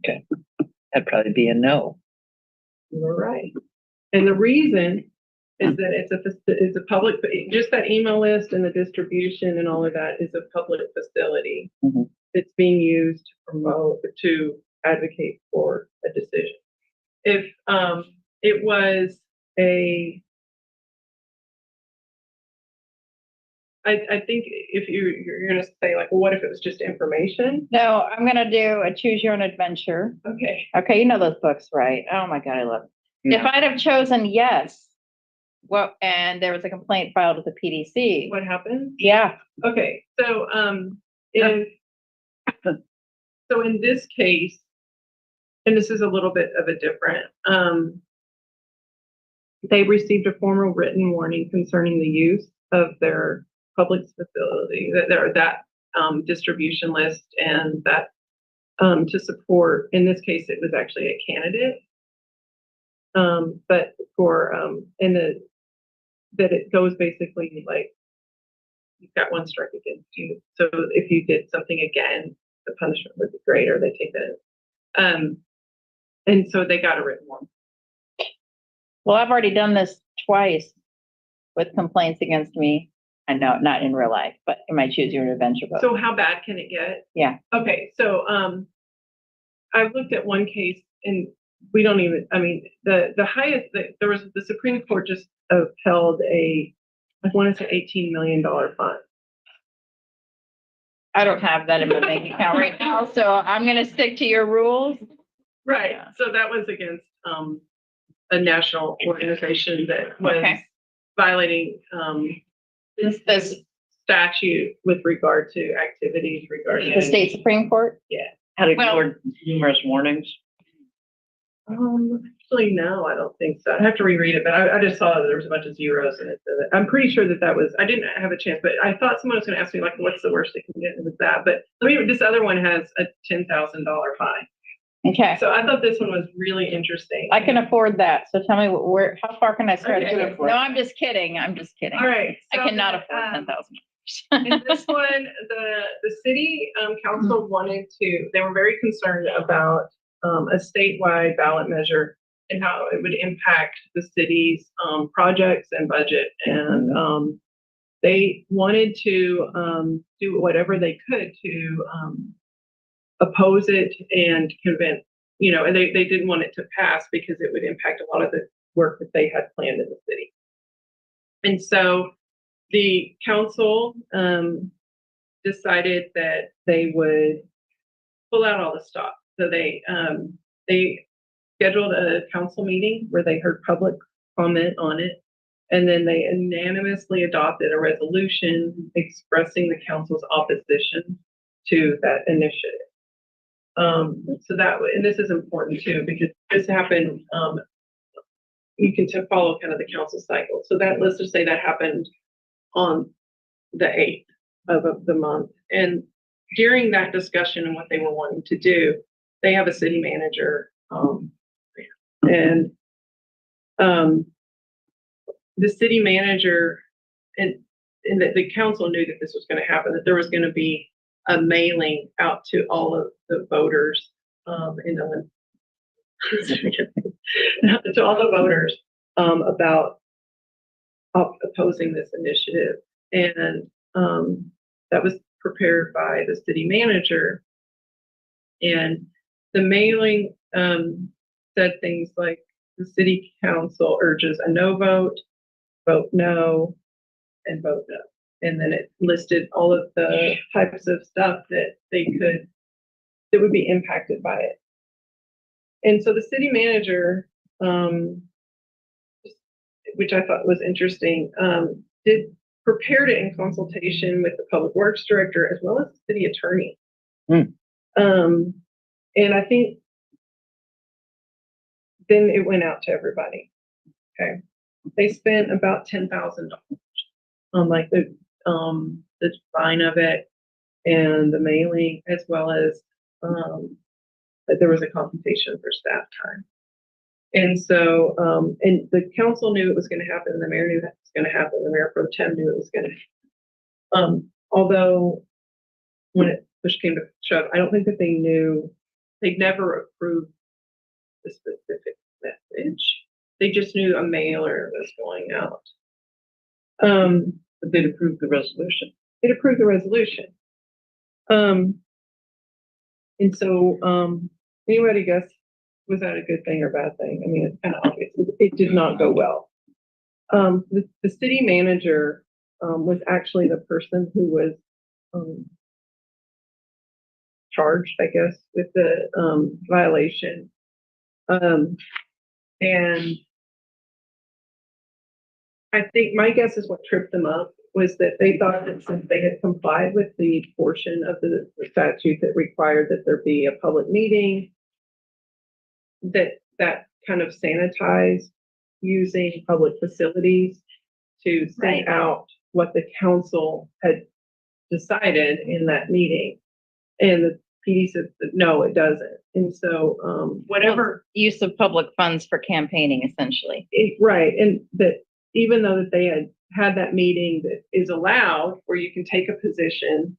Okay. That'd probably be a no. You're right. And the reason is that it's a public, just that email list and the distribution and all of that is a public facility. It's being used to promote, to advocate for a decision. If it was I think if you're going to say like, well, what if it was just information? No, I'm gonna do a choose your own adventure. Okay. Okay, you know those books, right? Oh my God, I love it. If I'd have chosen yes, well, and there was a complaint filed with the PDC. What happened? Yeah. Okay. So so in this case, and this is a little bit of a different, they received a formal written warning concerning the use of their public facility, that distribution list, and that to support, in this case, it was actually a candidate, but for that it goes basically like you've got one strike against you. So if you did something again, the punishment would be greater. They take that, and so they got a written warning. Well, I've already done this twice with complaints against me. I know, not in real life, but in my choose your own adventure book. So how bad can it get? Yeah. Okay, so I've looked at one case, and we don't even, I mean, the highest, there was, the Supreme Court just upheld I want to say $18 million fine. I don't have that in my bank account right now, so I'm gonna stick to your rules. Right, Yeah. so that was against a national organization that was violating this statute with regard to activities regarding The state Supreme Court? Had Well- ignored numerous warnings. Actually, no, I don't think so. I have to reread it, but I just saw that there was a bunch of zeros in it. I'm pretty sure that was, I didn't have a chance, but I thought someone was going to ask me like, what's the worst they can get with that? But this other one has a $10,000 fine. Okay, So I thought this one was really interesting. I can afford that, so tell me how far can I start? Okay. No, I'm just kidding, I'm just kidding. All right. I so, cannot afford $10,000. in this one, the city council they were very concerned about a statewide ballot measure and how it would impact the city's projects and budget. And they wanted to do whatever they could to oppose it and convince, and they didn't want it to pass because it would impact a lot of the work that they had planned in the city. And so the council decided that they would pull out all the stops. So they scheduled a council meeting where they heard public comment on it, and then they unanimously adopted a resolution expressing the council's opposition to that initiative. So that, and this is important too, because this happened, you can follow kind of the council cycle. So that, let's just say that happened on the 8th of the month. And during that discussion and what they were wanting to do, they have a city manager, and the city manager and the council knew that this was going to happen, that there was going to be a mailing out to all of the voters, in the to all the voters, about opposing this initiative. And that was prepared by the city manager. And the mailing said things like, the city council urges a no vote, vote no, and vote no. And then it listed all of the types of stuff that that would be impacted by it. And so the city manager, which I thought was interesting, prepared it in consultation with the public works director as well as the city attorney. And I think then it went out to everybody. Okay. They spent about $10,000 on like the design of it and the mailing, as well as that there was a compensation for staff time. And so, and the council knew it was going to happen, the mayor knew that was going to happen, the mayor pro tem knew it was going to happen. Although when it push came to shove, I don't think that they knew, they'd never approved the specific message. They just knew a mailer was going out. But they'd approved the resolution. It approved the resolution. And so, anybody guess, was that a good thing or bad thing? I mean, it's kind of obvious. It did not go well. The city manager was actually the person who was charged, I guess, with the violation. And I think my guess is what tripped them up was that they thought that since they had complied with the portion of the statute that required that there be a public meeting, that kind of sanitized using public facilities to send out what the council had decided in that meeting. And the PD said that no, it doesn't. And so whatever Use of public funds for campaigning, essentially. right. And that even though that they had that meeting that is allowed where you can take a position,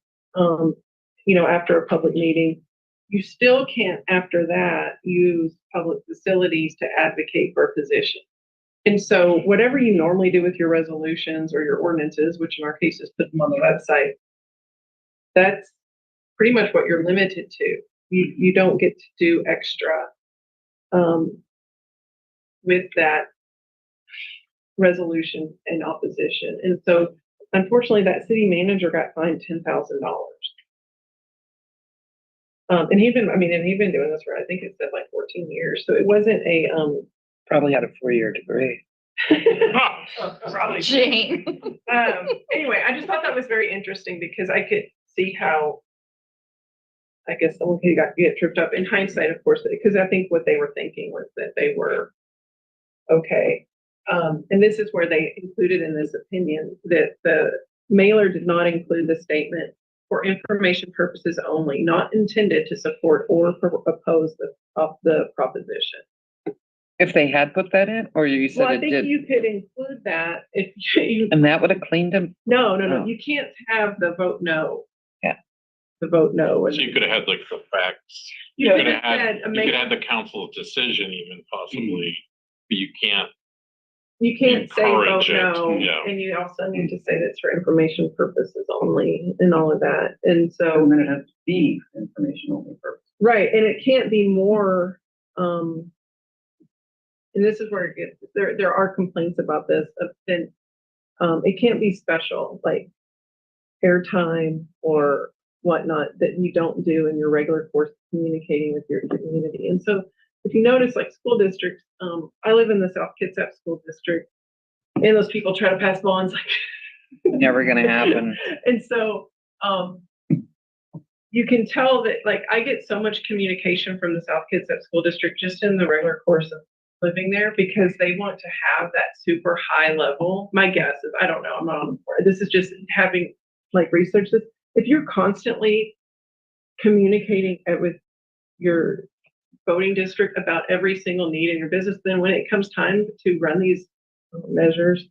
after a public meeting, you still can't after that use public facilities to advocate for a position. And so whatever you normally do with your resolutions or your ordinances, which in our case is put them on the website, that's pretty much what you're limited to. You don't get to do extra with that resolution in opposition. And so unfortunately that city manager got fined $10,000. And he'd been doing this for, I think it said like 14 years. So it wasn't a, Probably had a 4-year degree. probably. Jane. Anyway, I just thought that was very interesting because I could see how, I guess someone could get tripped up in hindsight, of course, because I think what they were thinking was that they were okay. And this is where they included in this opinion that the mailer did not include the statement for information purposes only, not intended to support or oppose the proposition. If they had put that in, or you said Well, I it think did, you could include that if you. and that would have cleaned them. No, Oh. you can't have the vote no. Yeah. The vote no. So you could have had like the facts. You You could could have have said, had, you could have the council's decision even possibly, but you can't. you can't say vote encourage it, no, yeah. and you also need to say that's for information purposes only and all of that. And so, And then it has to be information only purpose. right, and it can't be more, and this is where it gets, there are complaints about this, and it can't be special, like airtime or whatnot that you don't do in your regular course of communicating with your community. And so if you notice, like school districts, I live in the South Kitsap School District, and those people try to pass bonds like Never gonna happen. And so you can tell that, like, I get so much communication from the South Kitsap School District just in the regular course of living there, because they want to have that super high level. My guess is, I don't know, I'm not on the board. This is just having like researched this. If you're constantly communicating with your voting district about every single need in your business, then when it comes time to run these measures,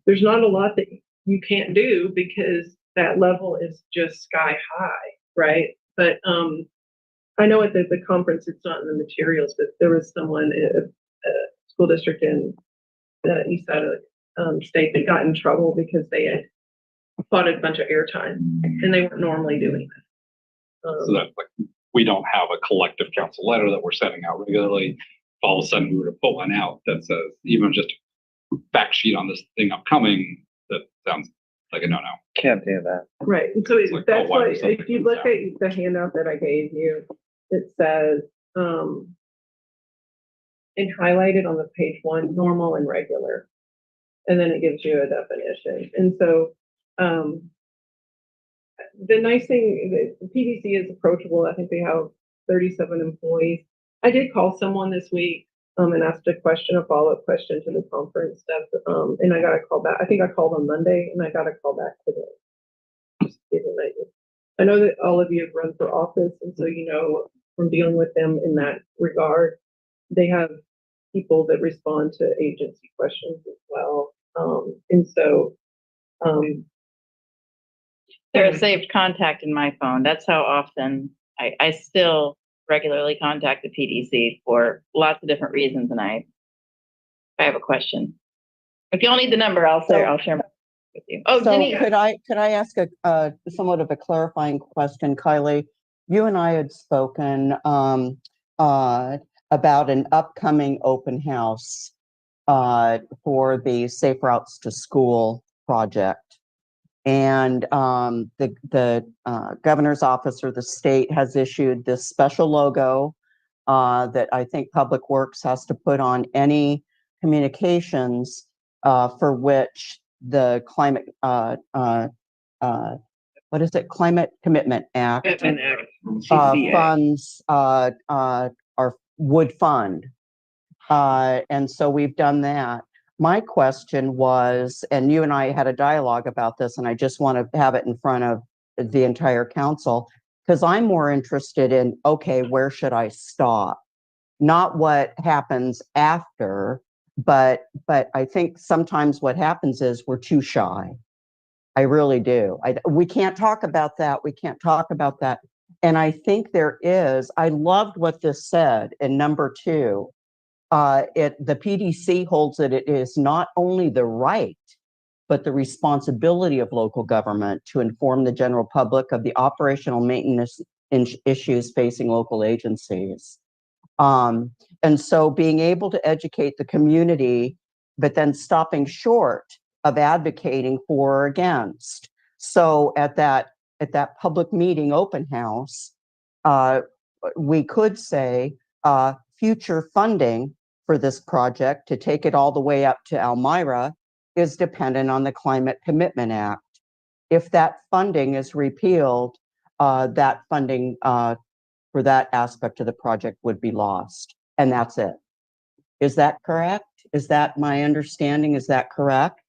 there's not a lot that you can't do because that level is just sky high, right? But I know at the conference, it's not in the materials, but there was someone at a school district in the east side of the state that got in trouble because they had bought a bunch of airtime and they weren't normally doing that. So that's like, we don't have a collective council letter that we're sending out regularly. All of a sudden we were to pull one out that says, even just a fact sheet on this thing upcoming, that sounds like a no-no. Can't do that. Right. And so It's like, that's oh, why why, would something if you come look out? at the handout that I gave you, it says, and highlighted on the page 1, normal and regular. And then it gives you a definition. And so, the nice thing, the PDC is approachable. I think they have 37 employees. I did call someone this week, and asked a follow-up question to the conference stuff. And I got a call back. I think I called on Monday and I got a call back today. Just giving that. I know that all of you have run for office, and so you know from dealing with them in that regard, they have people that respond to agency questions as well. And so, They're a saved contact in my phone. That's how often I still regularly contact the PDC for lots of different reasons. And I have a question. If you all need the number, I'll share with you. Oh, So Denise. could I ask a somewhat of a clarifying question, Kylie? You and I had spoken about an upcoming open house for the Safe Routes to School project. And the governor's office or the state has issued this special logo that I think Public Works has to put on any communications for which the climate, what is it? Climate Commitment Act funds would fund. And so we've done that. My question was, and you and I had a dialogue about this, and I just want to have it in front of the entire council, because I'm more interested in, okay, where should I stop? Not what happens after, but I think sometimes what happens is we're too shy. I really do. We can't talk about that. We can't talk about that. And I think there is, I loved what this said in number 2. The PDC holds that it is not only the right, but the responsibility of local government to inform the general public of the operational maintenance issues facing local agencies. And so being able to educate the community, but then stopping short of advocating for or against. So at that public meeting open house, we could say future funding for this project to take it all the way up to Elmira is dependent on the Climate Commitment Act. If that funding is repealed, that funding for that aspect of the project would be lost. And that's it. Is that correct? Is that my understanding? Is that correct?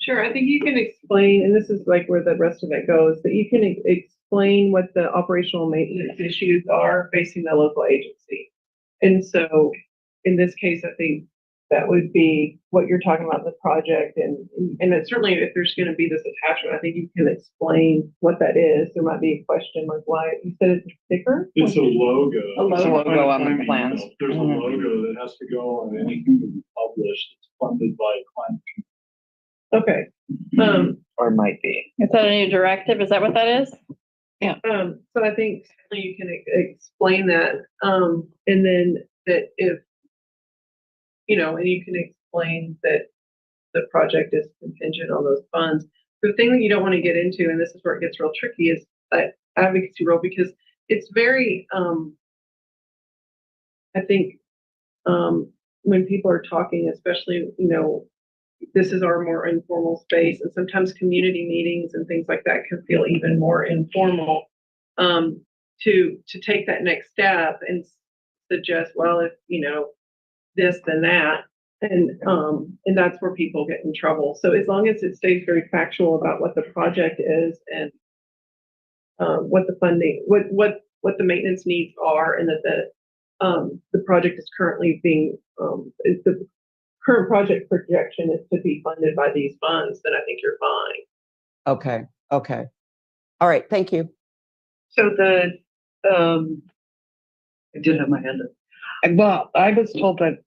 sure, I think you can explain, and this is like where the rest of it goes, that you can explain what the operational maintenance issues are facing the local agency. And so in this case, I think that would be what you're talking about, the project. And it's certainly, if there's going to be this attachment, I think you can explain what that is. There might be a question like why you said it's a sticker. It's a logo. A logo. It's Logo on the climate plans. email. There's a logo that has to go on anything that we publish that's funded by climate. Okay. Or might be. Is that a new directive? Is that what that is? So I think certainly you can explain that. And then that if, and you can explain that the project is contingent on those funds. The thing that you don't want to get into, and this is where it gets real tricky, is that advocacy role, because it's very, I think, when people are talking, especially, this is our more informal space, and sometimes community meetings and things like that can feel even more informal. to take that next step and suggest, well, if, this, then that. And that's where people get in trouble. So as long as it stays very factual about what the project is and what the funding, what the maintenance needs are, and that the project is currently being, the current project projection is to be funded by these funds, then I think you're fine. Okay, okay. All right, thank you. So I did have my hand up. Well, I was told that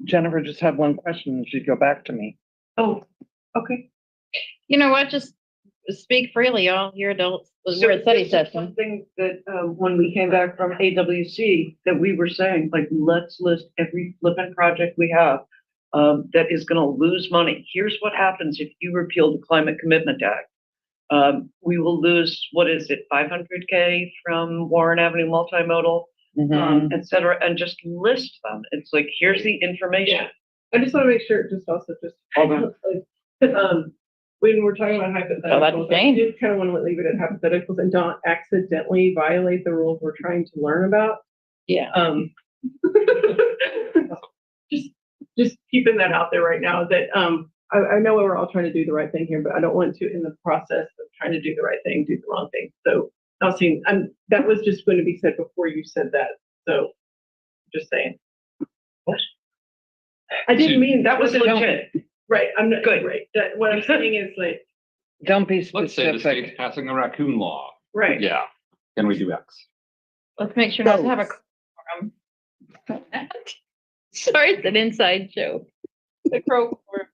Jennifer just had one question and she'd go back to me. Oh, okay. You know what? Just speak freely, y'all. You're adults. We're at study this is session. Something that, when we came back from AWC, that we were saying, like, let's list every flipping project we have, that is gonna lose money. Here's what happens if you repeal the Climate Commitment Act. We will lose, what is it, 500K from Warren Avenue Multimodal, et cetera, and just list them. It's like, here's the information. I just want to make sure, when we're talking about hypotheticals, I did kind of want to leave it at hypotheticals and don't accidentally violate the rules we're trying to learn about. Yeah. Just keeping that out there right now, that I know we're all trying to do the right thing here, but I don't want to, in the process of trying to do the right thing, do the wrong thing. So I'll see. That was just going to be said before you said that. So just saying. What? I didn't mean That was legit. right. I'm not Good. right. What I'm saying is, like, Don't be Let's say the specific. state's passing a raccoon law. right. Yeah. Can we do X? Let's make sure not to have a quorum. Sorry, it's an inside joke. The crow quorum.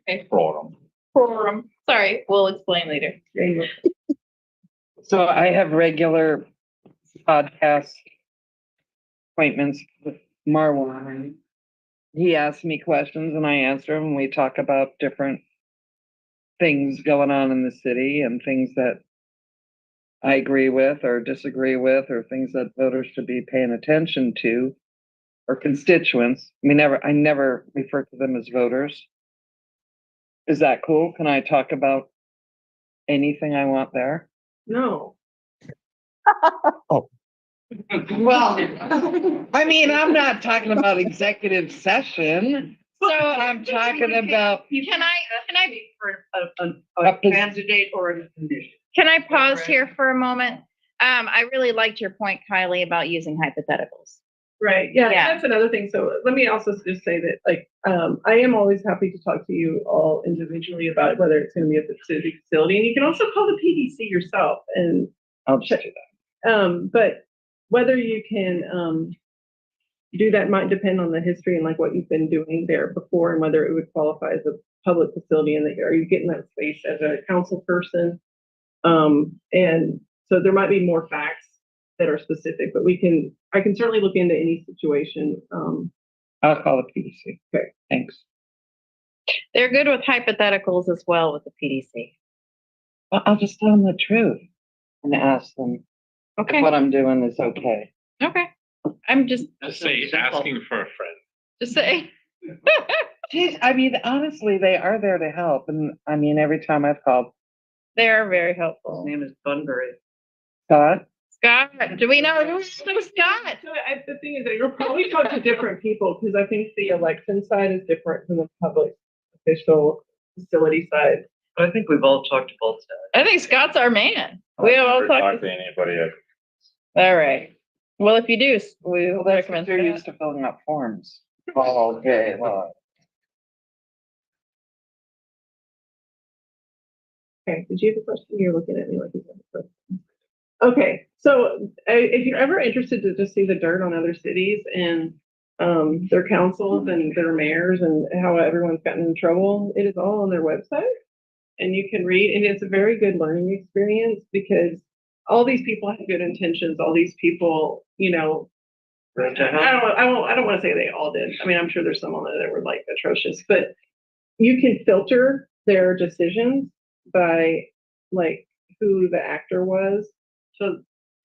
Okay, quorum. Sorry, we'll explain later. So I have regular podcast appointments with Marwan, and he asks me questions and I answer them. We talk about different things going on in the city and things that I agree with or disagree with, or things that voters should be paying attention to, or constituents. I never refer to them as voters. Is that cool? Can I talk about anything I want there? No. Well, I mean, I'm not talking about executive session. So I'm talking about. Can I For a candidate or a condition. Can I pause here for a moment? I really liked your point, Kylie, about using hypotheticals. Right. Yeah, Yeah. that's another thing. So let me also just say that, like, I am always happy to talk to you all individually about whether it's going to be at the city facility, and you can also call the PDC yourself and I'll just do that. but whether you can do that might depend on the history and like what you've been doing there before, and whether it would qualify as a public facility, and that are you getting that space as a council person? And so there might be more facts that are specific, but I can certainly look into any situation. I'll call the PDC. Okay. Thanks. They're good with hypotheticals as well with the PDC. Well, I'll just tell them the truth and ask them Okay. if what I'm doing is okay. Okay. I'm just Say asking for a friend. Just say. Geez, I mean, honestly, they are there to help. And I mean, every time I've called They are very His helpful. name is Bunbury. Scott, Scott, do we know who's Scott? So the thing is that you'll probably talk to different people, because I think the election side is different from the public official facility side. I think we've all talked to both sides. I think Scott's our man. We have all Never talked talked. to anybody. All right. Well, if you do, we will that's recommend. they're Scott. used to filling out forms all day long. Okay, did you have a question? You're looking at me like you have a question. Okay, so if you're ever interested to just see the dirt on other cities and their councils and their mayors and how everyone's gotten in trouble, it is all on their website. And you can read, and it's a very good learning experience, because all these people have good intentions. All these people, I don't want to say they all did. I mean, I'm sure there's some on there that were like atrocious, but you can filter their decisions by like who the actor was, to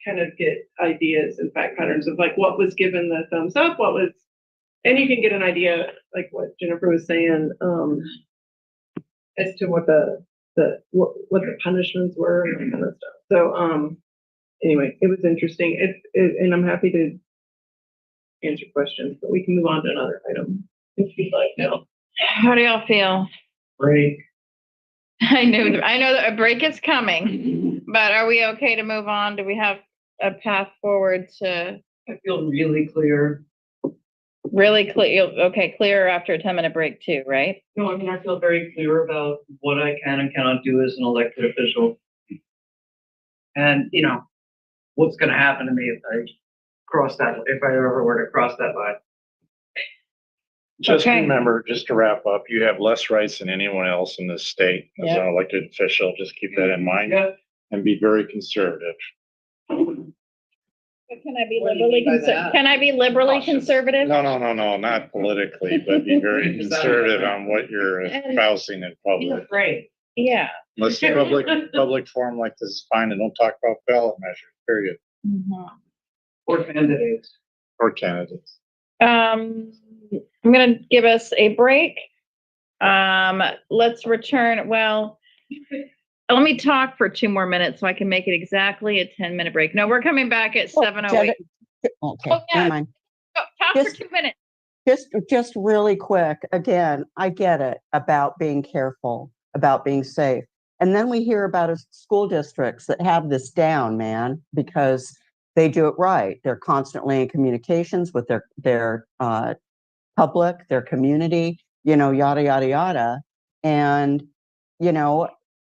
kind of get ideas and fact patterns of like what was given the thumbs up, and you can get an idea like what Jennifer was saying, as to what the punishments were and that kind of stuff. So anyway, it was interesting. And I'm happy to answer questions, but we can move on to another item if you'd like now. How do y'all feel? Break. I know that a break is coming, but are we okay to move on? Do we have a path forward to I feel really clear. really clear? Okay, clear after a 10-minute break too, right? No, I mean, I feel very clear about what I can and cannot do as an elected official. And, you know, what's gonna happen to me if I ever were to cross that line. Just Okay. remember, just to wrap up, you have less rights than anyone else in this state as Yeah. an elected official. Just keep that in mind Yeah. and be very conservative. Can I be What do you mean by liberally that? Can I be liberally Cautious. conservative? No, not politically, but be very Is that conservative right? on what you're And- espousing in public. Afraid. Yeah. Unless the public forum like this is fine and don't talk about ballot measures, period, Mhm. Or candidates. or candidates. I'm gonna give us a break. Let's return, well, let me talk for 2 more minutes so I can make it exactly a 10-minute break. No, we're coming back at 7:08. Okay, Oh, never yeah. mind. Talk for Just- 2 minutes. Just really quick, again, I get it about being careful, about being safe. And then we hear about school districts that have this down, man, because they do it right. They're constantly in communications with their public, their community, yada, yada, yada. And,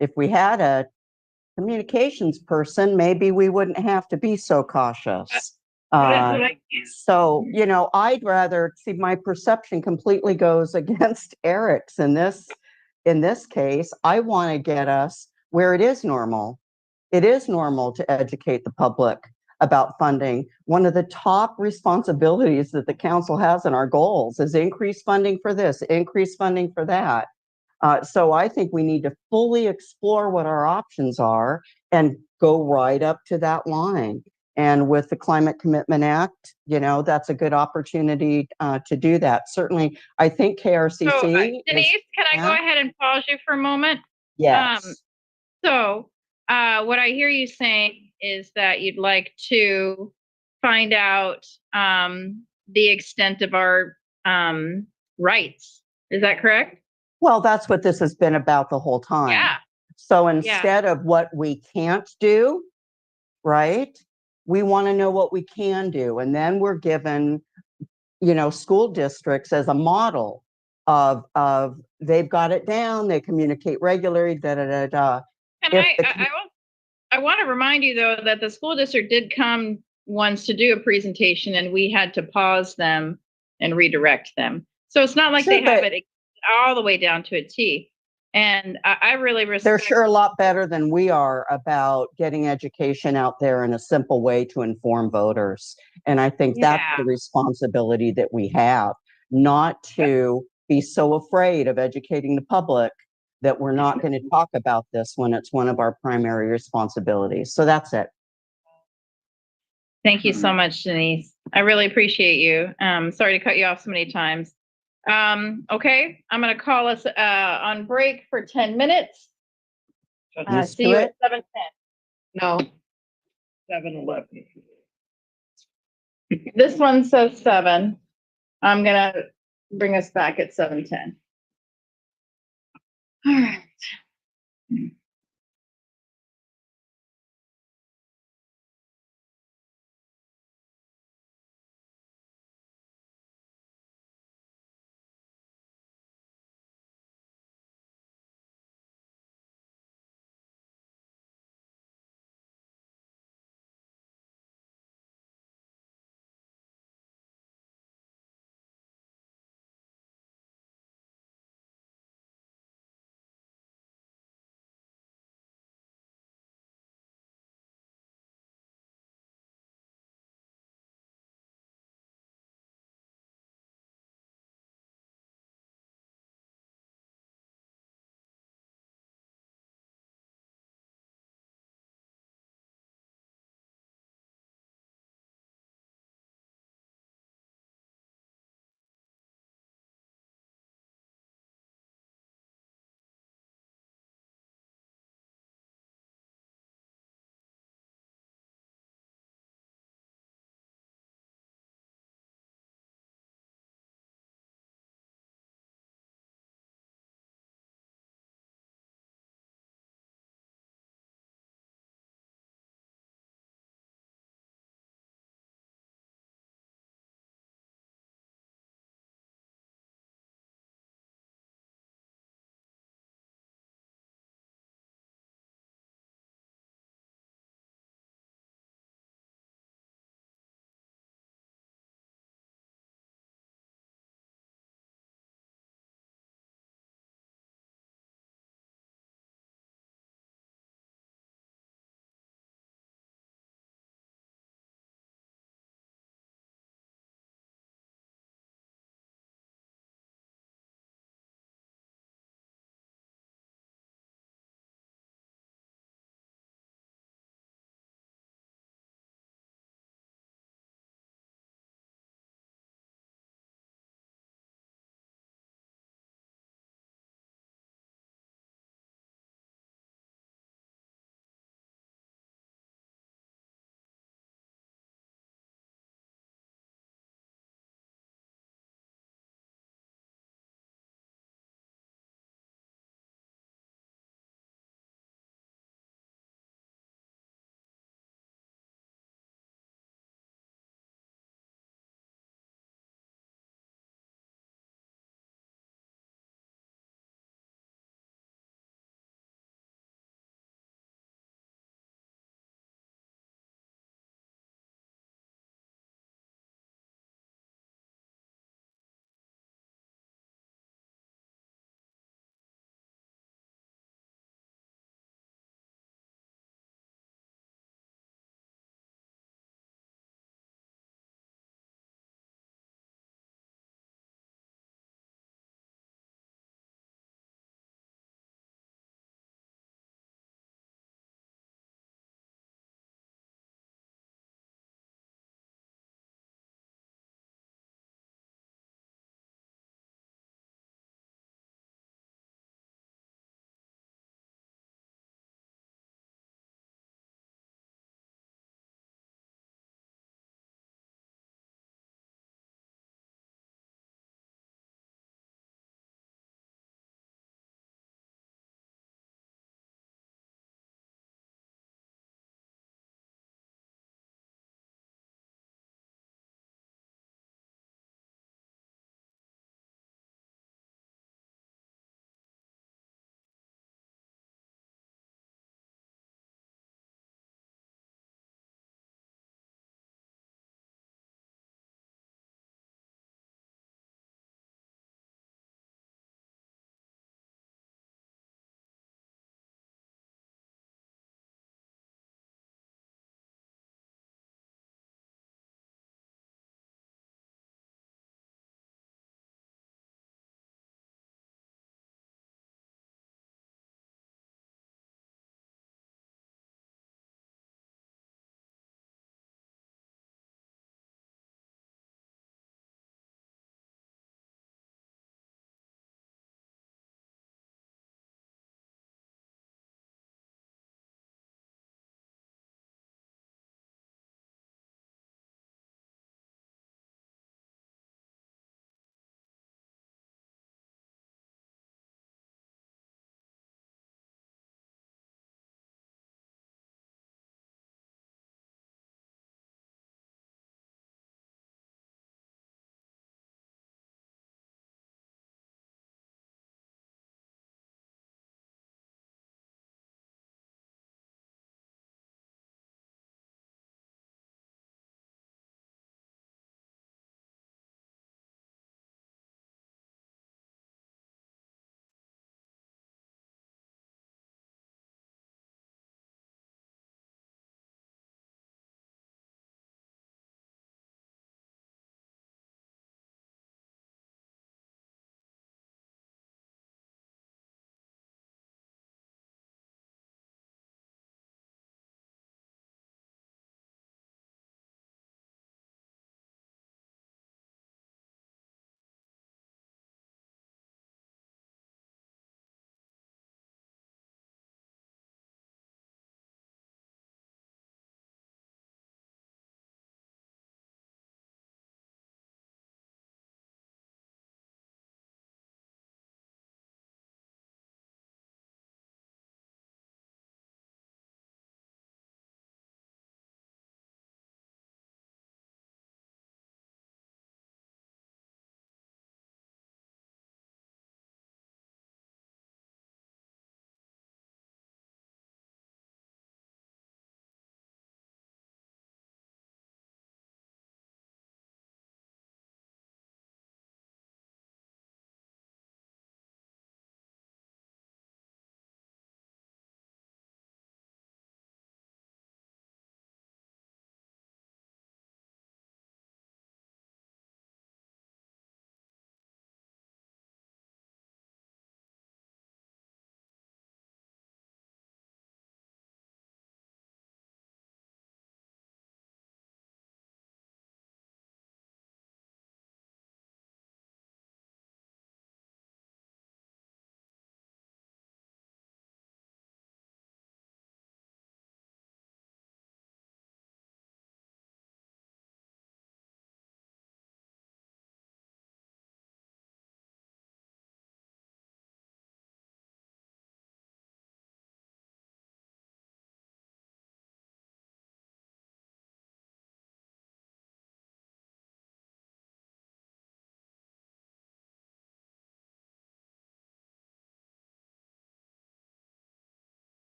if we had a communications person, maybe we wouldn't have to be so cautious. So, I'd rather see my perception completely goes against Eric's in this case. I want to get us where it is normal. It is normal to educate the public about funding. One of the top responsibilities that the council has in our goals is increase funding for this, increase funding for that. So I think we need to fully explore what our options are and go right up to that line. And with the Climate Commitment Act, that's a good opportunity to do that. Certainly, I think KRCC. So, is- Denise, can I go Yeah. ahead and pause you for a moment? Yes. So, what I hear you saying is that you'd like to find out the extent of our rights. Is that correct? Well, that's what this has been about the whole time. Yeah. So instead of what we can't do, right, we want to know what we can do. And then we're given, school districts as a model of they've got it down, they communicate regularly, da da da da. And I want to remind you though that the school district did come once to do a presentation and we had to pause them and redirect them. So it's not like Sure, they have but- it all the way down to a T. And I really They're respect. sure a lot better than we are about getting education out there in a simple way to inform voters. And I think that's Yeah. the responsibility that we have, not to be so afraid of educating the public that we're not going to talk about this when it's one of our primary responsibilities. So that's it. Thank you so much, Denise. I really appreciate you. Sorry to cut you off so many times. Okay, I'm going to call us on break for 10 minutes. Used See to you it? at 7:10. No, 7-Eleven. This one says 7. I'm going to bring us back at 7:10. All right.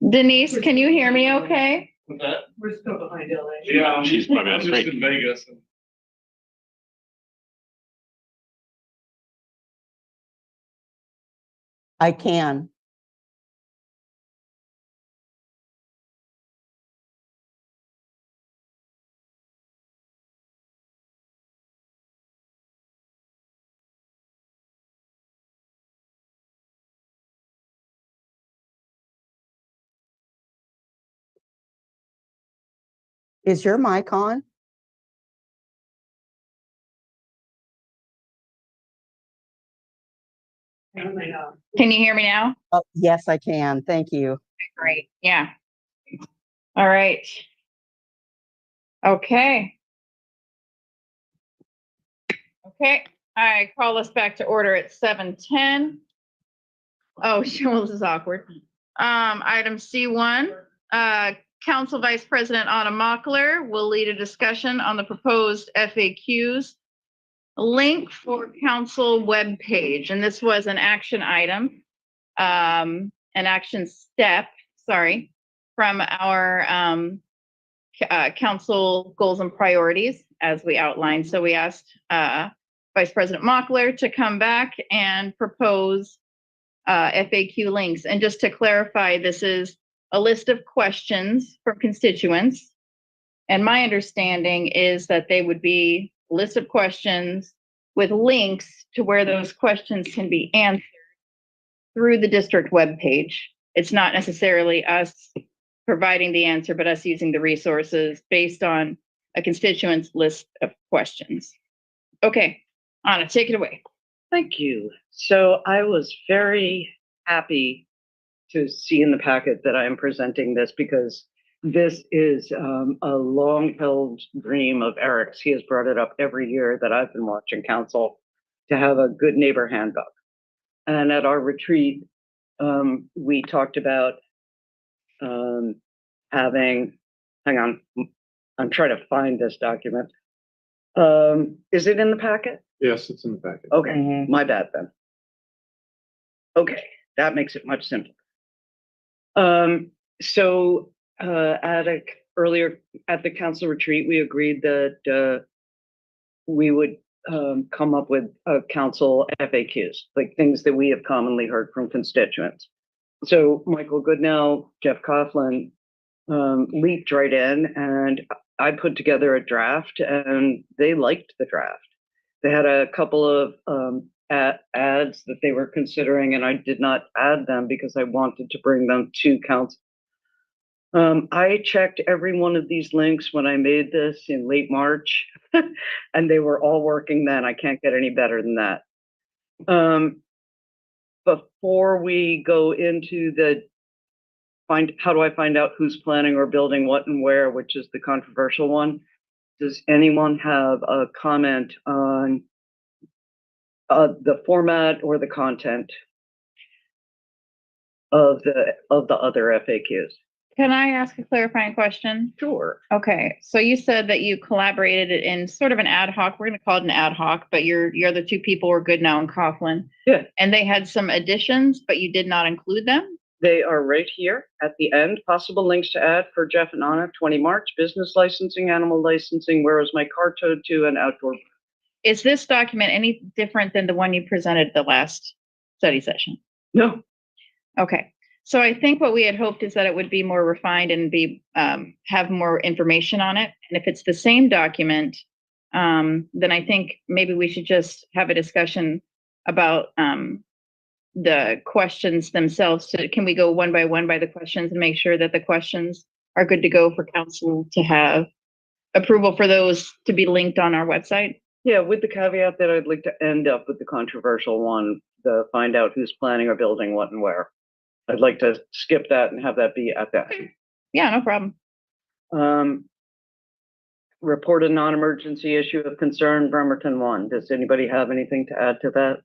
Denise, can you hear me okay? We're still behind LA. Yeah. She's probably on I'm just straight. in Vegas. I can. Is your mic on? Can you hear me now? Oh, yes, I can. Thank you. Great, yeah. All right. Okay. Okay, I call us back to order at 7:10. Oh, well, this is awkward. Item C1, Council Vice President Anna Mockler will lead a discussion on the proposed FAQs link for council webpage, and this was an action item, an action step, sorry, from our council goals and priorities as we outlined. So we asked Vice President Mockler to come back and propose FAQ links. And just to clarify, this is a list of questions from constituents. And my understanding is that they would be a list of questions with links to where those questions can be answered through the district webpage. It's not necessarily us providing the answer, but us using the resources based on a constituent's list of questions. Okay, Anna, take it away. Thank you. So I was very happy to see in the packet that I am presenting this because this is a long-held dream of Eric's. He has brought it up every year that I've been watching council to have a good neighbor handbook. And at our retreat, we talked about having, hang on, I'm trying to find this document. Is it in the packet? Yes, it's in the packet. Okay, my bad then. Okay, that makes it much simpler. Earlier at the council retreat, we agreed that we would come up with council FAQs, like things that we have commonly heard from constituents. So Michael Goodnow, Jeff Coughlin leaped right in, and I put together a draft, and they liked the draft. They had a couple of ads that they were considering, and I did not add them because I wanted to bring them to council. I checked every one of these links when I made this in late March, and they were all working then. I can't get any better than that. Before we go into how do I find out who's planning or building what and where, which is the controversial one, does anyone have a comment on the format or the content of the other FAQs? Can I ask a clarifying question? Sure. Okay, so you said that you collaborated in sort of an ad hoc, we're gonna call it an ad hoc, but you're the two people were Goodnow and Coughlin. Yeah. And they had some additions, but you did not include them? They are right here at the end. Possible links to add for Jeff and Anna, 20 March, business licensing, animal licensing, where is my car towed to, and outdoor. Is this document any different than the one you presented at the last study session? No. Okay, so I think what we had hoped is that it would be more refined and be have more information on it. And if it's the same document, then I think maybe we should just have a discussion about the questions themselves. So can we go one by the questions and make sure that the questions are good to go for council to have approval for those to be linked on our website? Yeah, with the caveat that I'd like to end up with the controversial one, the find out who's planning or building what and where. I'd like to skip that and have that be at that. Yeah, no problem. Report a non-emergency issue of concern, Bremerton 1. Does anybody have anything to add to that?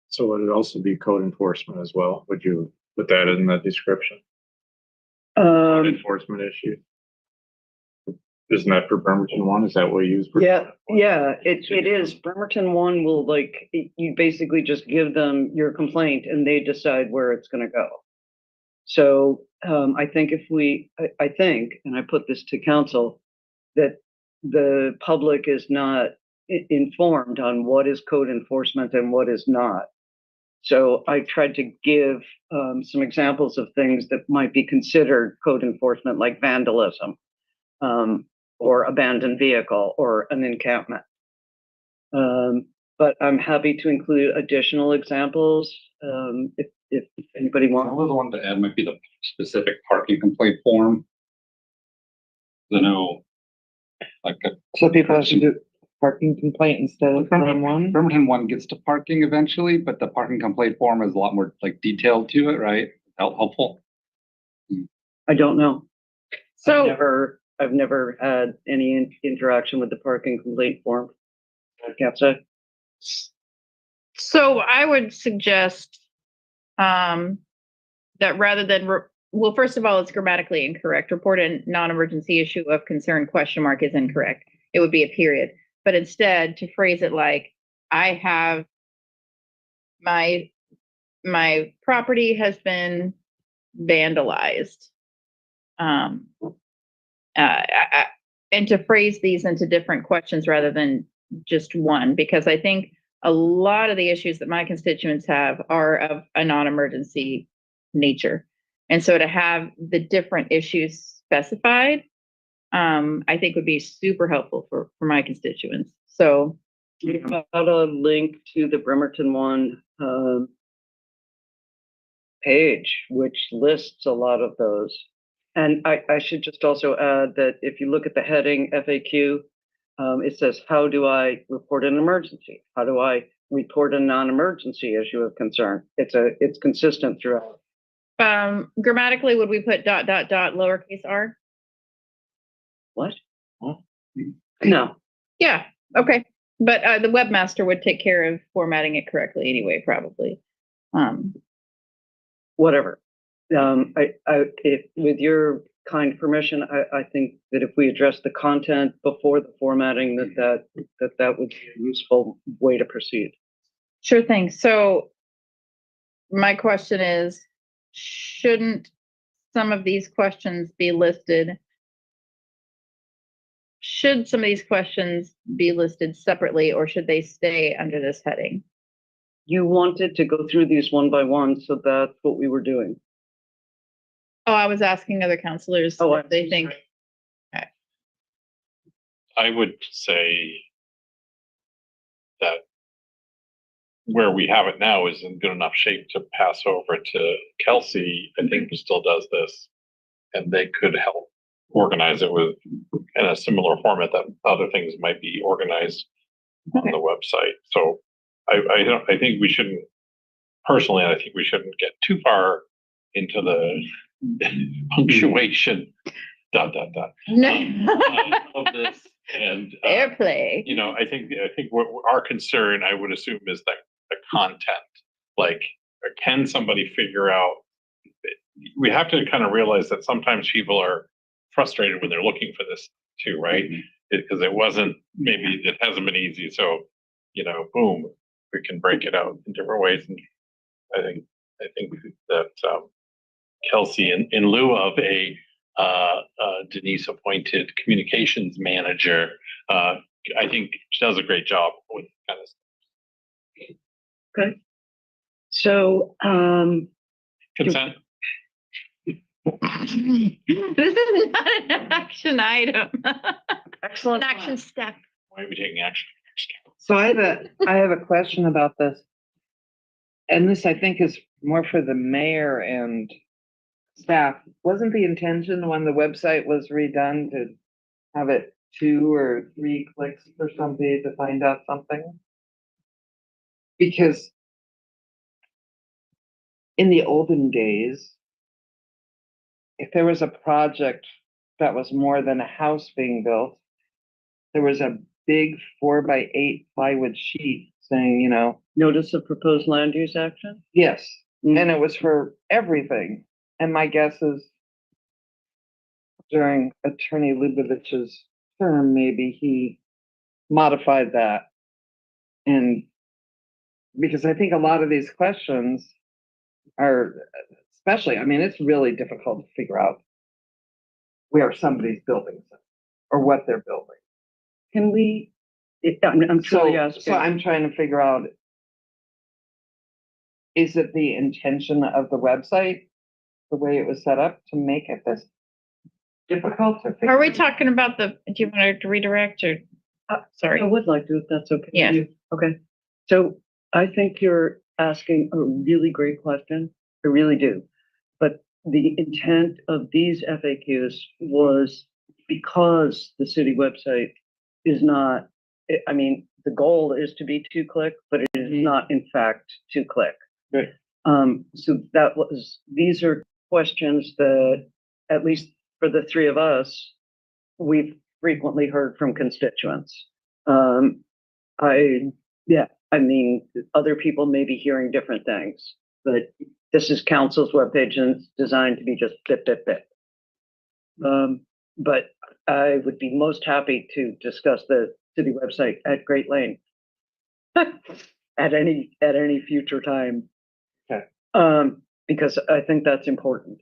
So would it also be code enforcement as well? Would you put that in the description? Code enforcement issue? Isn't that for Bremerton 1? Is that what you use? Yeah, it is. Bremerton 1 will you basically just give them your complaint and they decide where it's gonna go. So I think I think, and I put this to council, that the public is not informed on what is code enforcement and what is not. So I tried to give some examples of things that might be considered code enforcement, like vandalism, or abandoned vehicle, or an encampment. But I'm happy to include additional examples if anybody wants. Another one to add might be the specific parking complaint form. I know, like, So people have to do parking complaint instead of one. Bremerton one gets to parking eventually, but the parking complaint form is a lot more like detailed to it, right? Helpful. I don't know. So, I've never had any interaction with the parking complaint form. I can't say. so I would suggest that rather than, well, first of all, it's grammatically incorrect. Report a non-emergency issue of concern question mark is incorrect. It would be a period. But instead, to phrase it like, I have my property has been vandalized. And to phrase these into different questions rather than just one, because I think a lot of the issues that my constituents have are of a non-emergency nature. And so to have the different issues specified, I think would be super helpful for my constituents. So We've got a link to the Bremerton one page, which lists a lot of those. And I should just also add that if you look at the heading FAQ, it says, how do I report an emergency? How do I report a non-emergency issue of concern? It's consistent throughout. grammatically, would we put ... lowercase r? What? No. Yeah, okay. But the webmaster would take care of formatting it correctly anyway, probably. Whatever. If, with your kind permission, I think that if we address the content before the formatting, that would be a useful way to proceed. Sure thing. So my question is, shouldn't some of these questions be listed? Should some of these questions be listed separately, or should they stay under this heading? You wanted to go through these one by one, so that's what we were doing. Oh, I was asking other counselors what they think. I would say that where we have it now is in good enough shape to pass over to Kelsey, I think, who still does this. And they could help organize it with in a similar format that other things might be organized on the website. So I think we shouldn't, personally, I think we shouldn't get too far into the punctuation, ... of this. And Airplay. you know, I think what our concern, I would assume, is that the content, like, can somebody figure out? We have to kind of realize that sometimes people are frustrated when they're looking for this too, right? Because it wasn't, maybe it hasn't been easy. So, you know, boom, we can break it out in different ways. And I think that Kelsey, in lieu of a Denise appointed communications manager, I think she does a great job with kind of stuff. Okay. So, Consent. This is not an action item. excellent. An action step. Why are we taking action? So I have a question about this. And this, I think, is more for the mayor and staff. Wasn't the intention when the website was redone to have it 2 or 3 clicks for somebody to find out something? Because in the olden days, if there was a project that was more than a house being built, there was a big 4x8 plywood sheet saying, you know, Notice of proposed land use action? yes. And it was for everything. And my guess is during Attorney Lubovich's term, maybe he modified that. And because I think a lot of these questions are especially, I mean, it's really difficult to figure out where somebody's building is or what they're building. Can we, I'm truly So asking. I'm trying to figure out, is it the intention of the website, the way it was set up to make it this difficult to figure? Are we talking about do you want to redirect or, sorry? I would like to, if that's okay. with Yeah. you. Okay. So I think you're asking a really great question. I really do. But the intent of these FAQs was because the city website is not, I mean, the goal is to be 2-click, but it is not in fact 2-click. Right. So these are questions that, at least for the three of us, we've frequently heard from constituents. I mean, other people may be hearing different things, but this is council's webpage and it's designed to be just bit. But I would be most happy to discuss the city website at great length at any future time. Okay. Because I think that's important.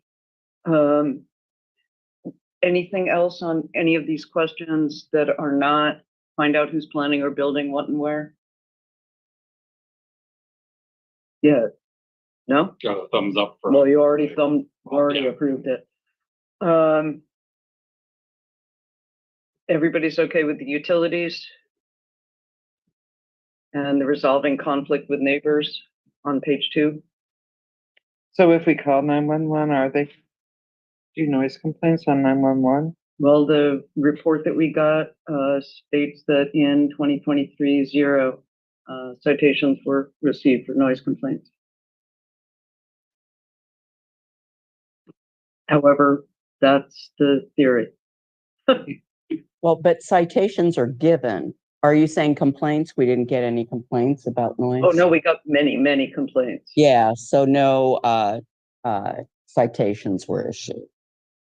Anything else on any of these questions that are not find out who's planning or building what and where? Yeah. No? Got a thumbs up for. Well, you already approved it. Everybody's okay with the utilities and the resolving conflict with neighbors on page 2. So if we call 911, are they do noise complaints on 911? Well, the report that we got states that in 2023, 0 citations were received for noise complaints. However, that's the theory. Well, but citations are given. Are you saying complaints? We didn't get any complaints about noise? Oh, no, we got many complaints. Yeah, so no citations were issued.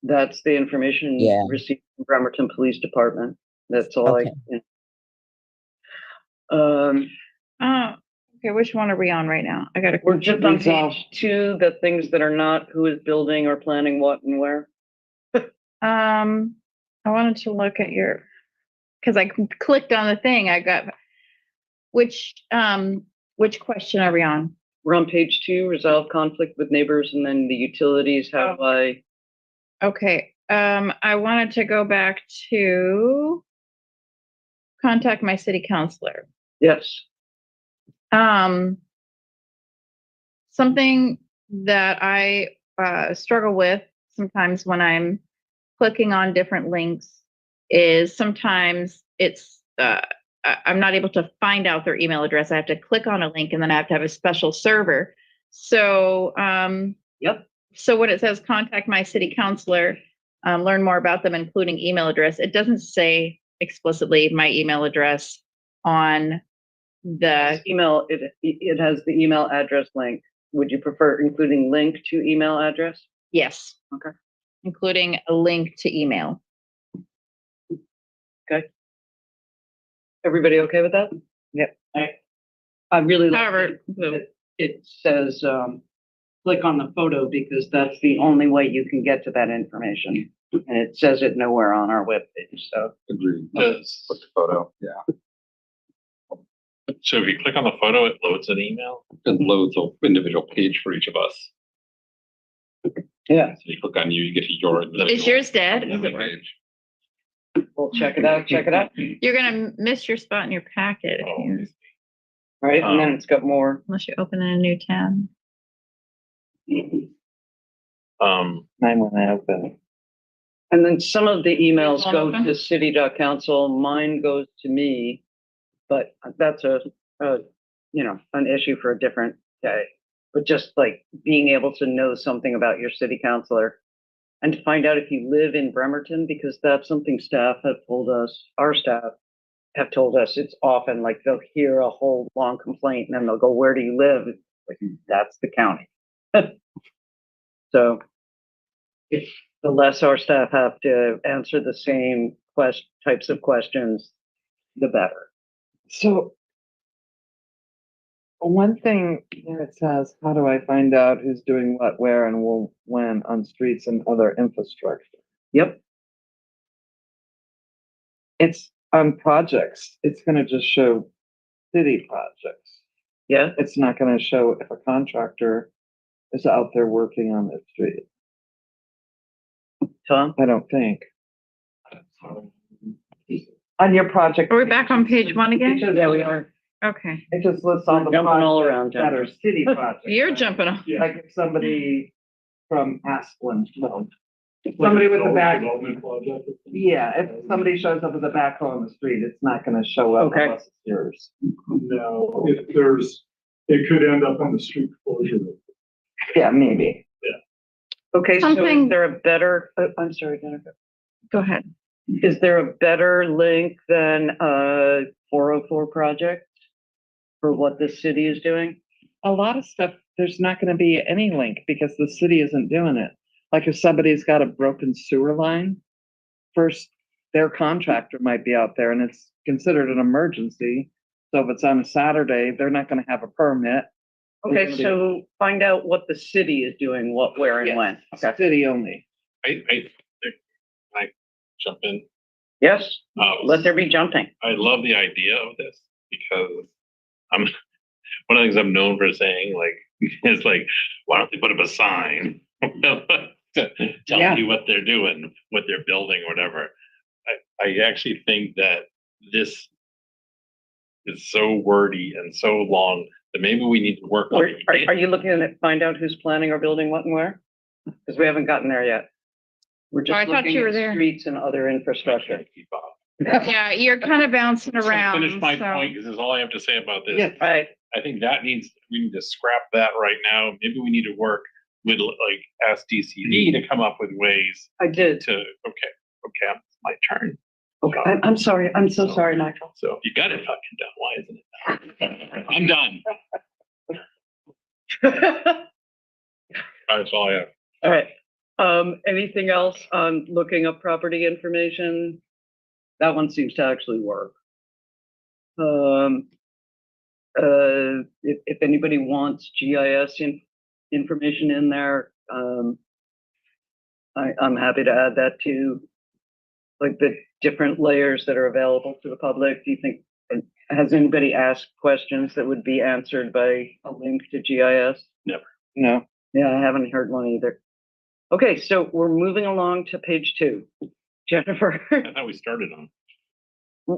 That's the information Yeah. received from Bremerton Police Department. That's all Okay. Okay, which one are we on right now? I gotta. We're just on Resolve. page 2, the things that are not who is building or planning what and where. I wanted to look at because I clicked on the thing. I got, which question are we on? We're on page 2, resolve conflict with neighbors, and then the utilities, how do I? Okay, I wanted to go back to contact my city councilor. Yes. Something that I struggle with sometimes when I'm clicking on different links is sometimes it's I'm not able to find out their email address. I have to click on a link and then I have to have a special server. So Yep. So when it says contact my city councilor, learn more about them, including email address, it doesn't say explicitly my email address on the Email, it has the email address link. Would you prefer including link to email address? yes. Okay. Including a link to email. Everybody okay with that? Yep. I really like However, that it says click on the photo because that's the only way you can get to that information. And it says it nowhere on our webpage. So Agreed. Yes. Put the photo, yeah. So if you click on the photo, it loads an email. It loads an individual page for each of us. yeah, So you click on you get to your. is yours dead? Page. we'll check it out. Check it out. You're gonna miss your spot in your packet Right, and then it's got more. unless you open a new tab. 911 open. And then some of the emails All go open? to city.council, mine goes to me, but that's an issue for a different day. But just like being able to know something about your city councilor and to find out if you live in Bremerton, because that's something staff have told us, our staff have told us it's often like they'll hear a whole long complaint and then they'll go, where do you live? Like, that's the county. So if the less our staff have to answer the same types of questions, the better. So One thing where it says, how do I find out who's doing what, where, and when on streets and other infrastructure? Yep. It's on projects. It's gonna just show city projects. Yeah. It's not gonna show if a contractor is out there working on the street. Tom? I don't think. On your project. Are we back on page one again? Yeah, we are. Okay. It just lists all the Jumping all projects around, that are city projects. You're jumping off. Like if somebody from Asplin, somebody with a back, Development project. yeah, if somebody shows up with a backhoe on the street, it's not gonna show up Okay. unless it's yours. No, if there's, it could end up on the street closure. Yeah, maybe. Okay, so is Something- there a better, I'm sorry, Jennifer. Go ahead. Is there a better link than 404 project for what the city is doing? A lot of stuff, there's not gonna be any link because the city isn't doing it. Like if somebody's got a broken sewer line, first, their contractor might be out there and it's considered an emergency. So if it's on a Saturday, they're not gonna have a permit. Okay, so find out what the city is doing, what, where, and when. Okay. City only. I jump in. Yes, let there be jumping. I love the idea of this because I'm one of the things I'm known for saying, like, is like, why don't they put up a sign telling you what they're doing, what they're building, or whatever. I actually think that this is so wordy and so long that maybe we need to work on it. Are you looking at find out who's planning or building what and where? Because we haven't gotten there yet. We're Oh, I just thought looking you were at there. streets and other infrastructure. Keep up. Yeah, you're kind of bouncing So around. finish my so- point, because this is all I have to say about this. Yeah. Right, I think that we need to scrap that right now. Maybe we need to work with, like, ask DCD to come up with ways I did. to, okay, it's my turn. Okay, I'm sorry. I'm so sorry, Michael. So you got it fucking done. Why isn't it done? I'm done. That's all I have. All right. Anything else on looking up property information? That one seems to actually work. If anybody wants GIS information in there, I'm happy to add that to, like, the different layers that are available to the public. Do you think, has anybody asked questions that would be answered by a link to GIS? Never. No. Yeah, I haven't heard one either. Okay, so we're moving along to page 2. Jennifer, I thought we started on.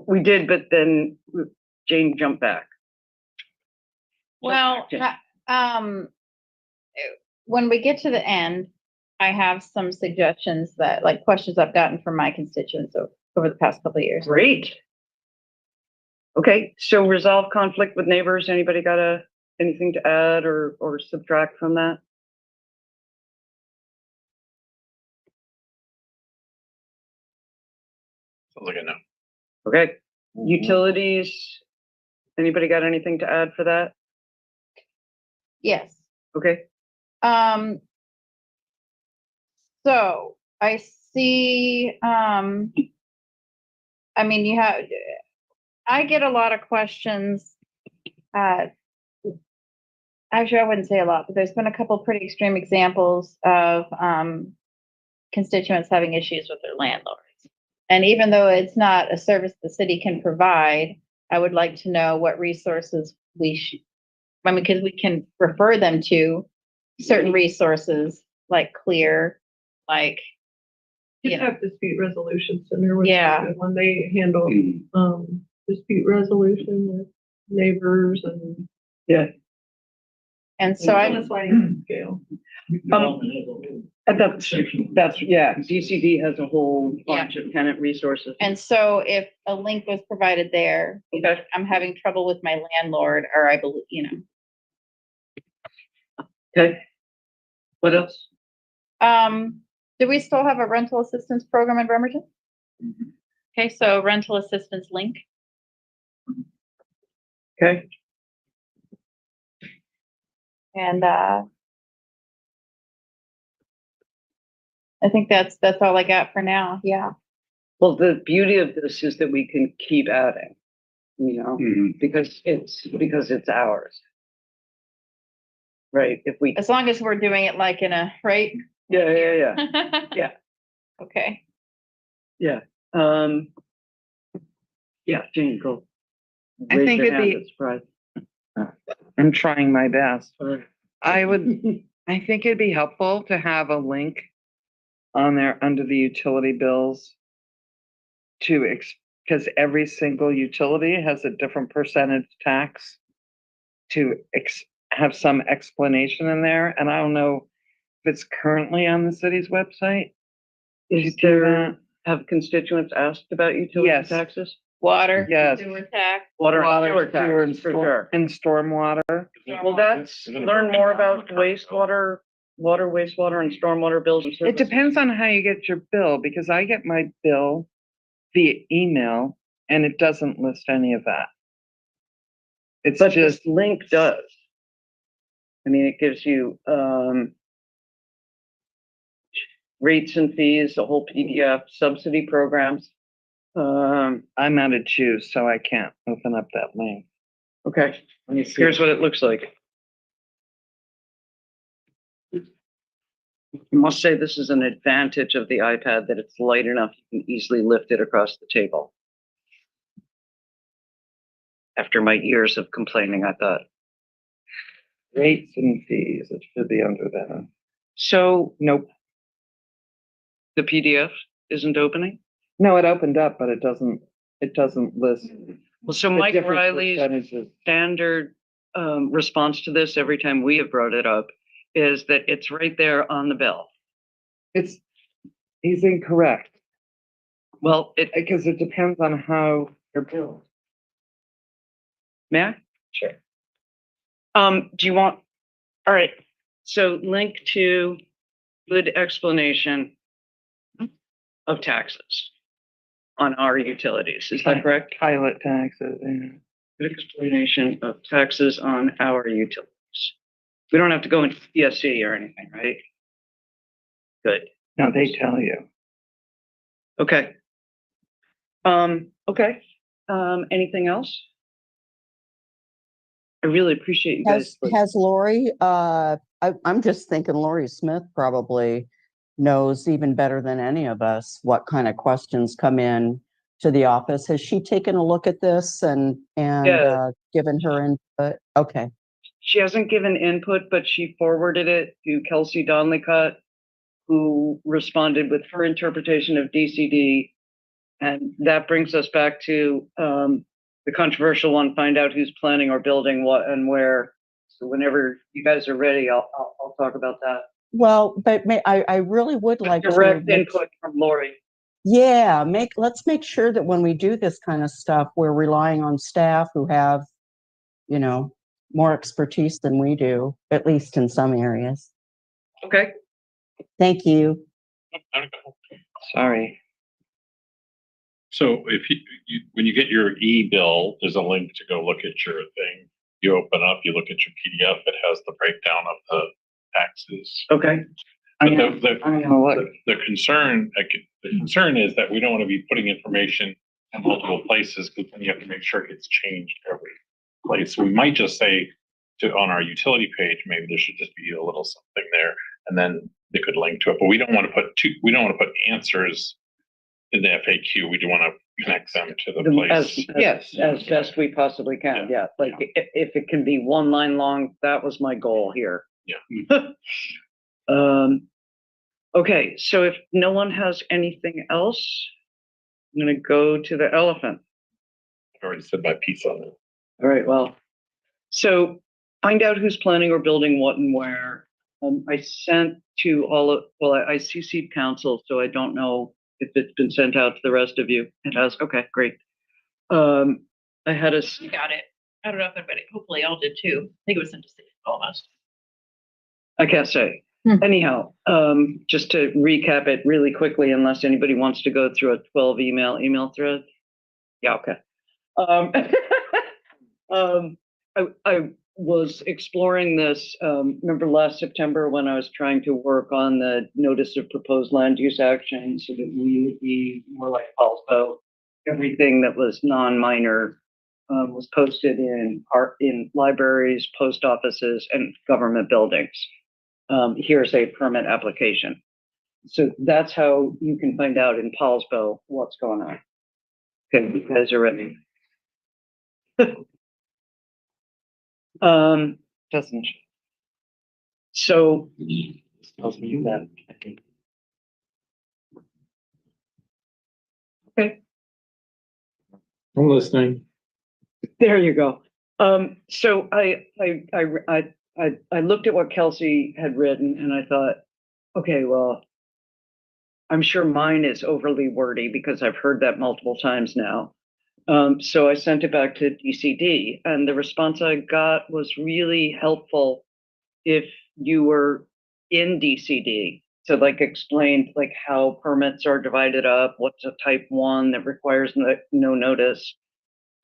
we did, but then Jane jumped back. Well, when we get to the end, I have some suggestions that, like, questions I've gotten from my constituents over the past couple of years. Great. Okay, so resolve conflict with neighbors. Anybody got anything to add or subtract from that? Sounds like I know. Okay, utilities. Anybody got anything to add for that? Yes. Okay, So I see, I mean, I get a lot of questions. Actually, I wouldn't say a lot, but there's been a couple pretty extreme examples of, constituents having issues with their landlords. And even though it's not a service the city can provide, I would like to know what resources because we can refer them to certain resources like CLEAR, like, You Yeah. have dispute resolution center. which is Yeah. good When they handle, dispute resolution with neighbors and. yeah. and so I, On a sliding scale. Development is a little- That's, yeah, DCD has a whole bunch of tenant resources. and so if a link was provided there, Okay, I'm having trouble with my landlord, or I believe, okay. What else? do we still have a rental assistance program in Bremerton? Okay, so rental assistance link. Okay, And, I think that's all I got for now. Yeah. well, the beauty of this is that we can keep adding, Mhm. because it's ours. right? If we, As long as we're doing it like in a, right? yeah. Yeah. Okay. Yeah, um, yeah, Jane, go. I Raise think your it'd hand, be- it's surprise. I'm trying my best. Sorry. I think it'd be helpful to have a link on there under the utility bills to because every single utility has a different percentage tax to have some explanation in there. And I don't know if it's currently on the city's website. Is do there, that. have constituents asked about utility Yes. taxes? Water. Yes. Sewer tax. Water and sewer Sewer, tax, for sure. and stormwater. Well, that's, learn more about wastewater, wastewater and stormwater bills and It services. depends on how you get your bill, because I get my bill via email and it doesn't list any of that. It's But just, this link does. I mean, it gives you, rates and fees, the whole PDF, subsidy programs. I'm out of choose, so I can't open up that link. Okay, Let me see. here's what it looks like. I must say this is an advantage of the iPad, that it's light enough you can easily lift it across the table. After my years of complaining, I thought. Rates and fees, it should be under that. So Nope. the PDF isn't opening? No, it opened up, but it doesn't list. Well, so the Mike different Riley's percentages. standard response to this every time we have brought it up is that it's right there on the bill. He's incorrect, Well, because it depends on how you're billed. may I? Sure. Do you want, all right, so link to good explanation of taxes on our utilities, is that correct? Pilot taxes, yeah. Good explanation of taxes on our utilities. We don't have to go into PSC or anything, right? Good, No, they tell you. okay. Okay, anything else? I really appreciate you guys. Has Lori, I'm just thinking Lori Smith probably knows even better than any of us what kind of questions come in to the office. Has she taken a look at this and Yeah. given her input? Okay. She hasn't given input, but she forwarded it to Kelsey Donleycutt, who responded with her interpretation of DCD. And that brings us back to the controversial one, find out who's planning or building what and where. So whenever you guys are ready, I'll talk about that. Well, but I really would like Direct to input from Lori. Yeah, let's make sure that when we do this kind of stuff, we're relying on staff who have, more expertise than we do, at least in some areas. Okay. Thank you. Sorry. So if when you get your e-bill, there's a link to go look at your thing. You open up, you look at your PDF, it has the breakdown of the taxes. Okay. But The the concern is that we don't want to be putting information in multiple places, because then you have to make sure it gets changed every place. So we might just say on our utility page, maybe there should just be a little something there, and then they could link to it. But we don't want to put answers in the FAQ. We do want to connect them to the place. As best we possibly can. Yeah. Like if it can be one line long, that was my goal here. Yeah. Okay. So if no one has anything else, I'm going to go to the elephant. I already said my piece on it. All right. Well, so find out who's planning or building what and where. I sent to I CC'd council, so I don't know if it's been sent out to the rest of you. It has. Okay, great. I had Got it. I don't know if everybody, hopefully all did too. I think it was sent to City almost. I can't say. Anyhow, just to recap it really quickly, unless anybody wants to go through a 12 email thread. Yeah, okay. I was exploring this, remember last September when I was trying to work on the notice of proposed land use action so that we would be more like also everything that was non-minor was posted in libraries, post offices, and government buildings. Here's a permit application. So that's how you can find out in Paulsbo what's going on. Okay, you guys are ready. Doesn't. So Tells me that. okay, I'm listening. there you go. So I looked at what Kelsey had written and I thought, okay, well, I'm sure mine is overly wordy because I've heard that multiple times now. So I sent it back to DCD, and the response I got was really helpful if you were in DCD to like explain like how permits are divided up, what's a type 1 that requires no notice.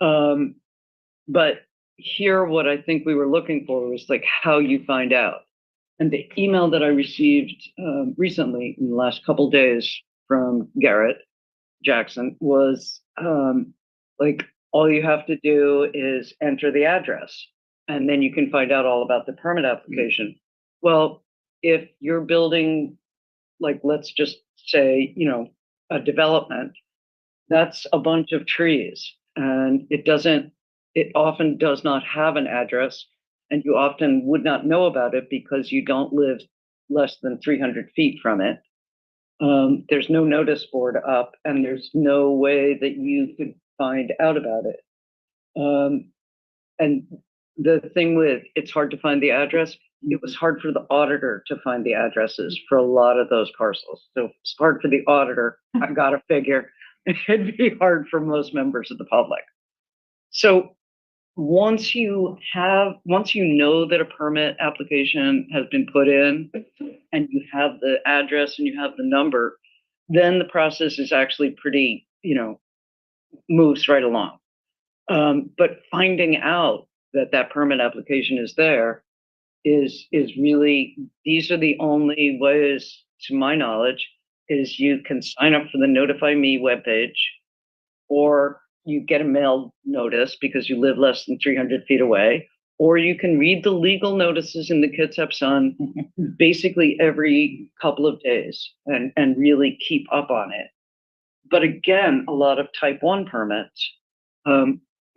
But here, what I think we were looking for was like how you find out. And the email that I received recently in the last couple days from Garrett Jackson was like, all you have to do is enter the address and then you can find out all about the permit application. Well, if you're building, like, let's just say, you know, a development, that's a bunch of trees and it often does not have an address, and you often would not know about it because you don't live less than 300 feet from it. There's no notice board up, and there's no way that you could find out about it. And the thing with it's hard to find the address, it was hard for the auditor to find the addresses for a lot of those parcels. So it's hard for the auditor. I gotta figure it'd be hard for most members of the public. So once you know that a permit application has been put in and you have the address and you have the number, then the process is actually pretty, you know, moves right along. But finding out that that permit application is there is really, these are the only ways, to my knowledge, is you can sign up for the Notify Me webpage, or you get a mail notice because you live less than 300 feet away, or you can read the legal notices in the Kitsap Sun basically every couple of days and really keep up on it. But again, a lot of type 1 permits,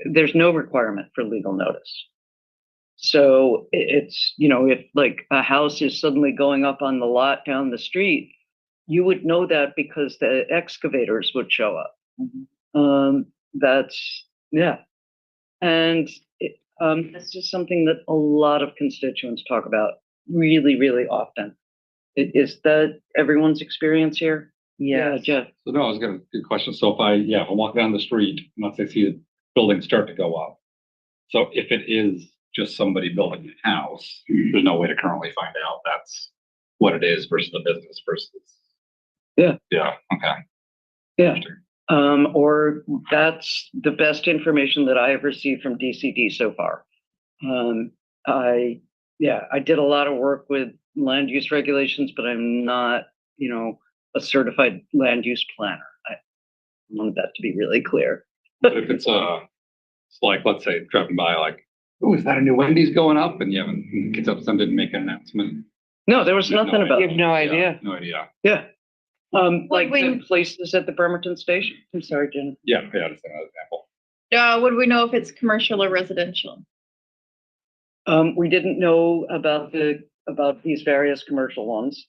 there's no requirement for legal notice. So it's, you know, if like a house is suddenly going up on the lot down the street, you would know that because the excavators would show up. That's, yeah. And that's just something that a lot of constituents talk about really, really often. Is that everyone's experience here? Yeah. Jeff. So no, I was got a good question. So if I walk down the street, once I see the buildings start to go up. So if it is just somebody building a house, there's no way to currently find out that's what it is versus the business versus. Yeah. Yeah. Okay. Yeah. Or that's the best information that I have received from DCD so far. I did a lot of work with land use regulations, but I'm not, you know, a certified land use planner. I wanted that to be really clear. But if it's like, let's say driving by, like, oh, is that a new Wendy's going up? And you haven't, Kids Up Sun didn't make an announcement. No, there was nothing about You it. have no idea. No idea. Yeah. Like we- the places at the Bremerton station. I'm sorry, Jen. Yeah, just another example. Would we know if it's commercial or residential? We didn't know about these various commercial ones.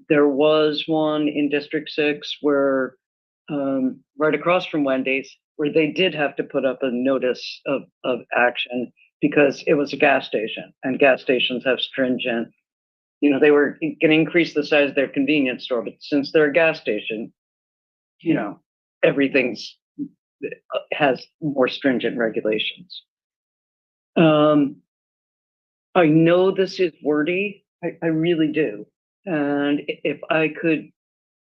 There was one in District 6 where right across from Wendy's, where they did have to put up a notice of action because it was a gas station, and gas stations have stringent, you know, they were going to increase the size of their convenience store, but since they're a gas station, you know, everything's has more stringent regulations. I know this is wordy. I really do. And if I could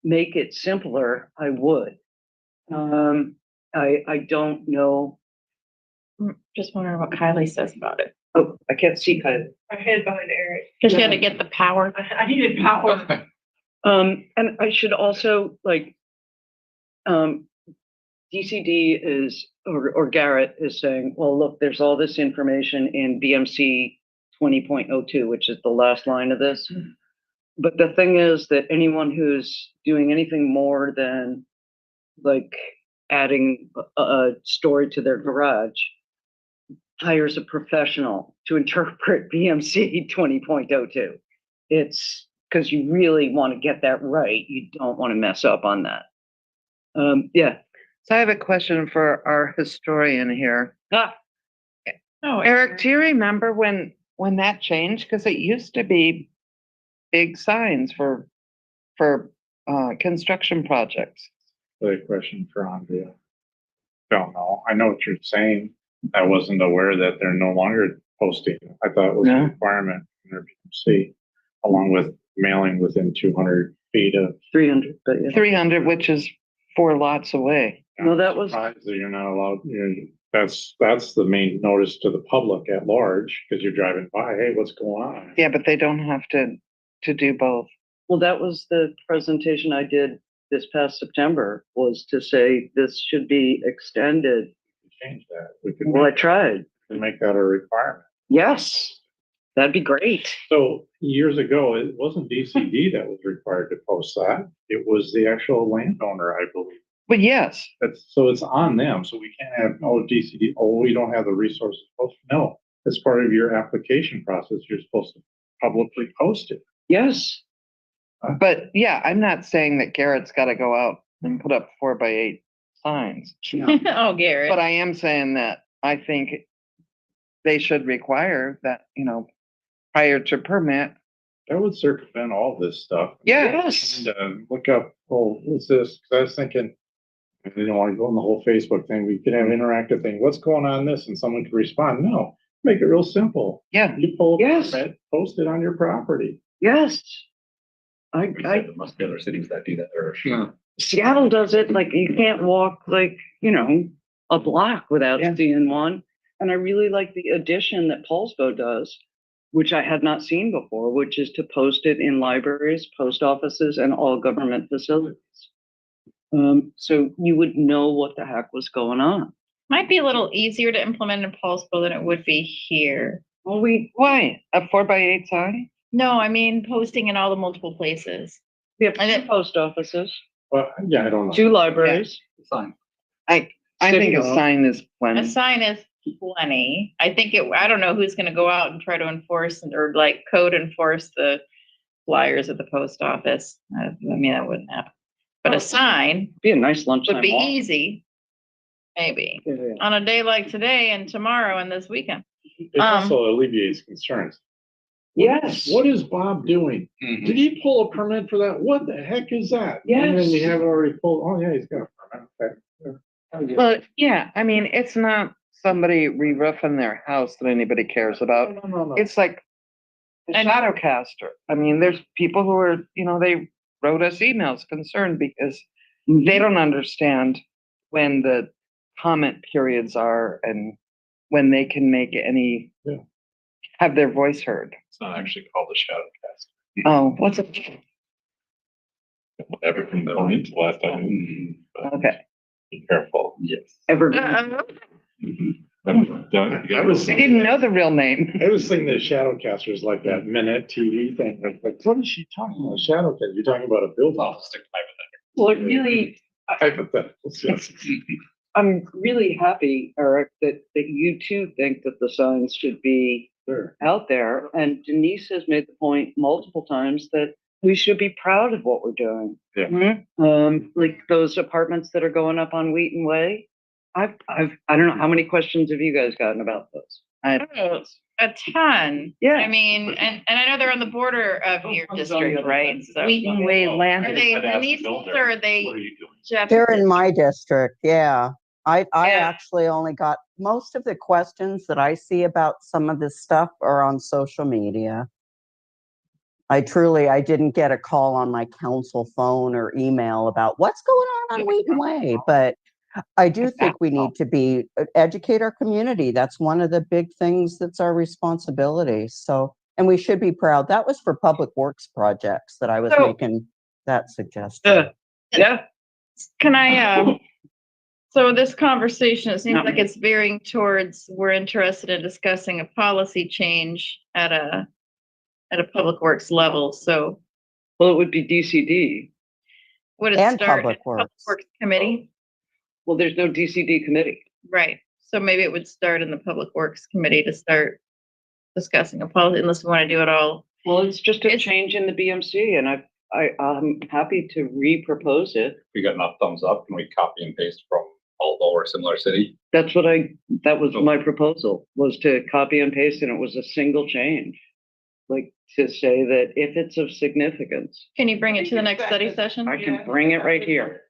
make it simpler, I would. I don't know. Just wondering what Kylie says about it. Oh, I can't see Kylie. I hid behind Eric. Cause she had to get the power. I needed power. And I should also like, DCD is, or Garrett is saying, well, look, there's all this information in BMC 20.02, which is the last line of this. But the thing is that anyone who's doing anything more than like adding a story to their garage hires a professional to interpret BMC 20.02. It's because you really want to get that right. You don't want to mess up on that. Yeah. So I have a question for our historian here. Oh, Eric, do you remember when that changed? Because it used to be big signs for construction projects. Good question for Andrea. Don't know. I know what you're saying. I wasn't aware that they're no longer posting. I thought it was a No. requirement in their PMC, along with mailing within 200 feet of. 300, but yeah. 300, which is 4 lots away. No, that was, Surprised that you're not allowed, that's the main notice to the public at large, because you're driving by, hey, what's going on? Yeah, but they don't have to do both. well, that was the presentation I did this past September, was to say this should be extended. Change that. We could Well, I tried. make that a requirement. Yes, that'd be great. So years ago, it wasn't DCD that was required to post that. It was the actual landowner, I believe. But yes, So it's on them. So we can't have, DCD, we don't have the resources. to post. No, as part of your application process, you're supposed to publicly post it. Yes. but yeah, I'm not saying that Garrett's got to go out and put up 4x8 signs. Oh, Garrett. But I am saying that I think they should require that, prior to permit. That would circumvent all this stuff. Yes. And look up, what's this? Because I was thinking, I didn't want to go on the whole Facebook thing. We could have an interactive thing. What's going on this? And someone could respond. No, make it real simple. Yeah. You pull a Yes. permit, post it on your property. Yes. There must be other cities that do that, or. Seattle does it, like you can't walk like, a block without Yeah. seeing one. And I really like the addition that Paulsbo does, which I had not seen before, which is to post it in libraries, post offices, and all government facilities. So you would know what the heck was going on. Might be a little easier to implement in Paulsville than it would be here. Well, Why? A 4x8 sign? No, I mean posting in all the multiple places. we have And two it- post offices, But yeah, I don't know. 2 libraries. Fine. I City think a hall. sign is A plenty. sign is plenty. I think I don't know who's gonna go out and try to enforce or like code enforce the flyers at the post office. I mean, that wouldn't happen. But a sign Be a nice lunchtime would be walk. easy, maybe, Yeah. on a day like today and tomorrow and this weekend. It also alleviates concerns. Yes. What is Bob doing? Did he pull a permit for that? What the heck is that? And then you Yes. have it already pulled, yeah, he's got a permit. Okay. Well, yeah, I mean, it's not somebody re-roofing their house that anybody cares about. No. It's like a And- shadow caster. I mean, there's people who are, they wrote us emails concerned because they don't understand when the comment periods are and when they can make any, Yeah. have their voice heard. It's not actually called a shadow cast. Oh, what's it? Everything that went into last time. But Okay. be careful. Yes. Evergreen. I was I didn't know the real name. I was thinking the shadow caster is like that minute TV thing. Like, what is she talking about? Shadow caster? You're talking about a building. I'll stick to Well, it really, Hypotheticals, yes. I'm really happy, Eric, that you too think that the signs should be Sure. out there. And Denise has made the point multiple times that we should be proud of what we're doing. Yeah. Like those apartments that are going up on Wheaton Way. I don't know, how many questions have you guys gotten about those? Oh, a ton. Yeah. I mean, and I know they're on the border of your district, right? So Wheaton Way land. are they I'd ask the Denise's builder, or are they What are you doing? Jeff's? They're in my district, yeah. I Yeah. actually only got, most of the questions that I see about some of this stuff are on social media. I didn't get a call on my council phone or email about what's going on Wheaton Way, but I do think we need to educate our community. That's one of the big things that's our responsibility. So, and we should be proud. That was for public works projects that I was So- making that suggestion. Yeah. Can I, So this conversation, it seems No. like it's veering towards, we're interested in discussing a policy change at a public works level. So Well, it would be DCD. would it And start Public at Public Works. Works Committee? Well, there's no DCD committee. Right. So maybe it would start in the Public Works Committee to start discussing a policy, unless we want to do it all. Well, it's just a It's- change in the BMC, and I'm happy to re-propose it. If we got enough thumbs up, can we copy and paste from Aldo or similar city? That was my proposal, was to copy and paste, and it was a single change. Like, to say that if it's of significance, Can you bring it to the next study session? I can bring it right here.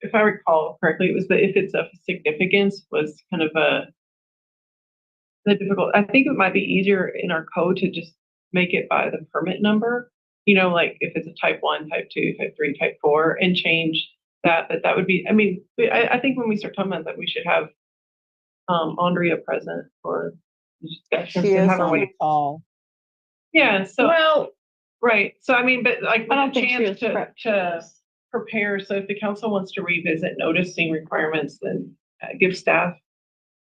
If I recall correctly, it was if it's of significance was kind of the difficult. I think it might be easier in our code to just make it by the permit number. You know, like if it's a type 1, type 2, type 3, type 4, and change that would be, I mean, I think when we start talking about that, we should have Andrea present for discussions She and is have her on the weigh. call. Yeah, so, Well, right, so I mean, but like, I don't with a think she chance was prepped. to prepare, so if the council wants to revisit noticing requirements, then give staff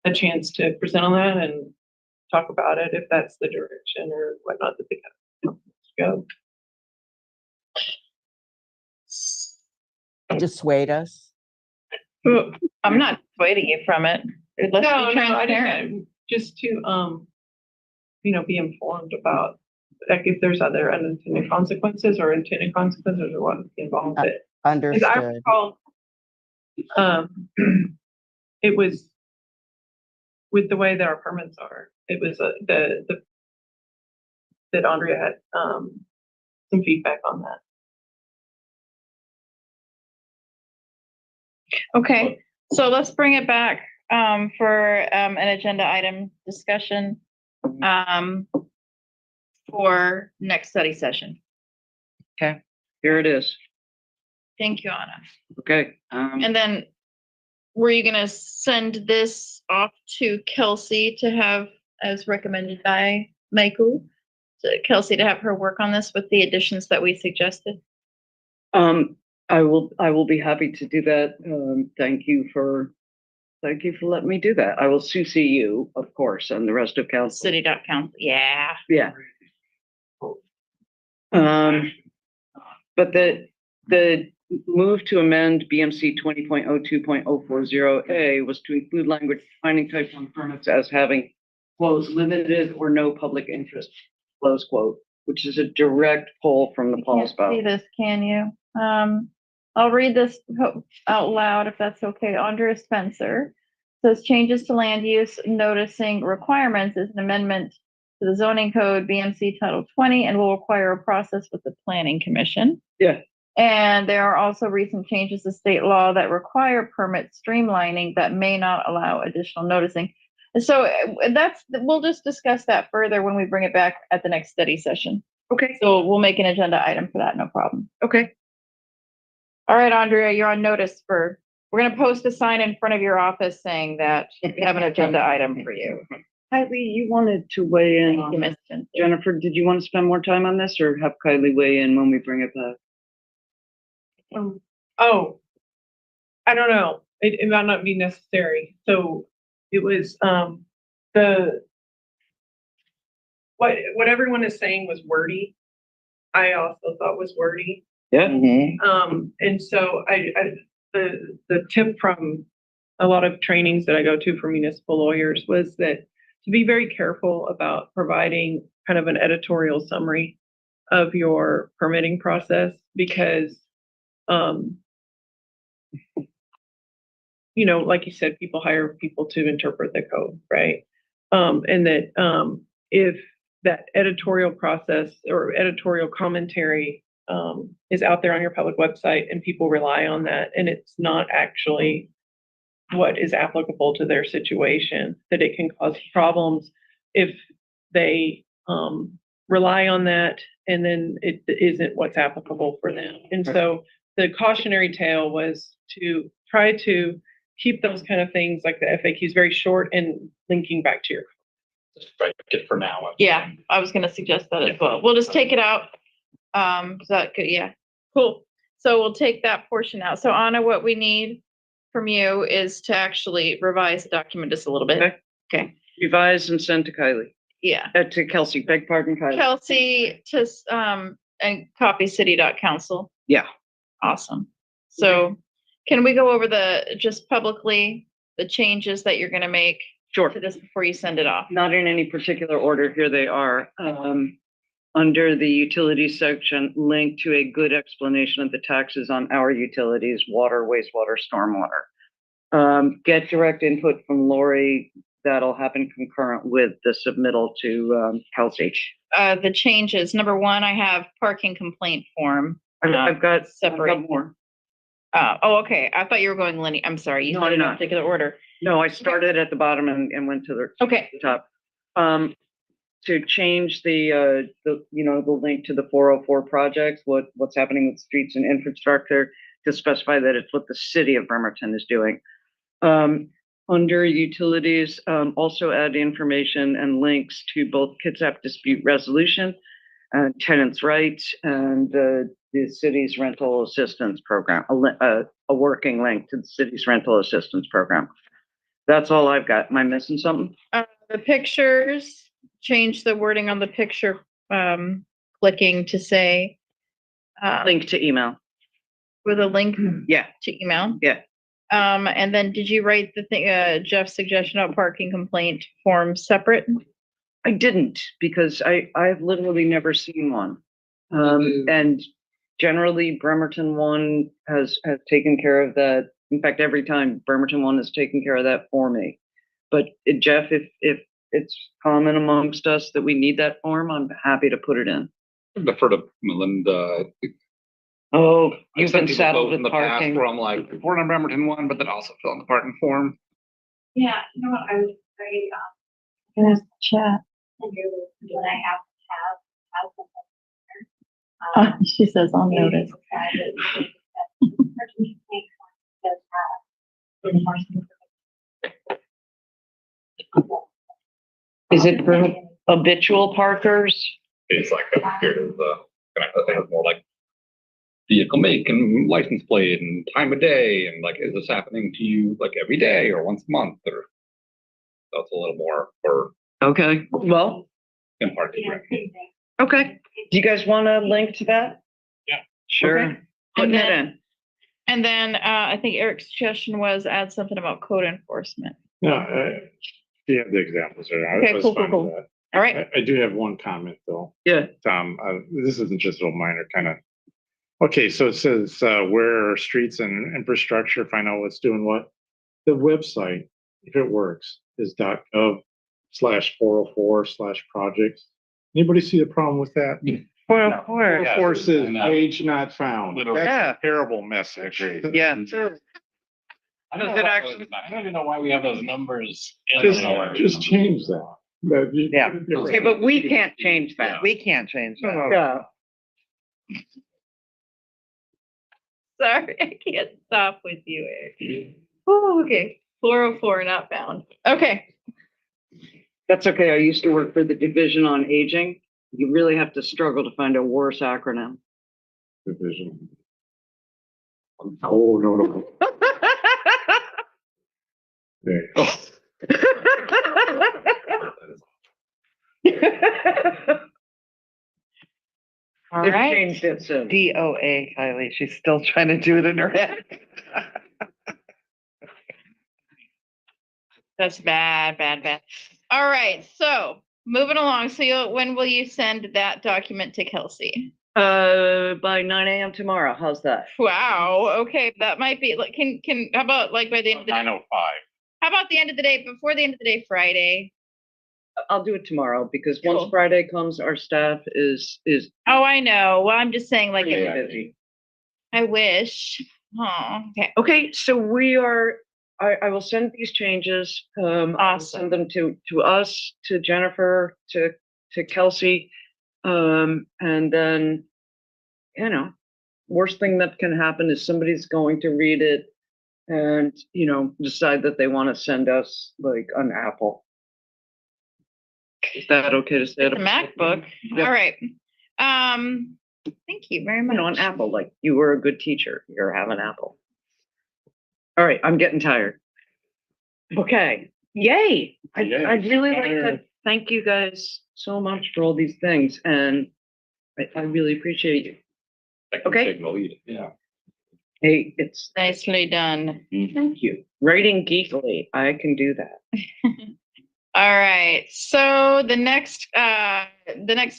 a chance to present on that and talk about it, if that's the direction or whatnot that they have to go. Dissuade us. I'm not dissuading you from it. Let's No, be no, I transparent. didn't, just to, you know, be informed about, like, if there's other unintended consequences or intended consequences or what involved it. As I Understood. recall, it was with the way that our permits are, it was that Andrea had, some feedback on that. Okay, so let's bring it back for an agenda item discussion for next study session. Here it is. Thank you, Anna. Okay. And then were you gonna send this off to Kelsey to have, as recommended by Michael? Kelsey to have her work on this with the additions that we suggested? I will be happy to do that. Thank you for letting me do that. I will CC you, of course, and the rest of council. City.council, yeah. Yeah. But the move to amend BMC 20.02.040A was to include language defining type 1 permits as having, quote, limited or no public interest, close quote, which is a direct pull from the You Paul's can't see vote. this, can you? I'll read this out loud if that's okay. Andrea Spencer says changes to land use noticing requirements is an amendment to the zoning code BMC Title 20 and will require a process with the Planning Commission. Yeah. And there are also recent changes to state law that require permit streamlining that may not allow additional noticing. And so we'll just discuss that further when we bring it back at the next study session. Okay. So we'll make an agenda item for that, no problem. Okay. All right, Andrea, you're on notice we're gonna post a sign in front of your office saying that we have an agenda item for you. Kylie, you wanted to weigh in You on this. missed it. Jennifer, did you want to spend more time on this or have Kylie weigh in when we bring it back? Oh, I don't know. It might not be necessary. So it was, what everyone is saying was wordy. I also thought was wordy. Yeah. And so the tip from a lot of trainings that I go to for municipal lawyers was that to be very careful about providing kind of an editorial summary of your permitting process because, you know, like you said, people hire people to interpret the code, right? And that if that editorial process or editorial commentary is out there on your public website and people rely on that and it's not actually what is applicable to their situation, that it can cause problems if they rely on that and then it isn't what's applicable for them. And so the cautionary tale was to try to keep those kind of things like the FAQs very short and linking back to your. Just strike it for now. Yeah, I was gonna suggest that as well. We'll just take it out. Is that good? Yeah, cool. So we'll take that portion out. So Anna, what we need from you is to actually revise the document just a little bit. Okay. Okay, Revise and send to Kylie, yeah. to Kelsey, beg pardon, Kylie. Kelsey, and copy city.council. Yeah. Awesome. So can we go over just publicly, the changes that you're gonna make Sure. to this before you send it off? Not in any particular order, here they are. Under the utilities section, link to a good explanation of the taxes on our utilities, water, wastewater, stormwater. Get direct input from Lori. That'll happen concurrent with the submittal to Kelsey. The changes, number one, I have parking complaint form. I've got separate. more. Oh, okay. I thought you were going linear. I'm sorry. You No, said I'm in a not. particular order. No, I started at the bottom and went to the Okay. top. To change the link to the 404 projects, what's happening with streets and infrastructure, to specify that it's what the city of Bremerton is doing. Under utilities, also add information and links to both Kitsap dispute resolution, tenants' rights, and the city's rental assistance program, a working link to the city's rental assistance program. That's all I've got. Am I missing something? The pictures, change the wording on the picture, clicking to say, Link to email. with a link Yeah, to email. yeah. And then did you write the thing, Jeff's suggestion about parking complaint form separate? I didn't, because I've literally never seen one. And generally Bremerton one has taken care of that. In fact, every time Bremerton one has taken care of that for me. But Jeff, if it's common amongst us that we need that form, I'm happy to put it in. Defer to Melinda. Oh, I've you've sent been people saddled both in with the past parking. Where I'm like, report on Bremerton one, but then also fill in the parking form. Yeah, you know what, I was very, There's chat. what I have She says, I'll notice. Is it for habitual parkers? It's like, here is the, it has more like vehicle make and license plate and time of day, and like, is this happening to you like every day or once a month, or that's a little more for Okay, well, imparted. okay. Do you guys want a link to that? Yeah. Sure. Okay. Putting And it in. And then, I think Eric's suggestion was add something about code enforcement. No, you have the examples there. Okay, I was cool, fine cool, with that. All right. I do have one comment though. Yeah. This isn't just a little minor kind of. Okay, so it says, where are streets and infrastructure, find out what's doing what. The website, if it works, is .gov/404/projects. Anybody see the problem with that? 404. 404 says page not found. Literally. That's Yeah. a terrible message. Yeah. I don't Does know it why actually- those- I don't even know why we have those numbers. in Just, there. just change that. Yeah. Okay, but we can't change that. We can't change that. Yeah. Sorry, I can't stop with you, Eric. Oh, okay. 404 not found. Okay. That's okay. I used to work for the Division on Aging. You really have to struggle to find a worse acronym. Division. Oh, no. There you go. All They've right. changed it since. DOA, Kylie, she's still trying to do it in her head. That's bad, bad, bad. All right. So moving along. So when will you send that document to Kelsey? By 9 a.m. tomorrow. How's that? Wow. Okay. That might be like, how about like by the end of the day? 9:05. How about the end of the day, before the end of the day, Friday? I'll do it tomorrow because once Cool. Friday comes, our staff is Oh, I know. Well, I'm just saying like, pretty Yeah. busy. I wish. Oh, okay. Okay, so we are, I will send these changes. I will Awesome. Send them to us, to Jennifer, to Kelsey. And then, worst thing that can happen is somebody's going to read it and, decide that they want to send us like an apple. Is that okay to say? It's a MacBook. Yeah. All right. Thank you very much. An apple, like you were a good teacher, you're having an apple. All right, I'm getting tired. Okay, yay. Yay. I'd really like to thank you guys so much for all these things, and I really appreciate you. Okay. Taking the lead. Yeah. Hey, it's, Nicely done. thank you. Writing geekily, I can do that. All right, so the next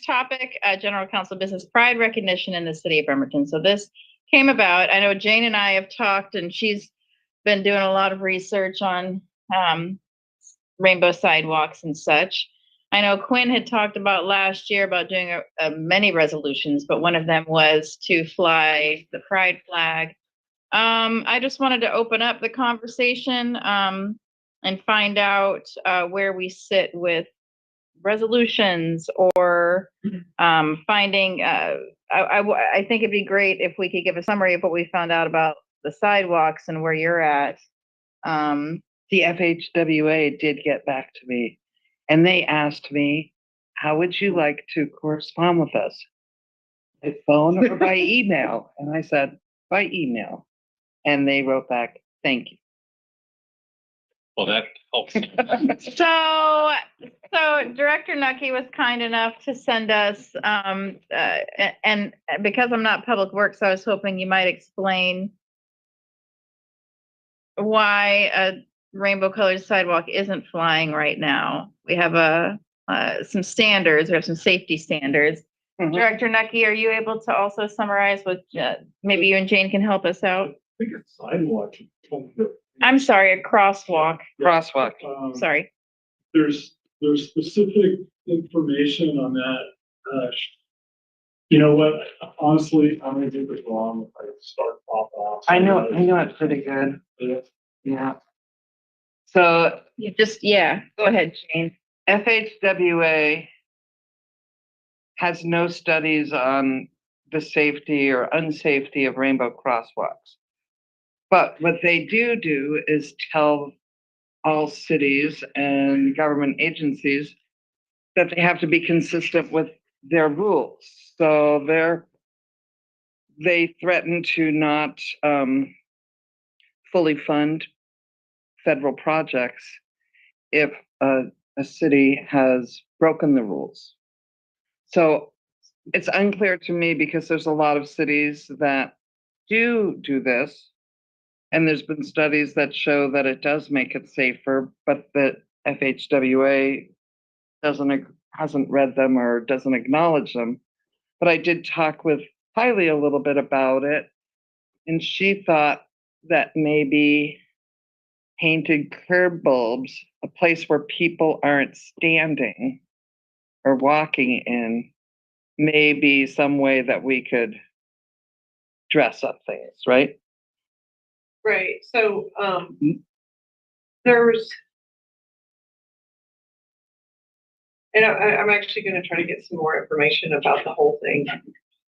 topic, General Counsel Business Pride Recognition in the City of Bremerton. So this came about, I know Jane and I have talked, and she's been doing a lot of research on rainbow sidewalks and such. I know Quinn had talked about last year about doing many resolutions, but one of them was to fly the pride flag. I just wanted to open up the conversation and find out where we sit with resolutions or finding. I think it'd be great if we could give a summary of what we found out about the sidewalks and where you're at. The FHWA did get back to me, and they asked me, how would you like to correspond with us? By phone or by email? And I said, by email. And they wrote back, thank you. Well, that helps. So Director Nucky was kind enough to send us, and because I'm not Public Works, I was hoping you might explain why a rainbow colored sidewalk isn't flying right now. We have some standards, we have some safety standards. Mhm. Director Nucky, are you able to also summarize what, maybe you and Jane can help us out? I think it's sidewalk. I'm sorry, a crosswalk, Crosswalk. sorry. There's specific information on that. You know what? Honestly, I'm gonna get this wrong if I start pop off. I know it pretty good. Yeah. So Go ahead, Jane. FHWA has no studies on the safety or unsafety of rainbow crosswalks. But what they do is tell all cities and government agencies that they have to be consistent with their rules. So they threaten to not fully fund federal projects if a city has broken the rules. So it's unclear to me because there's a lot of cities that do this. And there's been studies that show that it does make it safer, but that FHWA hasn't read them or doesn't acknowledge them. But I did talk with Kylie a little bit about it, and she thought that maybe painted curb bulbs, a place where people aren't standing or walking in, may be some way that we could dress up things, right? Right, so, there's. And I'm actually gonna try to get some more information about the whole thing.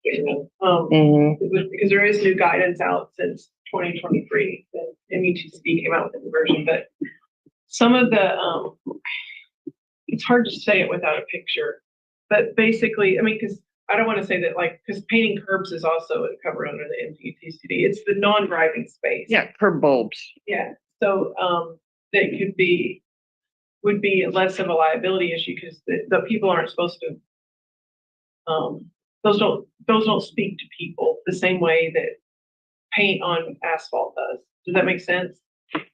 Because there is new guidance out since 2023, the MUTCD came out with a new version, but some of the, it's hard to say it without a picture, but basically, I mean, because I don't want to say that because painting curbs is also covered under the MUTCD. It's the non-driving space. Yeah, curb bulbs. Yeah, so that would be less of a liability issue because the people aren't supposed to. Those don't speak to people the same way that paint on asphalt does. Does that make sense?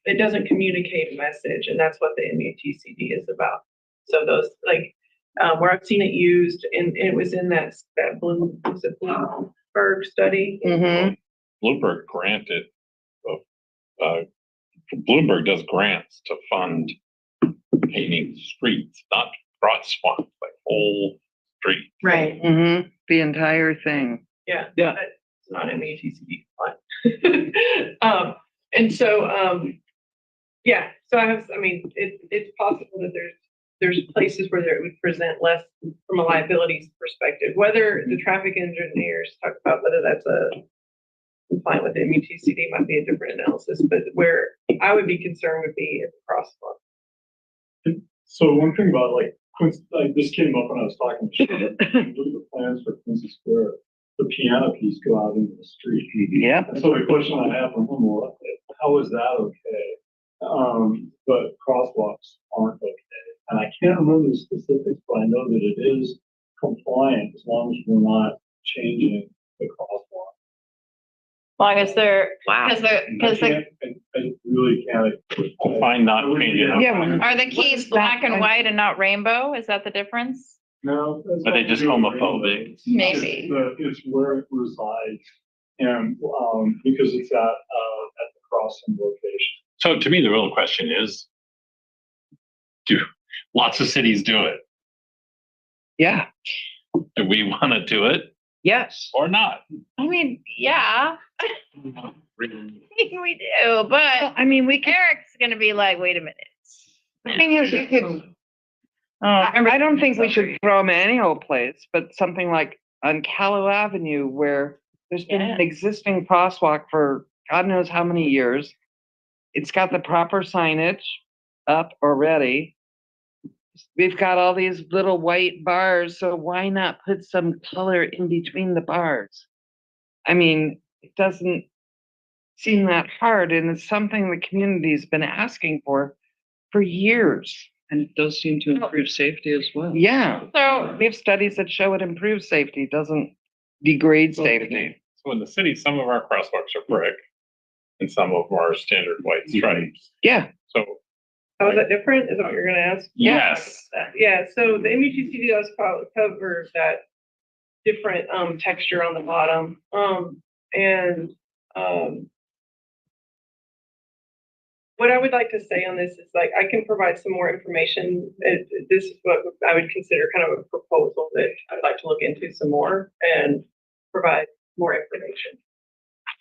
It doesn't communicate a message, and that's what the MUTCD is about. So those where I've seen it used, and it was in that Bloomberg study. Bloomberg granted, Bloomberg does grants to fund painting streets, not crosswalks, like whole streets. Right. The entire thing. Yeah. Yeah. It's not MUTCD fine. And so, yeah, so it's possible that there's places where it would present less from a liability perspective, whether the traffic engineers talk about whether that's compliant with the MUTCD might be a different analysis, but where I would be concerned would be at the crosswalk. So one thing about this came up when I was talking to Sean. Look at the plans for Quincy Square. The piano piece go out into the street. Yeah. And so the question I have from him, well, how is that okay? But crosswalks aren't okay. And I can't remember the specifics, but I know that it is compliant as long as we're not changing the crosswalk. Long as they're, because I really can't. Fine, not changing. are the keys black and white and not rainbow? Is that the difference? No. Are they just homophobic? Maybe. It's where it resides and, because it's at the crossing location. So to me, the real question is, do lots of cities do it? Yeah, Do we want to do it yes. or not? I mean, yeah, we do, but I mean, we could, Eric's gonna be like, wait a minute. the thing is, you could, Oh, I don't think we should throw them any old place, but something like on Callow Avenue where there's been an Yeah. existing crosswalk for God knows how many years. It's got the proper signage up already. We've got all these little white bars, so why not put some color in between the bars? I mean, it doesn't seem that hard, and it's something the community's been asking for years. And it does seem to improve safety as well. Yeah, So, we have studies that show it improves safety, doesn't degrade safety. So in the city, some of our crosswalks are brick and some of them are standard white stripes. Yeah, So How is that different? Is that what you're gonna ask? yes, Yeah, so the MUTCD does cover that different, texture on the bottom. What I would like to say on this is like, I can provide some more information. This is what I would consider kind of a proposal that I'd like to look into some more and provide more information.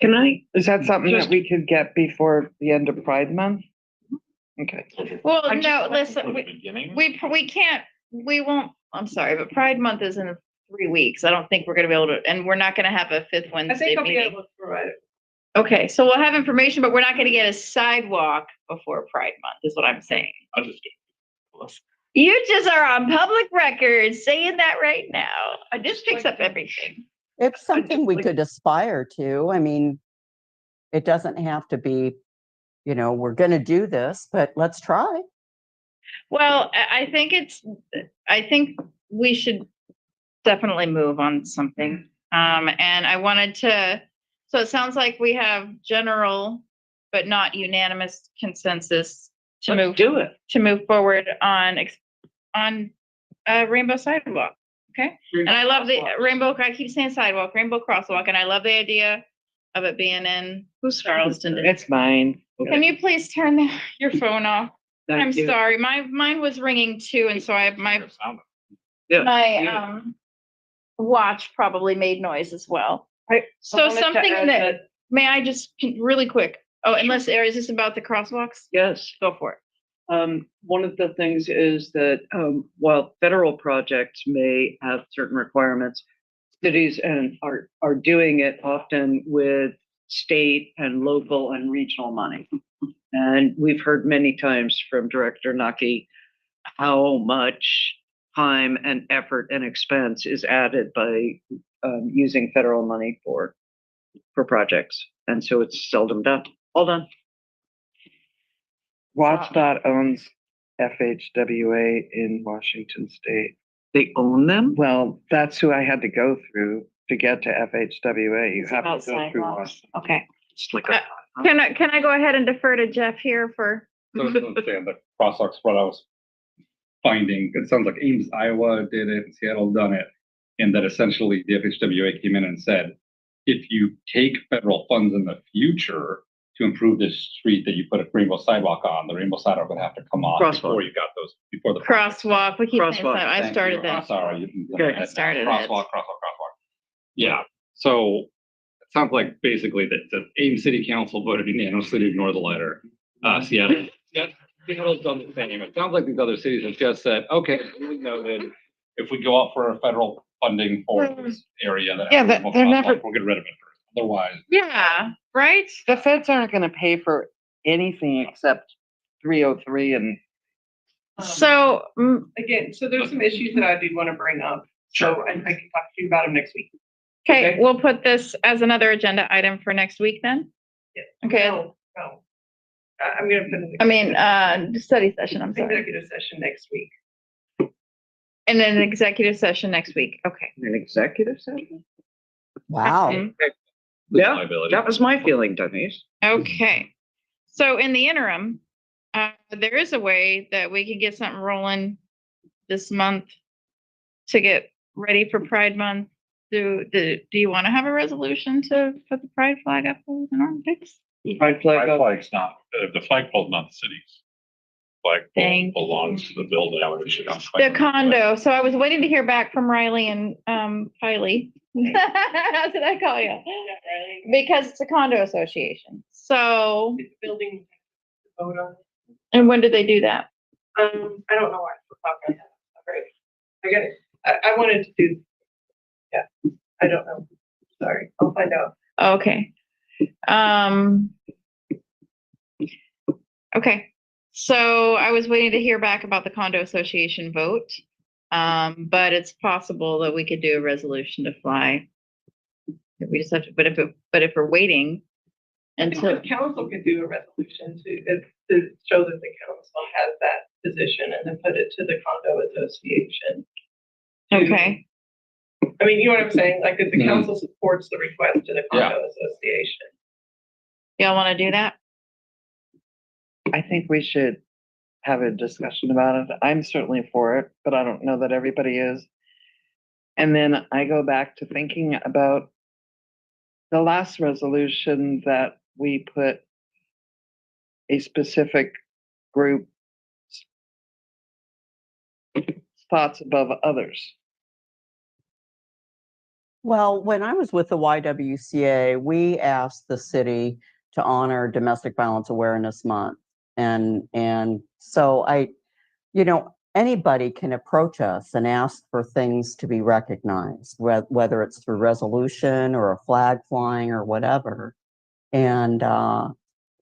Can I? is that something Just- that we could get before the end of Pride Month? Okay. well, I no, for listen, the beginning. we can't, we won't, I'm sorry, but Pride Month is in 3 weeks. I don't think we're gonna be able to, and we're not gonna have a fifth I Wednesday think I'll be meeting. able to provide it. Okay, so we'll have information, but we're not gonna get a sidewalk before Pride Month, is what I'm saying. I'll just do it. You just are on public record saying that right now. This picks up everything. It's something we could aspire to. I mean, it doesn't have to be, we're gonna do this, but let's try. Well, I think we should definitely move on something. And I wanted to, so it sounds like we have general, but not unanimous consensus to Let's move, do it. to move forward on Rainbow Sidewalk. Okay? And I love the rainbow, I keep saying sidewalk, rainbow crosswalk, and I love the idea of it being in Charleston. It's mine. Can you please turn your phone off? Thank I'm you. sorry, mine was ringing too, and so I have my Yeah. watch probably made noise as well. I So wanted to something add that, may I just really quick? Oh, unless, is this about the crosswalks? Yes. Go for it. One of the things is that while federal projects may have certain requirements, cities are doing it often with state and local and regional money. And we've heard many times from Director Nucky how much time and effort and expense is added by using federal money for projects. And so it's seldom done. All done. WatchDOT owns FHWA in Washington State. They own them? Well, that's who I had to go through to get to FHWA. You have to go through Washington. Okay. It's like Can I go ahead and defer to Jeff here for? So to understand the crosswalks, what I was finding, it sounds like Ames, Iowa did it, Seattle done it. And that essentially the FHWA came in and said, if you take federal funds in the future to improve this street that you put a rainbow sidewalk on, the rainbow sidewalk would have to come on Crosswalk. before you got those, before the. Crosswalk, we keep saying Crosswalk. that, I Thank started you. I'm that. sorry. Okay. I started it. Crosswalk. Yeah, so it sounds like basically that the Ames City Council voted unanimously to ignore the letter. Seattle's done the same. It sounds like these other cities have just said, okay, we noted, if we go out for a federal funding for this area that. Yeah, has a they're crosswalk, never- We'll get rid of it first. Otherwise. Yeah, right? The feds aren't gonna pay for anything except 303 and So, Again, so there's some issues that I do want to bring up. So I can talk to you about them next week. okay, Okay. we'll put this as another agenda item for next week then? Yeah. Okay, No. I'm gonna put in I mean, study session, I'm the sorry. executive session next week. And then an executive session next week. Okay. An executive session? Wow. Yeah, Liability. that was my feeling, Denise. Okay. So in the interim, there is a way that we can get something rolling this month to get ready for Pride Month. Do you want to have a resolution to put the pride flag up in Olympics? Pride flag Flag up. flag's not, the flagpole's not the city's. Flagpole Thank belongs to the building. The condo. So I was waiting to hear back from Riley and Kylie. How did I call you? Because it's a condo association. So, It's building to vote on. and when did they do that? I don't know why. Right. I got it. I wanted to do. Yeah, I don't know. Sorry, I'll find out. Okay. Okay. So I was waiting to hear back about the condo association vote. But it's possible that we could do a resolution to fly. We just have to, but if we're waiting until, The council could do a resolution to show that the council has that position and then put it to the condo association. okay, I mean, you know what I'm saying? Like, if the Mhm. council supports the request to the Yeah. condo association. y'all want to do that? I think we should have a discussion about it. I'm certainly for it, but I don't know that everybody is. And then I go back to thinking about the last resolution that we put a specific group spots above others. Well, when I was with the YWCA, we asked the city to honor Domestic Violence Awareness Month. And so anybody can approach us and ask for things to be recognized, whether it's through resolution or a flag flying or whatever. And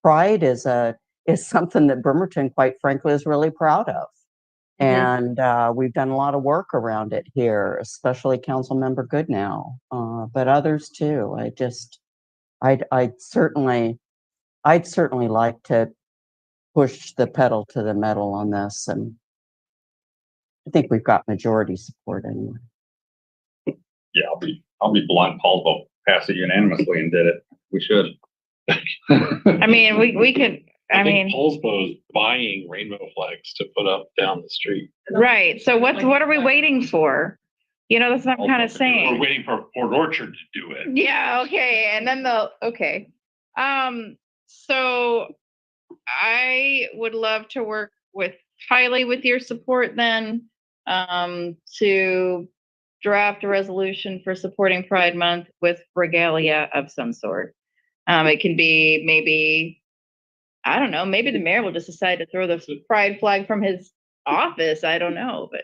pride is something that Bremerton, quite frankly, is really proud of. And we've done a lot of work around it here, especially Councilmember Goodnow, but others too. I'd certainly like to push the pedal to the metal on this, and I think we've got majority support anyway. Yeah, I'll be blunt. Paul will pass it unanimously and did it. We should. I mean, we could, I think mean, Paulsbo's buying rainbow flags to put up down the street. right. So what are we waiting for? You know, that's what I'm kind of We're saying. waiting for Port Orchard to do it. Yeah, okay. And then okay. So I would love to work with Kylie with your support then, to draft a resolution for supporting Pride Month with regalia of some sort. It can be maybe, I don't know, maybe the mayor will just decide to throw the pride flag from his office. I don't know, but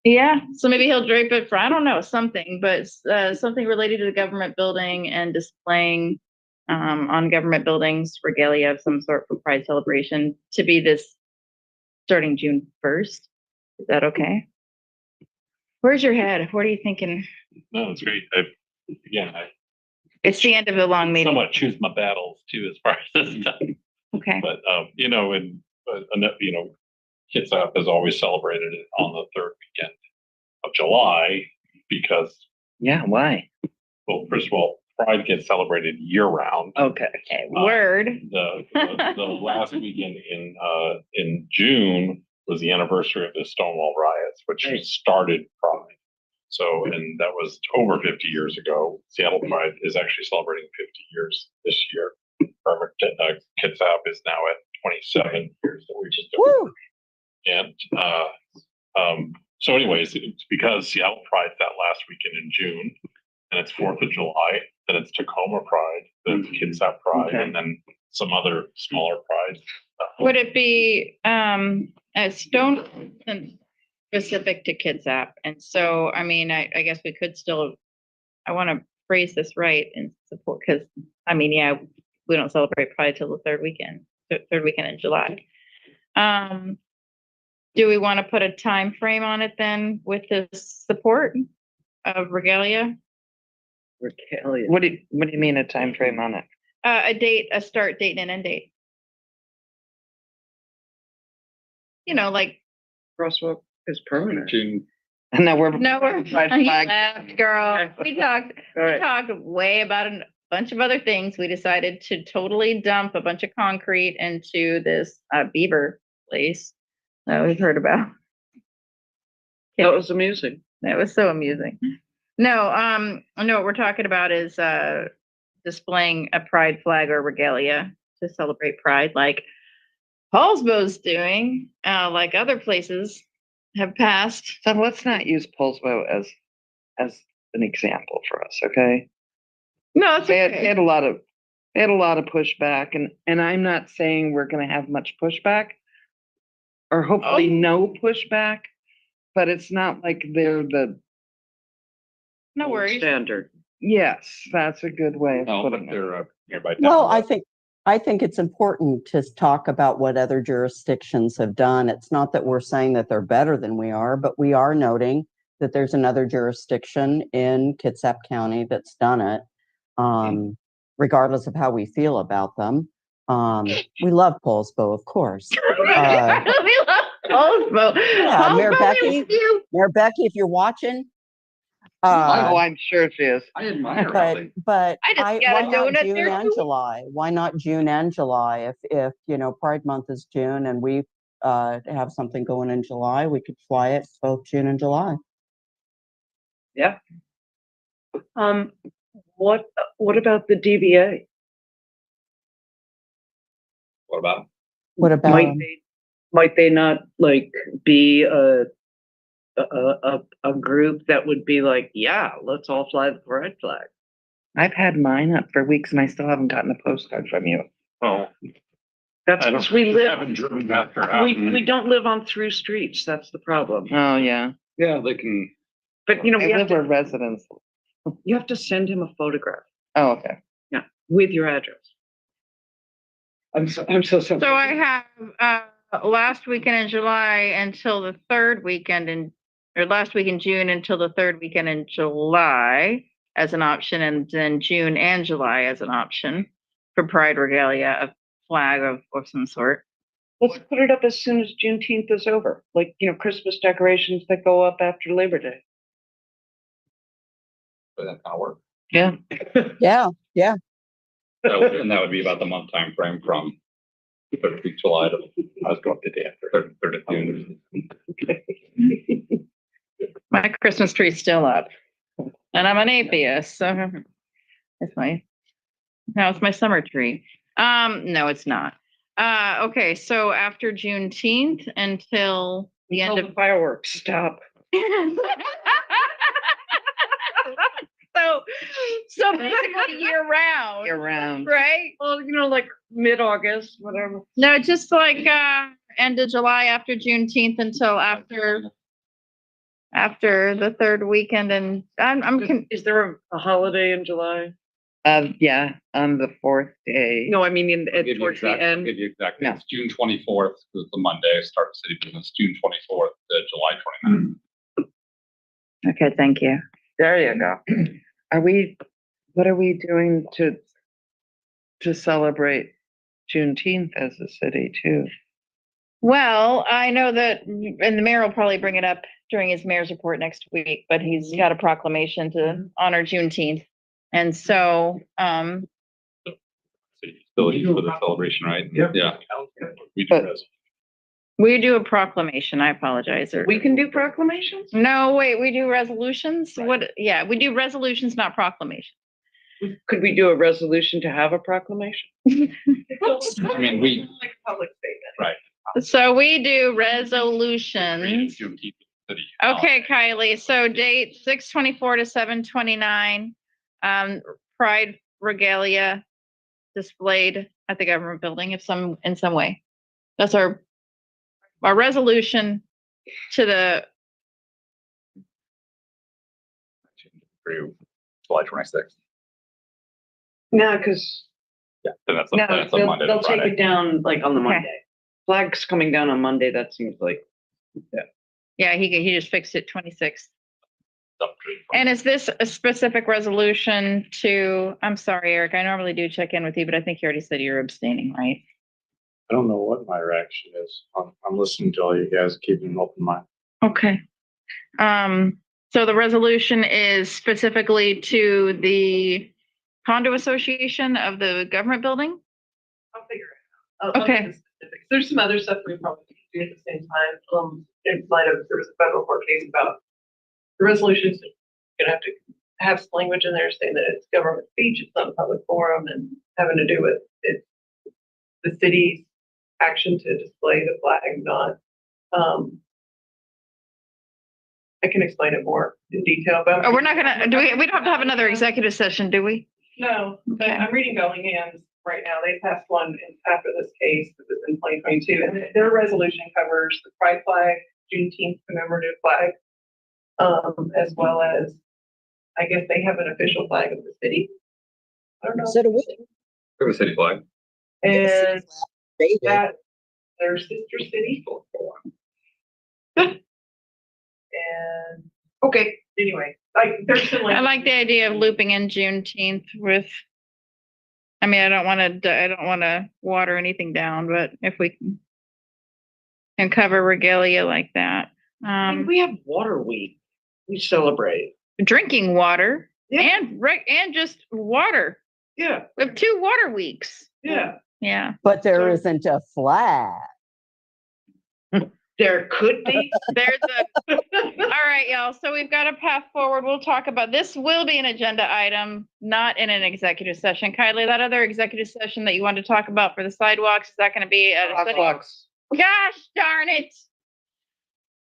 yeah, so maybe he'll drape it for, I don't know, something, but something related to the government building and displaying on government buildings regalia of some sort for Pride celebration to be this starting June 1st. Is that okay? Where's your head? What are you thinking? No, it's great. I It's the end of the long meeting. somewhat choose my battles too, as far as this stuff. Okay. But Kitsap has always celebrated it on the third weekend of July because, Yeah, why? well, first of all, Pride gets celebrated year round. Okay. Word. The last weekend in June was the anniversary of the Stonewall riots, which started Pride. So, and that was over 50 years ago. Seattle Pride is actually celebrating 50 years this year. Kitsap is now at 27 years that we just did. And so anyways, it's because Seattle Pride's that last weekend in June, and it's 4th of July, then it's Tacoma Pride, then it's Kitsap Pride, and then some other smaller prides. Would it be a stone specific to Kitsap? And so, I mean, I guess we could still, I want to phrase this right and support, because I mean, yeah, we don't celebrate Pride till the third weekend in July. Do we want to put a time frame on it then with the support of regalia? What do you mean a time frame on it? A date, a start date and an end date. like, Crosswalk is permanent. And now we're. no, we're, Red you flag. laughed, girl. We talked way about a bunch of other things. We decided to totally dump a bunch of concrete into this beaver place that we've heard about. That was amusing. That was so amusing. No, what we're talking about is displaying a pride flag or regalia to celebrate pride, like Paulsbo's doing, like other places have passed. So let's not use Polsbo as an example for us, okay? No, it's They okay. had a lot of pushback, and I'm not saying we're gonna have much pushback, or hopefully no pushback, but it's not like they're the, No worries. Standard. yes, that's a good way of No, but putting it. they're nearby. Well, town. I think it's important to talk about what other jurisdictions have done. It's not that we're saying that they're better than we are, but we are noting that there's another jurisdiction in Kitsap County that's done it. Regardless of how we feel about them. We love Polsbo, of course. We love Paulsbo. Yeah, Mayor Paulsbo, Becky. we love you. Mayor Becky, if you're watching, Oh, I'm sure she is. I admire but Raleigh. but I just got why a not donut June there, and too. July? Why not June and July? If Pride Month is June and we have something going in July, we could fly it both June and July. Yeah. What about the DBA? What about? What about Might they not like be a group that would be like, yeah, let's all fly the pride flag? I've had mine up for weeks and I still haven't gotten a postcard from you. Oh, That's I because don't- we live, haven't driven after out. we don't live on through streets. That's the problem. Oh, yeah. Yeah, they can, But you know, I we have live where to, residents. you have to send him a photograph Oh, okay. with your address. I'm so sorry. So I have last weekend in July until the third weekend or last week in June until the third weekend in July as an option, and then June and July as an option for Pride Regalia, a flag of some sort. Let's put it up as soon as Juneteenth is over, like, Christmas decorations that go up after Labor Day. But that kind of work. Yeah. yeah. And that would be about the month time frame from 3rd of July to, I was going the day after, 3rd of June. My Christmas tree's still up, and I'm an atheist, so it's my summer tree. No, it's not. Okay, so after Juneteenth until the end of fireworks stop. So basically year round, Year round. right? Well, like mid-August, whatever. No, just like end of July after Juneteenth until after the third weekend, and Is there a holiday in July? Yeah, on the fourth day. No, I mean I'll give you towards the exact- I'll end. give you exactly. No. It's June 24th, because it's a Monday, start of city business, June 24th to July 29th. okay, thank you. There you go. What are we doing to celebrate Juneteenth as a city too? Well, I know that, and the mayor will probably bring it up during his mayor's report next week, but he's got a proclamation to honor Juneteenth. And so, City facilities for the celebration, right? Yep. Yeah. We do But- res- we do a proclamation. I apologize. We can do proclamations? No, wait, we do resolutions? What? Yeah, we do resolutions, not proclamations. Could we do a resolution to have a proclamation? I mean, we, Like a public statement. right. So we do resolutions. Juneteenth city. Okay, Kylie, so date 6/24 to 7/29, Pride Regalia displayed at the government building in some way. That's our resolution to the, Through July 26th. No, because Yeah, then that's no, a Monday to they'll take Friday. it down like on the Okay. Monday. Flag's coming down on Monday, that seems like. yeah, he just fixed it 26. Up to- And is this a specific resolution to, I'm sorry, Eric, I normally do check in with you, but I think you already said you're abstaining, right? I don't know what my reaction is. I'm listening to all you guys, keeping an open mind. Okay. So the resolution is specifically to the condo association of the government building? I'll figure it out. I'll Okay. get the specifics. There's some other stuff we probably could do at the same time. In light of, there was a federal court case about the resolutions. You're gonna have to have some language in there saying that it's government speech, it's not a public forum, and having to do with it, the city's action to display the flag, not, I can explain it more in detail, but. Oh, we're not gonna, we don't have to have another executive session, do we? No, but Okay. I'm reading Bellingham's right now. They passed one after this case, that was in 2022, and their resolution covers the pride flag, Juneteenth commemorative flag, as well as, I guess they have an official flag of the city. I don't know. So do we. We have a city flag. And Baby. that, their sister city. And, okay, anyway, like, there's some. I like the idea of looping in Juneteenth with, I mean, I don't want to water anything down, but if we can cover regalia like that. We have Water Week. We celebrate. Drinking water Yeah. and just water. Yeah, We have 2 water weeks. yeah. Yeah. But there isn't a flag. There could be. There's a, all right, y'all. So we've got a path forward. We'll talk about, this will be an agenda item, not in an executive session. Kylie, that other executive session that you wanted to talk about for the sidewalks, is that going to be at a city? Gosh darn it.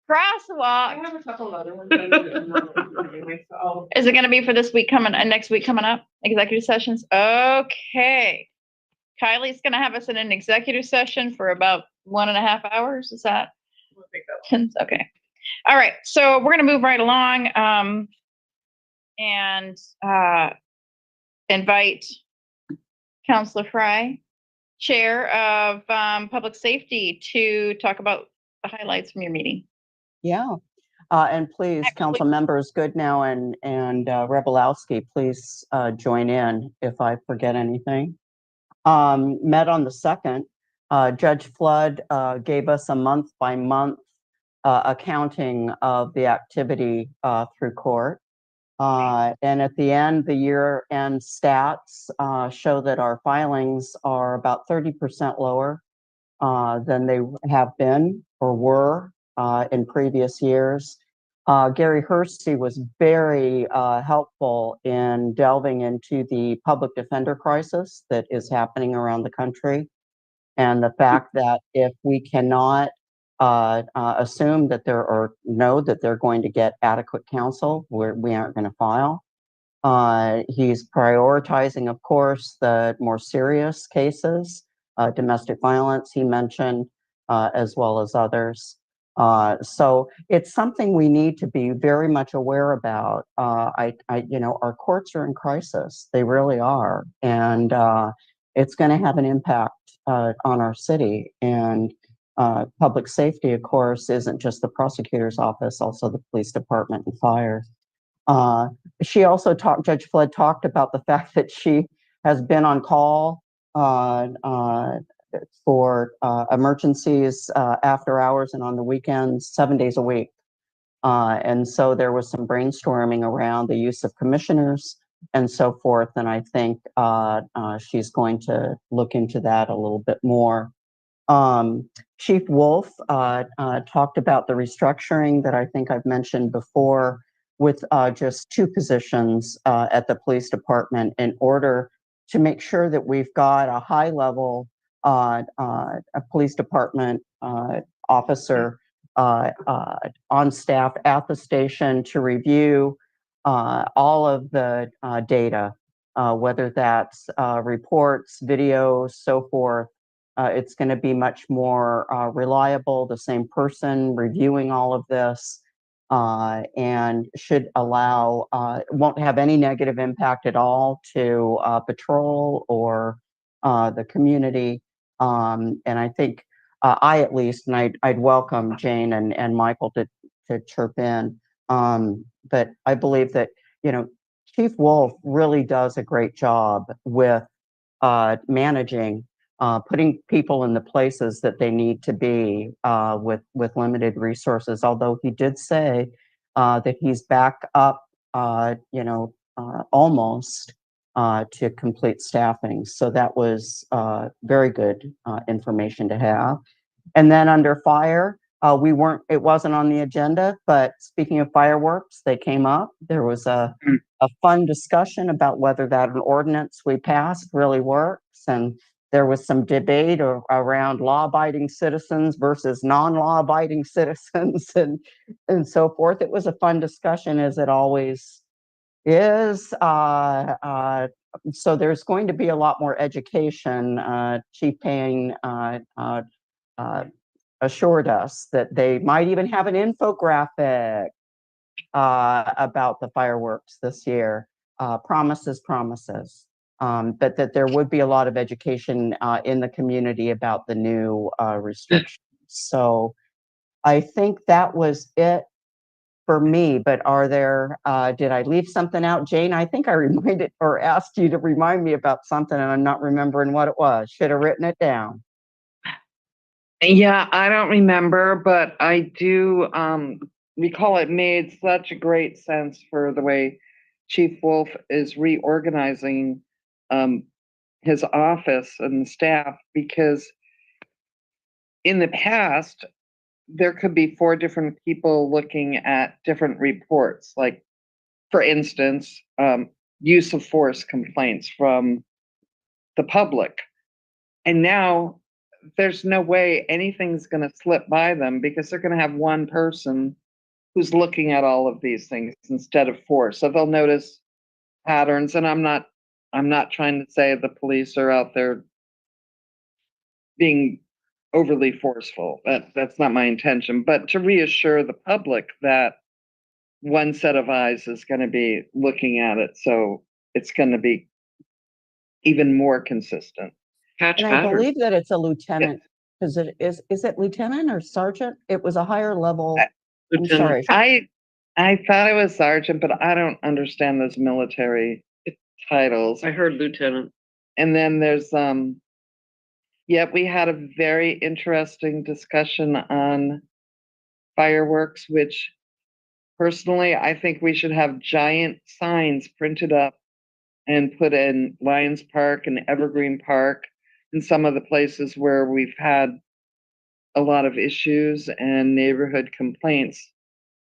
Crosswalk. I have a couple other ones. Anyway, so Is it going to be for this week coming, next week coming up? Executive sessions? Okay. Kylie's going to have us in an executive session for about 1.5 hours. Is that? we'll take that one. Okay. All right. So we're going to move right along and invite Councilor Fry, Chair of Public Safety, to talk about the highlights from your meeting. Yeah. And please, council members Goodnow and Rebelowski, please join in if I forget anything. Met on the 2nd. Judge Flood gave us a month-by-month accounting of the activity through court. And at the end, the year-end stats show that our filings are about 30% lower than they have been or were in previous years. Gary Hursty was very helpful in delving into the public defender crisis that is happening around the country, and the fact that if we cannot assume that know that they're going to get adequate counsel, we aren't going to file. He's prioritizing, of course, the more serious cases, domestic violence he mentioned, as well as others. So it's something we need to be very much aware about. Our courts are in crisis. They really are. And it's going to have an impact on our city. And public safety, of course, isn't just the prosecutor's office, also the police department and fire. She also Judge Flood talked about the fact that she has been on call for emergencies after hours and on the weekends, 7 days a week. And so there was some brainstorming around the use of commissioners and so forth. And I think she's going to look into that a little bit more. Chief Wolf talked about the restructuring that I think I've mentioned before, with just 2 positions at the police department in order to make sure that we've got a high level a police department officer on staff at the station to review all of the data, whether that's reports, videos, so forth. It's going to be much more reliable, the same person reviewing all of this, and should allow, won't have any negative impact at all to patrol or the community. And I think I at least, and I'd welcome Jane and Michael to chirp in. But I believe that, Chief Wolf really does a great job with managing putting people in the places that they need to be with limited resources. Although he did say that he's back up, almost to complete staffing. So that was very good information to have. And then under fire, it wasn't on the agenda, but speaking of fireworks, they came up. There was a fun discussion about whether that an ordinance we passed really works. And there was some debate around law-abiding citizens versus non-law-abiding citizens and so forth. It was a fun discussion, as it always is. So there's going to be a lot more education. Chief Payne assured us that they might even have an infographic about the fireworks this year. Promises. But that there would be a lot of education in the community about the new restrictions. So I think that was it for me. But did I leave something out, Jane? I think I reminded or asked you to remind me about something, and I'm not remembering what it was. Should have written it down. Yeah, I don't remember, but I do recall it made such a great sense for the way Chief Wolf is reorganizing his office and the staff, because in the past, there could be 4 different people looking at different reports. Like, for instance, use of force complaints from the public. And now there's no way anything's going to slip by them, because they're going to have one person who's looking at all of these things instead of 4. So they'll notice patterns. And I'm not trying to say the police are out there being overly forceful. That's not my intention, but to reassure the public that one set of eyes is going to be looking at it. So it's going to be even more consistent. And I believe that it's a lieutenant. Is it lieutenant or sergeant? It was a higher level. I'm sorry. I thought it was sergeant, but I don't understand those military titles. I heard lieutenant. And then there's we had a very interesting discussion on fireworks, which personally I think we should have giant signs printed up and put in Lions Park and Evergreen Park and some of the places where we've had a lot of issues and neighborhood complaints.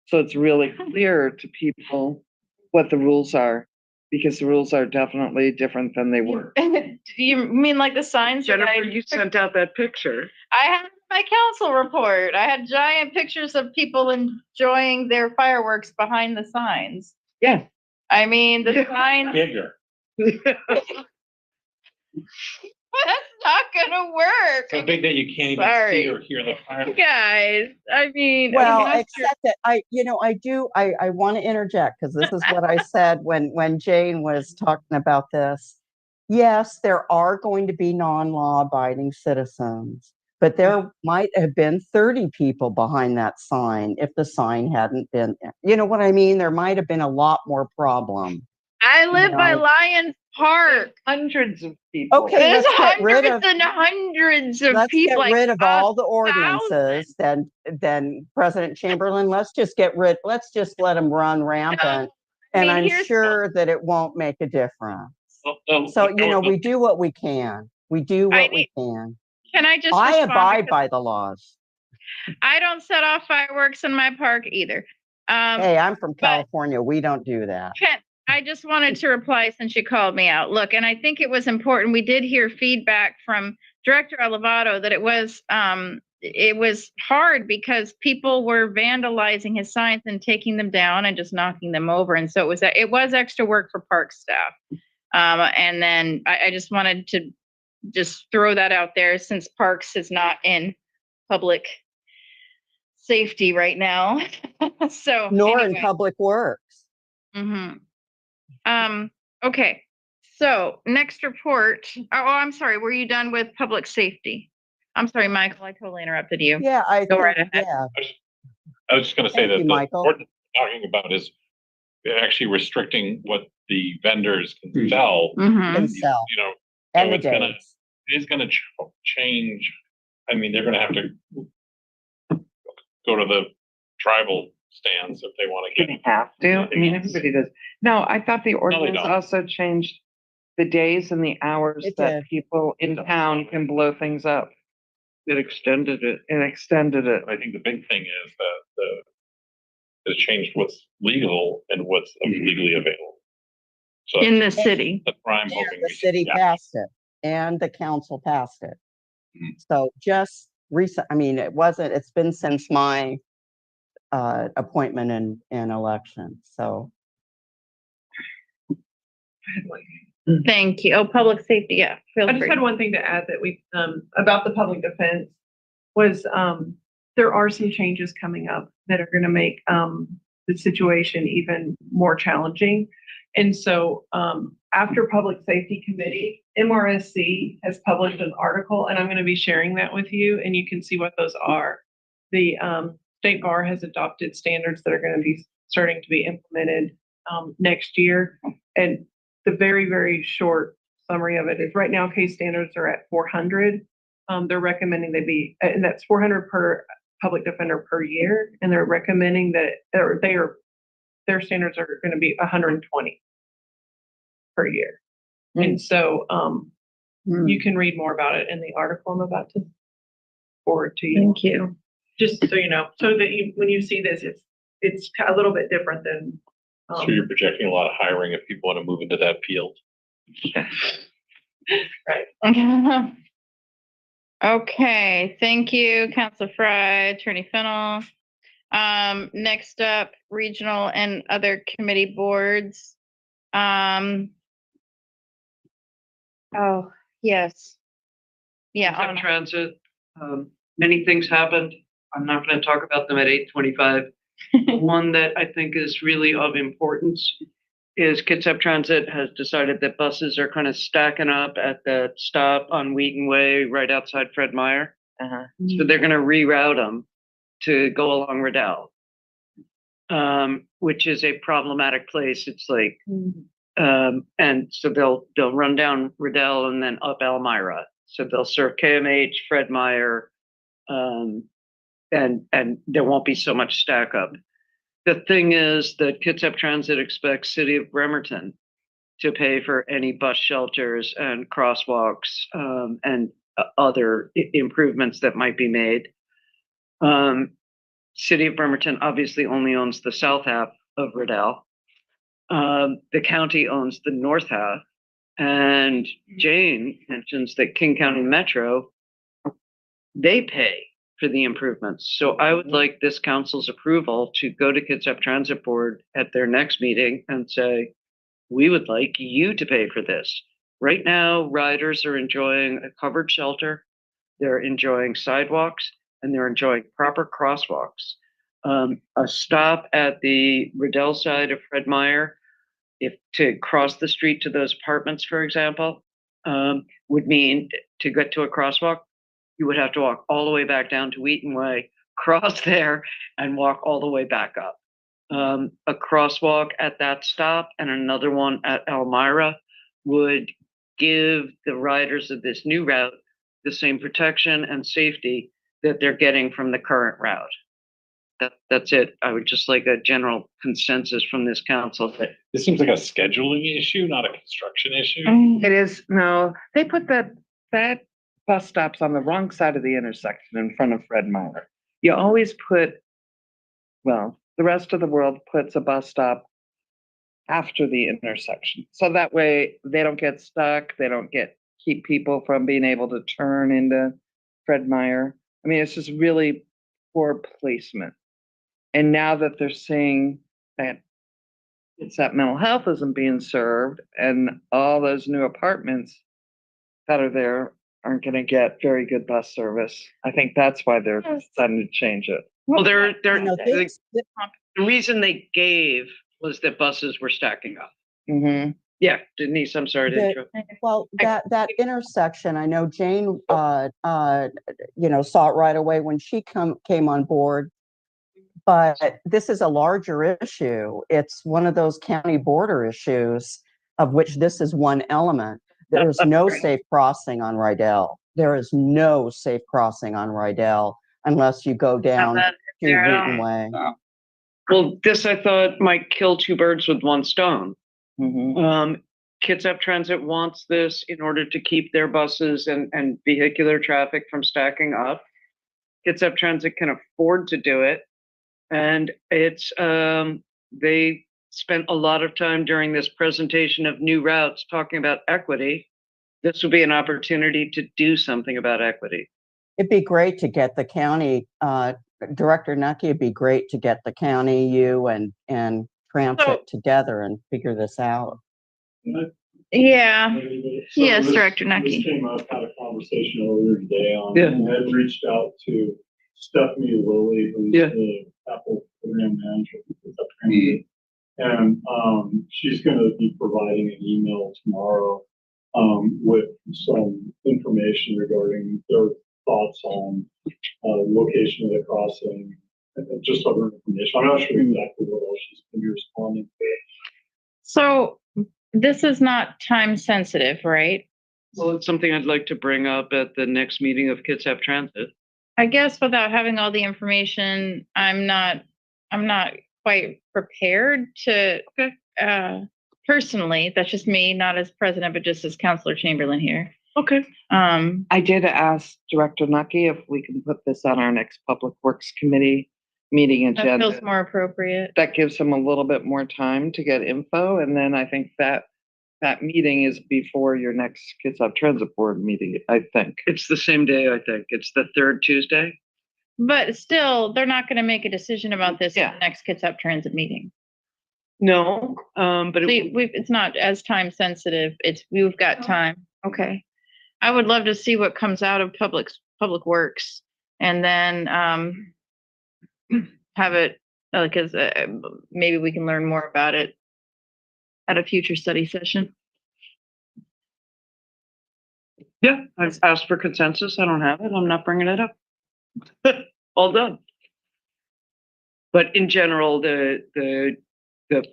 So it's really clear to people what the rules are, because the rules are definitely different than they were. Do you mean like the signs? Jennifer, you sent out that picture. I had my council report. I had giant pictures of people enjoying their fireworks behind the signs. Yeah. I mean, the signs. Bigger. That's not gonna work. So big that you can't even Sorry. see or hear the fire. Guys, I mean, Well, except that I want to interject, because this is what I said when Jane was talking about this. Yes, there are going to be non-law abiding citizens, but there might have been 30 people behind that sign if the sign hadn't been, you know what I mean? There might have been a lot more problem. I live by Lions Park. Hundreds of people. Okay, There's let's get rid hundreds of and hundreds of let's people. get rid of all the 1,000. ordinances. Then President Chamberlain, let's just let them run rampant. And I'm sure that it won't make a difference. So, we do what we can. We do what we can. Can I just I respond? abide by the laws. I don't set off fireworks in my park either. Hey, I'm from California. We don't do that. I just wanted to reply since you called me out. Look, and I think it was important. We did hear feedback from Director Elevato that it was hard because people were vandalizing his signs and taking them down and just knocking them over. And so it was extra work for park staff. And then I just wanted to just throw that out there, since Parks is not in public safety right now. So nor in public works. Mm-hmm. Okay. So next report. Oh, I'm sorry. Were you done with public safety? I'm sorry, Michael. I totally interrupted you. Yeah, Go right ahead. Yeah. I was just going to say Thank that you, the Michael. ordinance we're talking about is actually restricting what the vendors can sell. Mhm. Can sell. You know, And so the it's gonna, dates. it is gonna change. I mean, they're gonna have to go to the tribal stands if they want to You get. have to, I mean, everybody does. No, I thought the ordinance don't. also changed the days and the hours It that did. people in town can blow things up. It extended it. It extended it. I think the big thing is that it changed what's legal and what's legally available. So In the city. that's why I'm And hoping the we city can. passed it and the council passed it. Mhm. So just recent, I mean, it's been since my appointment and election, so. Thank you. Oh, public safety, yeah, feel I just free. had one thing to add that we, about the public defense was, there are some changes coming up that are gonna make, the situation even more challenging. And so, after Public Safety Committee, MRSC has published an article, and I'm gonna be sharing that with you, and you can see what those are. The, State Bar has adopted standards that are gonna be starting to be implemented, next year. And the very, very short summary of it is right now case standards are at 400. They're recommending they be, and that's 400 per public defender per year. And they're recommending that, or their standards are going to be 120 per year. And so you can read more about it in the article I'm about to forward to you. Thank you. Just so you know, so that you, when you see this, it's a little bit different than. So you're projecting a lot of hiring if people want to move into that field. Right. Okay, thank you, Councilor Fry, Attorney Fennel. Next up, regional and other committee boards. Oh, yes. Yeah, Concept transit, many things happened. I'm not gonna talk about them at 8:25. One that I think is really of importance is Kitsap Transit has decided that buses are kind of stacking up at the stop on Wheaton Way right outside Fred Meyer. So they're gonna reroute them to go along Riddell, which is a problematic place. It's like, and so they'll run down Riddell and then up Elmira. So they'll serve KMH, Fred Meyer, and there won't be so much stack up. The thing is that Kitsap Transit expects City of Bremerton to pay for any bus shelters and crosswalks and other improvements that might be made. City of Bremerton obviously only owns the south half of Riddell. The county owns the north half. And Jane mentions that King County Metro, they pay for the improvements. So I would like this council's approval to go to Kitsap Transit Board at their next meeting and say, we would like you to pay for this. Right now, riders are enjoying a covered shelter, they're enjoying sidewalks, and they're enjoying proper crosswalks. A stop at the Riddell side of Fred Meyer, if to cross the street to those apartments, for example, would mean to get to a crosswalk, you would have to walk all the way back down to Wheaton Way, cross there, and walk all the way back up. A crosswalk at that stop and another one at Elmira would give the riders of this new route the same protection and safety that they're getting from the current route. That's it. I would just like a general consensus from this council that This seems like a scheduling issue, not a construction issue. It is, no, they put that bus stop's on the wrong side of the intersection in front of Fred Meyer. You always put, well, the rest of the world puts a bus stop after the intersection. So that way they don't get stuck, they don't keep people from being able to turn into Fred Meyer. I mean, it's just really poor placement. And now that they're seeing that it's that mental health isn't being served and all those new apartments that are there aren't going to get very good bus service. I think that's why they're starting to change it. well, You know, the reason they gave was that buses were stacking up. Mm-hmm. Yeah, Denise, I'm sorry to The- interrupt. Well, that intersection, I know Jane, saw it right away when she came on board. But this is a larger issue. It's one of those county border issues of which this is one element. There is no safe crossing on Rydell. There is no safe crossing on Rydell unless you go down to Wheaton Way. Well, this I thought might kill two birds with one stone. Mhm. Kitsap Transit wants this in order to keep their buses and vehicular traffic from stacking up. Kitsap Transit can afford to do it. And it's, they spent a lot of time during this presentation of new routes talking about equity. This would be an opportunity to do something about equity. It'd be great to get the county, Director Nucky, it'd be great to get the county, you and transit together and figure this out. Yeah. So Yes, this- Director Nucky. This came up, had a conversation earlier today on, Yeah. Ed reached out to Stephanie Lilly, who's Yeah. the Apple program manager. for the transit. And, she's gonna be providing an email tomorrow, with some information regarding their thoughts on, location of the crossing, and just other information. I'm not sure exactly what else she's gonna be responding to. So this is not time sensitive, right? Well, it's something I'd like to bring up at the next meeting of Kitsap Transit. I guess without having all the information, I'm not quite prepared to, personally, that's just me, not as president, but just as Councilor Chamberlain here. Okay. I did ask Director Nucky if we can put this on our next Public Works Committee meeting That feels agenda. more appropriate. That gives him a little bit more time to get info, and then I think that meeting is before your next Kitsap Transit Board meeting, I think. It's the same day, I think. It's the third Tuesday. But still, they're not gonna make a decision about this in Yeah. the next Kitsap Transit meeting. No, but See, it's not as time sensitive. We've got time. Okay. I would love to see what comes out of Public Works and then, have it, because maybe we can learn more about it at a future study session. yeah, I've asked for consensus. I don't have it. I'm not bringing it up. All done. But in general, the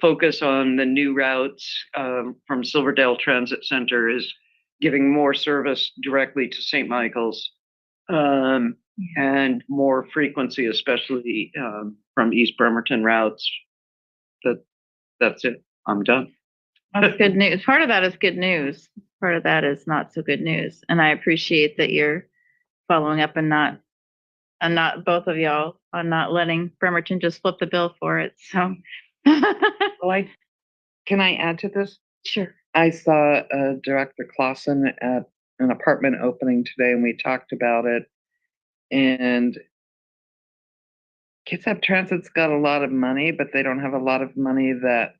focus on the new routes from Silverdale Transit Center is giving more service directly to St. Michael's and more frequency, especially from East Bremerton routes. That's it. I'm done. That's good news. Part of that is good news. Part of that is not so good news. And I appreciate that you're following up and not both of y'all on not letting Bremerton just flip the bill for it. So. Well, can I add to this? Sure. I saw Director Clausen at an apartment opening today, and we talked about it. And Kitsap Transit's got a lot of money, but they don't have a lot of money that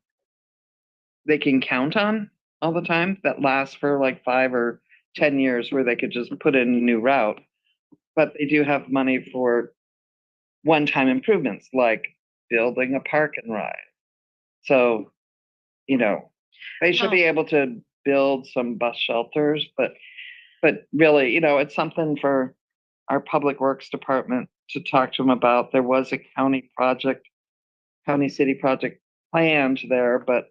they can count on all the time that lasts for like 5 or 10 years, where they could just put in a new route. But they do have money for one-time improvements, like building a park and ride. So, they should be able to build some bus shelters, but really, it's something for our Public Works Department to talk to them about. There was a county city project planned there, but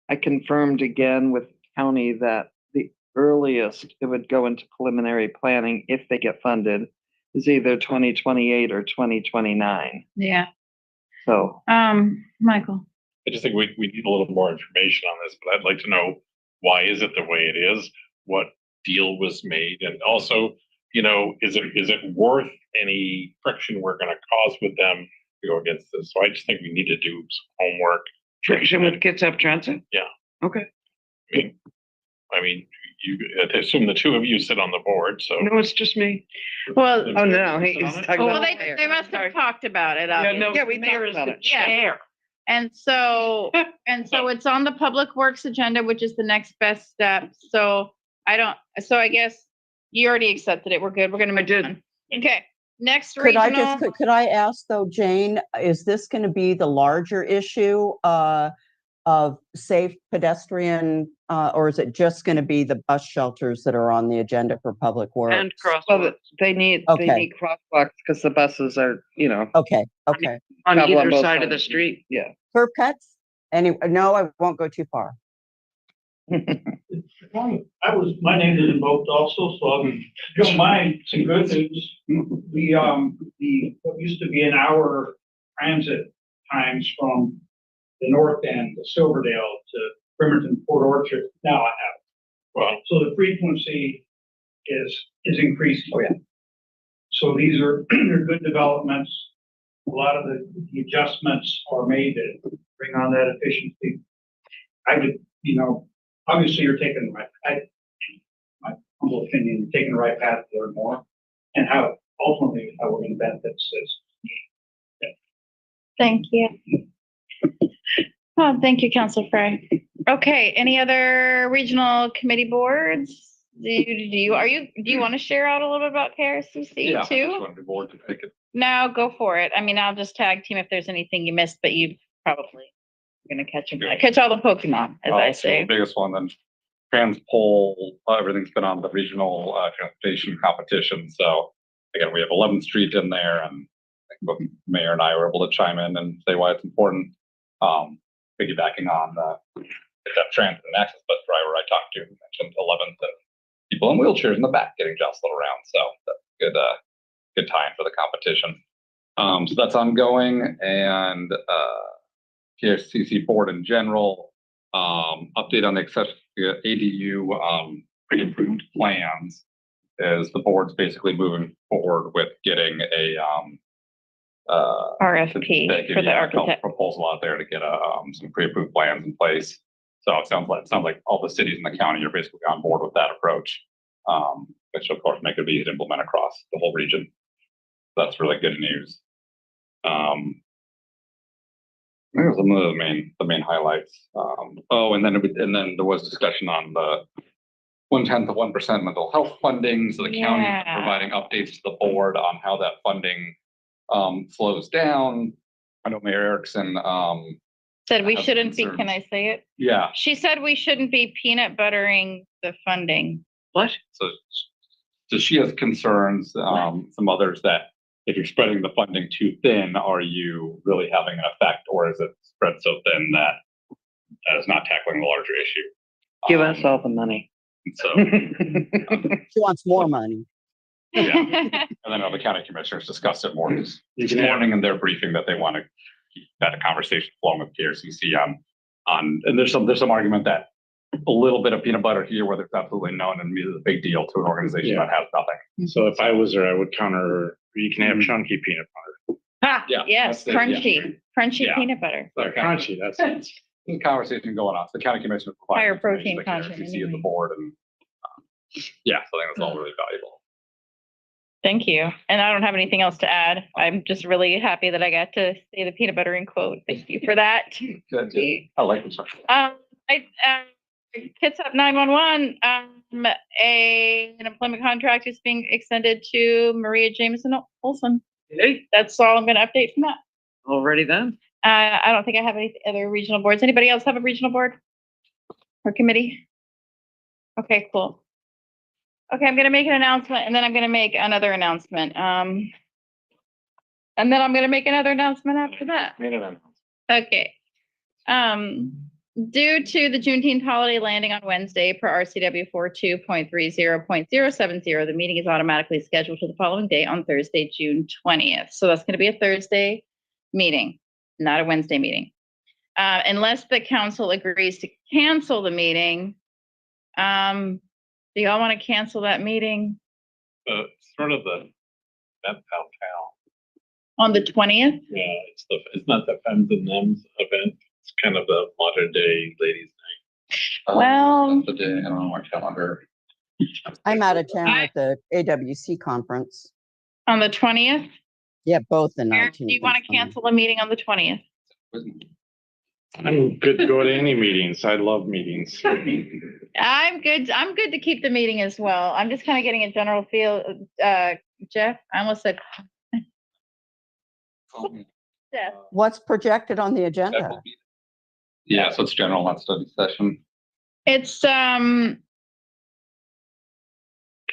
I confirmed again with county that the earliest it would go into preliminary planning, if they get funded, is either 2028 or 2029. Yeah. So, Michael. I just think we need a little more information on this, but I'd like to know, why is it the way it is? What deal was made? And also, is it worth any friction we're gonna cause with them to go against this? So I just think we need to do some homework. friction with Kitsap Transit? Yeah. Okay. I mean, I assume the two of you sit on the board, so. No, it's just me. Well, Oh, no, he's talking well, about. they must have talked about it. Yeah, we mayor talked is about the it. chair. And so it's on the Public Works agenda, which is the next best step. So I guess you already accepted it. We're good. We're gonna move on. Okay, next Could I regional. just, could I ask though, Jane, is this going to be the larger issue of safe pedestrian, or is it just going to be the bus shelters that are on the agenda for Public Works? And Well, crosswalks they need Okay. crosswalks because the buses are, Okay, on travel on either both side of the sides. street. yeah. curb cuts? No, I won't go too far. My name is invoked also, so if you don't mind, some good news. What used to be an hour transit times from the north end to Silverdale to Bremerton, Port Orchard, now I have. Well, So the frequency is increasing. Oh, yeah. So these are they're good developments. A lot of the adjustments are made to bring on that efficiency. I would, obviously you're taking the right, my humble opinion, you're taking the right path to learn more and how ultimately how we're going to benefit citizens. Thank you. Oh, thank you, Council Frey. Okay, any other regional committee boards? Do you want to share out a little bit about KRCC yeah, I just too? want the board to take it. No, go for it. I mean, I'll just tag team if there's anything you missed, but you probably gonna catch all the Pokemon, as I So say. The biggest one, then transpol, everything's been on the regional transportation competition. So again, we have 11th Street in there, and I think both the mayor and I were able to chime in and say why it's important. Piggybacking on the transit and access bus driver I talked to, who mentioned 11th and people in wheelchairs in the back getting jostled around. So that's good time for the competition. So that's ongoing, and KRCC board in general, update on the accessible ADU pre-approved plans is the board's basically moving forward with getting a RFP for the architect. proposal out there to get some pre-approved plans in place. So it sounds like all the cities in the county are basically on board with that approach, which of course make it easy to implement across the whole region. That's really good news. Those are some of the main highlights. And then there was discussion on the 0.1% of 1% mental health funding. So the county is providing updates to the board on how that funding flows down. I know Mayor Erickson Said we has shouldn't be, concerns. can I say it? Yeah. She said we shouldn't be peanut buttering the funding. What? So she has concerns, some others, that if you're spreading the funding too thin, are you really having an effect, or is it spread so thin that it's not tackling the larger issue? Give us all the money. So, She wants more money. yeah. And then the county commissioners discussed it more this morning in their briefing, that they want to keep that conversation flowing with KRCC on, and there's some argument that a little bit of peanut butter here where there's absolutely none, and it's a big deal to an organization that has nothing. So if I was there, I would counter, you can have chunky peanut butter. Ha, Yeah, yes, that's it, crunchy, crunchy Yeah. peanut butter. Crunchy, that's. There's a conversation going on. So the county commissioners provide Higher information protein to content KRCC as the anyway. board, and so I think that's all really valuable. Thank you. And I don't have anything else to add. I'm just really happy that I got to say the peanut butter in quote. Thank you for that. Good. I like this. Kids Up 911, an employment contract is being extended to Maria Jameson Olson. Hey, That's all I'm going to update from that. already done. I don't think I have any other regional boards. Anybody else have a regional board or committee? Okay, cool. Okay, I'm going to make an announcement, and then I'm going to make another announcement. And then I'm going to make another announcement after that. Okay. Due to the Juneteenth holiday landing on Wednesday per RCW 42.30.070, the meeting is automatically scheduled for the following day on Thursday, June 20th. So that's going to be a Thursday meeting, not a Wednesday meeting. Unless the council agrees to cancel the meeting, do y'all want to cancel that meeting Sort of the that pal. on the 20th? Yeah, it's not the Femmes and Thems event. It's kind of the modern day ladies' night. Well- That's the day. I don't know my calendar. I'm out of town at the AWC conference. On the 20th? Yeah, both the Eric, 19th. do you want to cancel a meeting on the 20th? I'm good to go to any meetings. I love meetings. I'm good. I'm good to keep the meeting as well. I'm just kind of getting a general feel. Jeff, I almost said. Jeff. What's projected on the agenda? Yeah, so it's general, not study session. It's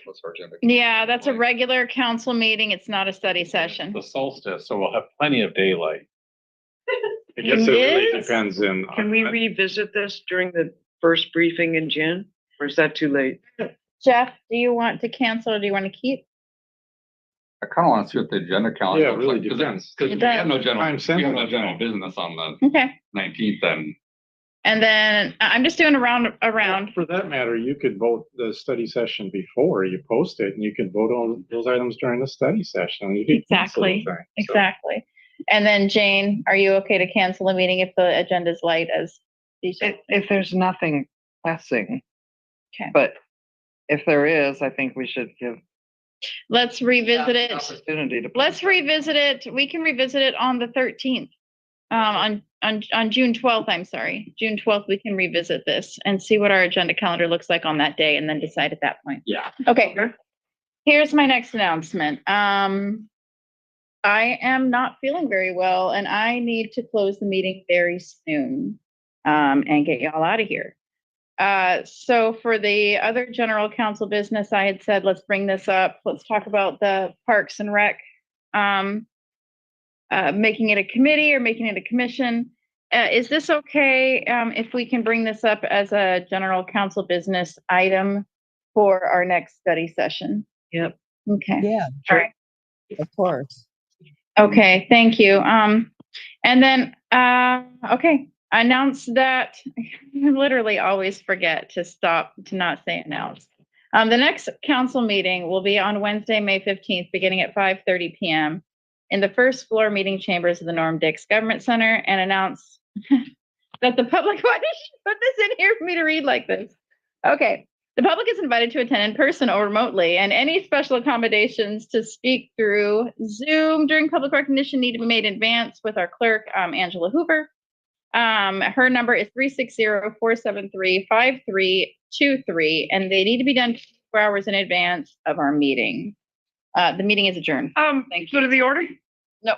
What's our agenda? yeah, that's a regular council meeting. It's not a study session. The solstice, so we'll have plenty of daylight. I guess it really It is? depends in. Can we revisit this during the first briefing in June, or is that too late? Jeff, do you want to cancel or do you want to keep? I kind of want to see what the agenda calendar. Yeah, it looks really like, 'cause depends. Because It we have does. no general, Time we have sensitive. no general business on the Okay. 19th, and And then I'm just doing around. For that matter, you could vote the study session before you post it, and you could vote on those items during the study session. You could cancel the Exactly. thing, so. Exactly. And then Jane, are you okay to cancel the meeting if the agenda's light as these? If there's nothing pressing. Okay. But if there is, I think we should give Let's revisit an it. opportunity to. Let's revisit it. We can revisit it on the 13th. On June 12th, I'm sorry. June 12th, we can revisit this and see what our agenda calendar looks like on that day and then decide at that point. yeah. Okay. Here's my next announcement. I am not feeling very well and I need to close the meeting very soon, and get y'all out of here. So for the other general council business, I had said, let's bring this up. Let's talk about the Parks and Rec, making it a committee or making it a commission. Is this okay, if we can bring this up as a general council business item for our next study session? Yep. Okay. Yeah, All right. of course. Okay, thank you. And then, okay, announce that, I literally always forget to not say announce. The next council meeting will be on Wednesday, May 15th, beginning at 5:30 p.m. in the first floor meeting chambers of the Norm Dix Government Center, and announce that the public, why did you put this in here for me to read like this? Okay. The public is invited to attend in person or remotely, and any special accommodations to speak through Zoom during public recognition need to be made in advance with our clerk, Angela Hoover. Her number is 360-473-5323, and they need to be done 4 hours in advance of our meeting. The meeting is adjourned. Thank Go to the order? No,